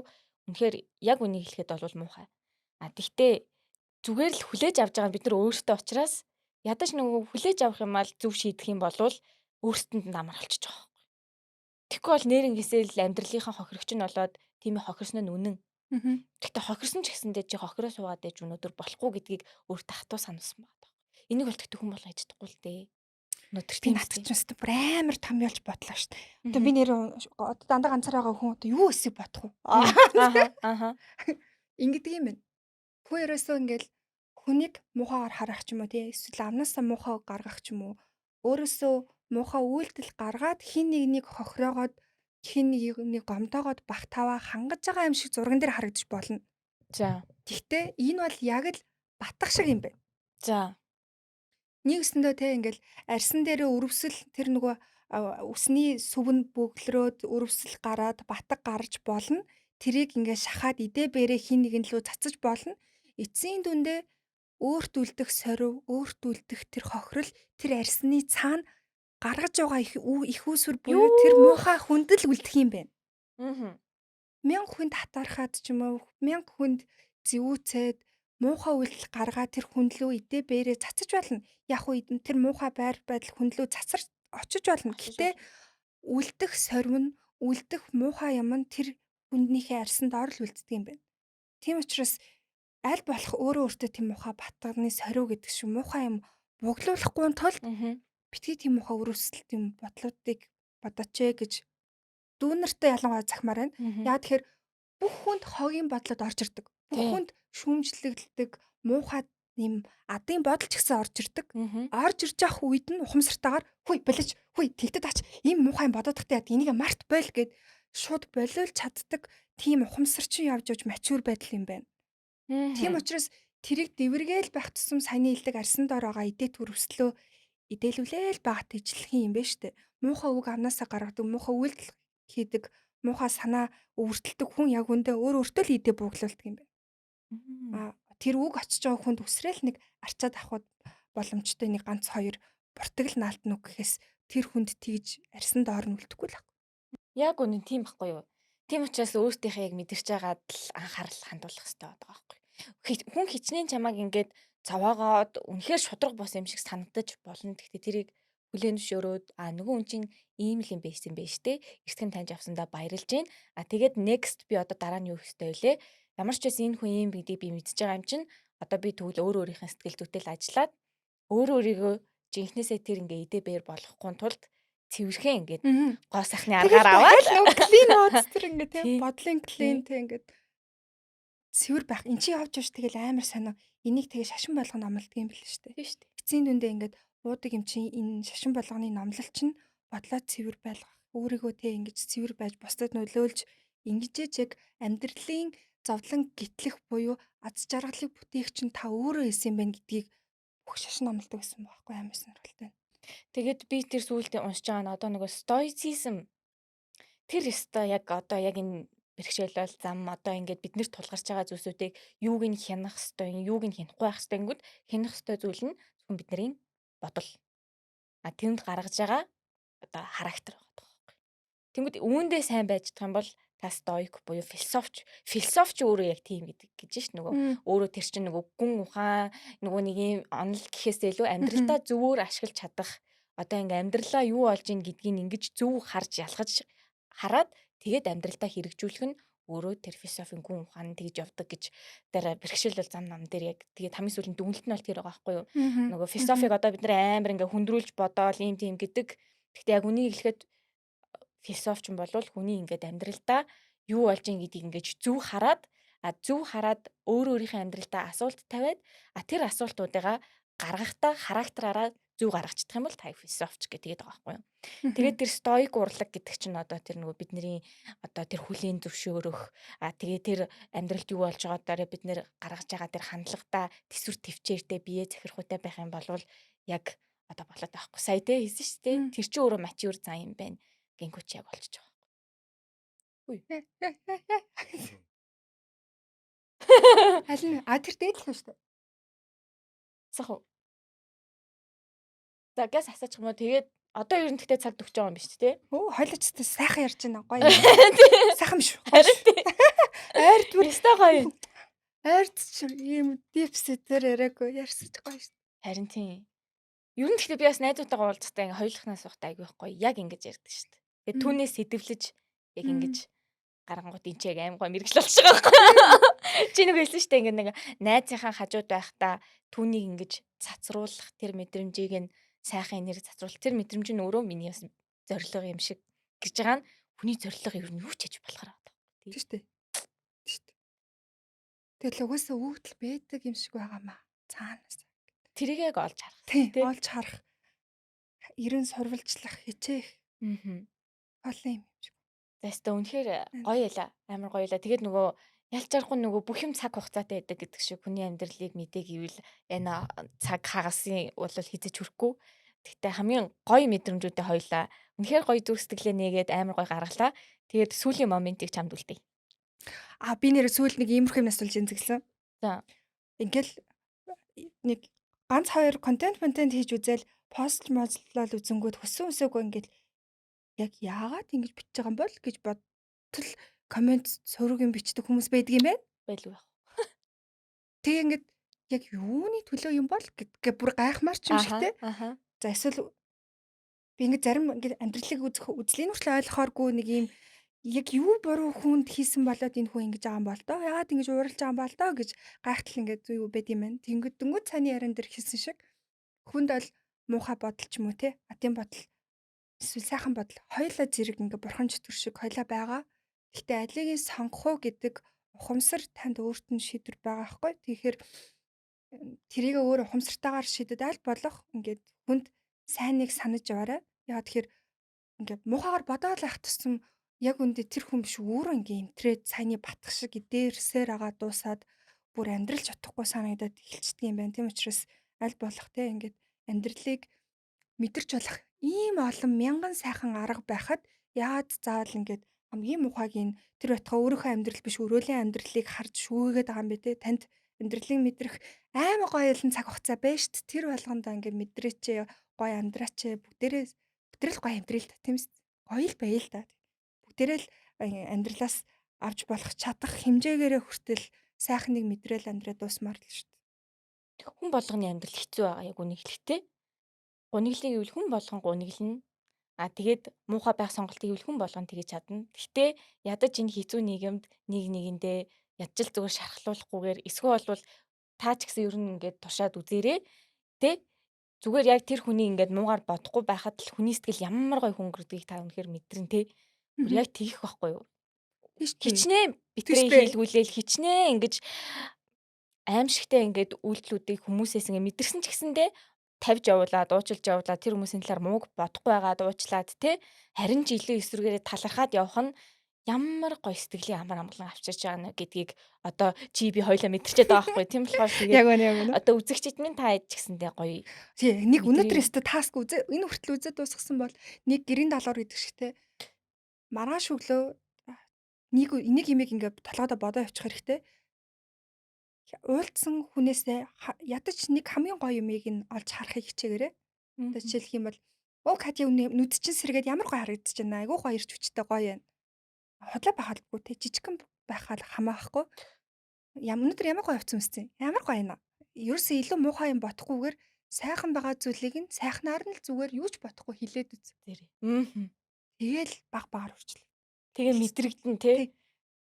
Speaker 1: Үнэхээр яг үнийг хэлэхэд бол муухай. Тэгтээ зүгээр л хүлээж авч байгаа нь бид нар өөрсдөө учраас ядаж нөгөө хүлээж авах юм аа зөв шийдэх юм бол өөрсдөнд нь амар болчих жоох. Тэгэхгүй бол нэрнгээсээ л амьдралынхаа хохирогч нь болоод тийм хохирсон нь үнэн. Гэхдээ хохирсон ч гэсэндээ чи хохироо суугаад ээж өнөөдөр болохгүй гэдгийг өөртөө хатуу сануулсан байна. Энийг бол тэгтээ хүн бол хайж чадахгүй л дээ. Өнөөдөр
Speaker 2: би над ч юмс бүр амар том ялж бодлоо шүү дээ. Одоо би нэр одоо дандаа ганцаар байгаа хүн одоо юу эсэх бодох вэ? Ингэдэг юм байна. Хүн ерөөсөө ингээл хүнийг муухайгаар харах ч юм уу тий эсвэл амнаасаа муухай гаргах ч юм уу өөрөөсөө муухай үйлдэл гаргаад хин нэгнийг хохироогоод хин нэгнийг гомдоогоод багтааваа хангаж байгаа юм шиг зурган дээр харагдаж болно.
Speaker 1: За.
Speaker 2: Гэхдээ энэ бол яг л батгах шиг юм байна.
Speaker 1: За.
Speaker 2: Нэгсэндээ те ингээл арьсан дээрээ өрөвсөл тэр нөгөө усны сүвэн бөглөрөөд өрөвсөл гараад батг гарч болно. Тэрийг ингээ шахаад идэ бэрээ хин нэгэн лөө цацаж болно. Эцсийн дүндээ өөрт үлдэх сорив, өөрт үлдэх тэр хохирол, тэр арьсны цаана гаргаж байгаа их усүр буюу тэр муухай хүндэл үлдэх юм байна. 1000 хүнд хатаархаад ч юм уу 1000 хүнд зэвүүцээд муухай үйлдэл гаргаад тэр хүндлөө идэ бэрээ цацаж болно. Яг уу тэр муухай байр байдал хүндлөө цацарч очиж болно. Гэхдээ үлдэх сорив нь үлдэх муухай юм нь тэр хүнднийхээ арьсанд орл үлддэг юм байна. Тийм учраас аль болох өөрөө өөртөө тийм муухай батганы сорив гэдэг шиг муухай юм буглуулахгүй тулд битгий тийм муухай өрөвсөлт юм бодлуудыг бодооч гэж дүүнэртэй ялангуяа захимаар байна. Яа тэгэхээр бүх хүнд хогийн бодлоод орж ирдэг. Бүх хүнд шүүмжлэгддэг муухай юм адын бодол ч гэсэн орж ирдэг. Орж ирж явах үед нь ухамсартайгаар хүй болиж хүй тэгдэд ач ийм муухай юм бодоод тахтай энийг март бойл гэд шууд болиулж чаддаг тийм ухамсарчин явж явж мачур байдал юм байна. Тийм учраас тэрийг дэвэргээл байх тусам саяны илдэг арсан доор байгаа идэ төрөвслөө идэлүүлээл багт ижлэх юм байна штэ. Муухай үг амнаасаа гаргадаг, муухай үйлдэл хийдэг, муухай санаа өвөртөлдөг хүн яг үндэ өөртөө л идэ бууглуулдаг юм байна. Тэр үг очиж байгаа хүнд үсрээл нэг арчаад авахд боломжтой нэг ганц хоёр буртагл наалтна үг гэхээс тэр хүнд тэгж арсан доор нь үлдэхгүй л байхгүй.
Speaker 1: Яг үнэн тийм байхгүй юу? Тийм учраас өөртөөхөө яг мэдэрч байгаад л анхаарал хандуулах хэрэгтэй байдаг байхгүй. Хүн хичнээн чамааг ингээд цаваагаад үнэхээр шудраг бос юм шиг санагдаж болно. Гэхдээ тэрийг хүлээн зөвшөөрөөд нөгөө хүн чинь ийм л юм байсан байж тээ. Эртхэн таньж авсандаа баярлж гин. Тэгээд next би одоо дараа нь юу хийх ёстой вэ? Ямар ч байсан энэ хүн ийм гэдгийг би мэдчихэж байгаа юм чинь одоо би тэгвэл өөрийнхөө сэтгэл зүйтэй ажиллаад өөрийгөө жинхнээсээ тэр ингээ идэ бээр болохгүй тулд цэвэрхэн ингээд гоо сахны аргаар аваад
Speaker 2: клин нууц тэр ингээ тийм бодлын клин тийм ингээд цэвэр байх. Эн чинь явж явж тэгэл амар сонио. Энийг тэгээ шашин болгоно номлодог юм биш үү?
Speaker 1: Тийм шүү дээ.
Speaker 2: Эцсийн дүндээ ингээд уудаг юм чинь энэ шашин болгоны номлол чинь бодлоо цэвэр байлгах. Өөрийгөө тэг ингэж цэвэр байж бусдад нөлөөлж ингэж яг амьдралын зовлон гитлэх буюу аз жаргалыг бүтээх чинь та өөрөө хэлсэн юм байна гэдгийг бүх шашин номлодог гэсэн байхгүй амар сонирхолтой.
Speaker 1: Тэгээд би тэр сүүлдээ уншиж байгаа нь одоо нөгөө стоицизм тэр өстой яг одоо яг энэ бэрхшээлэл зам одоо ингээд биднэр тулгарч байгаа зүйлсүүдийг юуг нь хянах ёстой, юуг нь хянахгүй байх ёстой гингүүд хянах ёстой зүйл нь зөвхөн бидний бодол. Тэнд гаргаж байгаа одоо характер байгаа байхгүй. Тэнгүүд үүндээ сайн байж чадах юм бол та стоик буюу философч өөрөө яг тийм гэдэг гэж ш нөгөө өөрөө тэр чинь нөгөө гүн ухаан нөгөө нэг юм онол гэхээсээ илүү амьдралдаа зөвөр ашиглаж чадах одоо ингээ амьдралаа юу болж ийн гэдгийг ингэж зөв харж ялгаж хараад тэгээд амьдралдаа хэрэгжүүлэх нь өөрөө тэр философийн гүн ухаан тэгж явдаг гэж тэр бэрхшээлэл зам нам дээр яг тэгээд хамгийн сүүлийн дүгнэлт нь бол тэр байгаа байхгүй юу нөгөө философиг одоо бид нар амар ингээ хүндрүүлж бодоол ийм тийм гэдэг. Гэхдээ яг үнийг хэлэхэд философч юм бол хүний ингээд амьдралдаа юу болж ийн гэдгийг ингээд зөв хараад өөрийнхөө амьдралдаа асуулт тавиад тэр асуултуудыгаа гаргахдаа характераараа зүү гаргацдах юм бол та философч гэдэг байгаа байхгүй юу. Тэгээд тэр стоик урлаг гэдэг чинь одоо тэр нөгөө бидний одоо тэр хүлийн зөвшөөрөх тэгээд тэр амьдралд юу болж байгаадаа бид нэр гаргаж байгаа тэр хандлагатаа төсвөр төвчээртэй бие захирахуйтай байх юм бол яг одоо болоод байхгүй. Сая тэ хэлсэн шүү дээ. Тэр чинь өөрөө матюр зан юм байна. Гингүүч яг болчихж байгаа. Үгүй.
Speaker 2: Аль нь тэр дээдлэх шүү дээ.
Speaker 1: Сах уу. За газ асаачих юм уу? Тэгээд одоо ер нь тэгтээ цаг өгч байгаа юм биш үү?
Speaker 2: Өө хойлооч та сайхан ярьж байна. Гоё. Сайхан биш үү? Ойр түр
Speaker 1: Ястай гоё.
Speaker 2: ойрд чи ийм дипсэтэр яриаггүй ярьсаж гоё шүү.
Speaker 1: Харин тийм. Ер нь тэгтээ би бас найзуудтайгаа уулзахдаа ингээ хоёулахнаас сухтай айгүй гоё. Яг ингэж ярьдаг шүү дээ. Тэгээд түүнээс сэдвлэж яг ингэж гарангууд энэ чиг аим гоё мэрэгжил болж байгаа байхгүй. Чи нэг хэлсэн шүү дээ ингээ нэг найзынхаа хажууд байхдаа түүнийг ингэж цацруулах тэр мэдрэмжийг нь сайхан энерги цацруулах тэр мэдрэмж нь өөрөө миний бас зорилго юм шиг гэж байгаа нь хүний зорилго ер нь юу ч хийж болохоор байгаа.
Speaker 2: Тийм шүү дээ. Тэгэл угаасаа өвдөл байдаг юм шиг байгаамаа. Цаанаас.
Speaker 1: Тэрийг яг олж харах.
Speaker 2: Тийм олж харах. Ерөн сурвалжлах хичээх. Олон юм шиг.
Speaker 1: Заста үнэхээр гоё яла. Амар гоё яла. Тэгээд нөгөө ялж арахгүй нөгөө бүх юм цаг хугацаатай байдаг гэдэг шиг хүний амьдралыг мэдээ гэвэл энэ цаг хагасын бол хизэж хүрэхгүй. Тэгтээ хамгийн гоё мэдрэмжүүдээ хоёлаа. Үнэхээр гоё зүрх сэтгэлээ нээгээд амар гоё гаргалаа. Тэгээд сүүлийн моментыг чамд үлдээ.
Speaker 2: Би нэр сүүл нэг иймэрхүү юм асуулж зэнзгэлсэн.
Speaker 1: За.
Speaker 2: Ингээл нэг ганц хоёр контент хийж үзэл пост модлол үзэнгүүд хүссэн үсээгүй ингээл яг яагаад ингэж бичиж байгаа юм бол гэж бодтол комент сургийн бичдэг хүмүүс байдаг юм байна.
Speaker 1: Байлгүй байх.
Speaker 2: Тэгээ ингээд яг юуны төлөө юм бол гэдгээ бүр гайхмаар ч юм шиг те. За эсвэл би ингээд зарим ингээд амьдралыг үзлийн хүртэл ойлгохооргүй нэг юм яг юу буруу хүнд хийсэн болоод энэ хүн ингэж байгаа юм бол доо яагаад ингэж ууралж байгаа юм бол доо гэж гайхтал ингээд юу байд юм байна. Тэнгүүд дөнгөж цааны яран дээр хэлсэн шиг хүнд бол муухай бодол ч юм уу те. Тийм бодол эсвэл сайхан бодол хоёлаа зэрэг ингээд бурхан чөтгөр шиг хоёлаа байгаа. Гэхдээ алийг нь сонгох уу гэдэг ухамсар танд өөрт нь шийдвэр байгаа байхгүй. Тэгэхээр тэрийг өөр ухамсартайгаар шийдэд аль болох ингээд хүнд сайныг санаж яваарай. Яагаад тэгэхээр ингээд муухайгаар бодоод байх тусам яг үндэ тэр хүн биш өөрөө ингээд имтрээд саяны батгах шиг дээрсээр агаа дуусаад бүр амьдралж чадахгүй санагдаад эхэлчихдэг юм байна. Тийм учраас аль болох те ингээд амьдралыг мэдэрч болох ийм олон мянган сайхан арга байхад яад заавал ингээд хамгийн мухайг нь тэр байтугай өөрийнхөө амьдрал биш өрөөлийн амьдралыг харж шүүгээд байгаа юм бэ те. Танд амьдралыг мэдрэх аймаг гоё ялан цаг хугацаа байна шүү дээ. Тэр болгондоо ингээд мэдрээч гоё амьдраач бүгдээрээ л гоё амьдрал та тийм ээ. Гоё л байя л да. Бүгдээрээ л амьдралаас авч болох чадах хэмжээгээрээ хүртэл сайхан нэг мэдрэл амьдраа дуусмаар л шүү дээ.
Speaker 1: Хүн болгоны амьдрал хэцүү байгаа яг үнийг хэлэхдээ. Гуниглыг ивэл хүн болгон гуниглна. Тэгээд муухай байх сонголтыг ивэл хүн болгон тэгэж чадна. Гэхдээ ядаж энэ хэцүү нийгэмд нэг нэгэндээ ядчил зүгээр шархлуулахгүйгээр эсвэл бол таа ч гэсэн ер нь ингээд тушаад үзээрэй. Тэ зүгээр яг тэр хүний ингээд муугаар бодохгүй байхад л хүний сэтгэл ямар гоё хөнгөрдгийг та үнэхээр мэдрэн тэ. Бүр яг тэгэх байхгүй юу? Хичнээн битрээ хийлгүүлээл хичнээн ингэж аимшигтай ингээд үйлдэлүүдийг хүмүүсээс ингээд мэдэрсэн ч гэсэндээ тавьж явуулаад уучлж явуулаад тэр хүмүүсийн талаар мууг бодохгүй байгаад уучлаад тэ харин ч илүү эсвэргээрээ талархаад явах нь ямар гоё сэтгэлийн амар амгалан авчирч байгаа нэ гэдгийг одоо чи би хоёлаа мэдэрчээд байгаа байхгүй тийм болохоор тэгээд одоо үзэгчид минь та хэд ч гэсэндээ гоё
Speaker 2: тий нэг өнөөдөр өстө таск үзээ энэ хүртэл үзээд дуусгасан бол нэг гэрийн даалгавар гэдэг шигтэй маргааш өглөө нэг имийг ингээд толгойдоо бодоо явуучих хэрэгтэй уулзсан хүнээсээ ядаж нэг хамгийн гоё юмыг нь олж харахыг хичээгээрэй. Одоо жишээлх юм бол Катя нүд чинь сэргээд ямар гоё харагдаж байна. Айгуу гоё ирч хүчтэй гоё байна. Худлаа байхалгүй те жижигхэн байхаа хамаахгүй. Өнөөдөр ямар гоё авцсан юмсцэн. Ямар гоё юм. Ерөөсөө илүү муухай юм бодохгүйгээр сайхан байгаа зүйлийг нь сайхнаар нь л зүгээр юу ч бодохгүй хилээд үз. Тэгэл багаар үрчлээ.
Speaker 1: Тэгээ мэдрэгдэн те.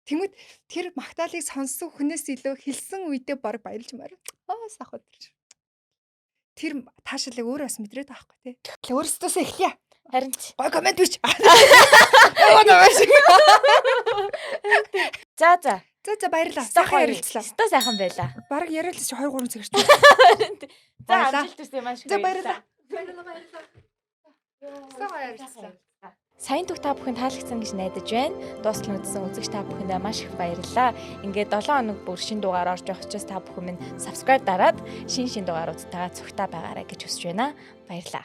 Speaker 2: Тэнгүүд тэр магтаалыг сонссон хүнээс илүү хэлсэн үедээ баг баярлж маар. Сах өдөр. Тэр таашаалыг өөрөө бас мэдрээд байгаа байхгүй тий. Тэгээ өөрөөсөө эхлэе.
Speaker 1: Харин ч
Speaker 2: гой комент бич. За баярлалаа. Сайхан ярилцлаа.
Speaker 1: Өстой сайхан байлаа.
Speaker 2: Бараг яриулсан чи 2 3 цаг ирсэн.
Speaker 1: За амжилт хүсье маш их.
Speaker 2: За баярлалаа. Баярлалаа.
Speaker 1: Сайн түг та бүхэн таалагдсан гэж найдаж байна. Дуустал үзсэн үзэгч та бүхэндээ маш их баярлалаа. Ингээд 7 хоног бүр шинэ дугаар орж явах учраас та бүхэн минь subscribe дараад шин дугааруудтайгаа цугтаа байгаарай гэж хүсэж байна. Баярлалаа.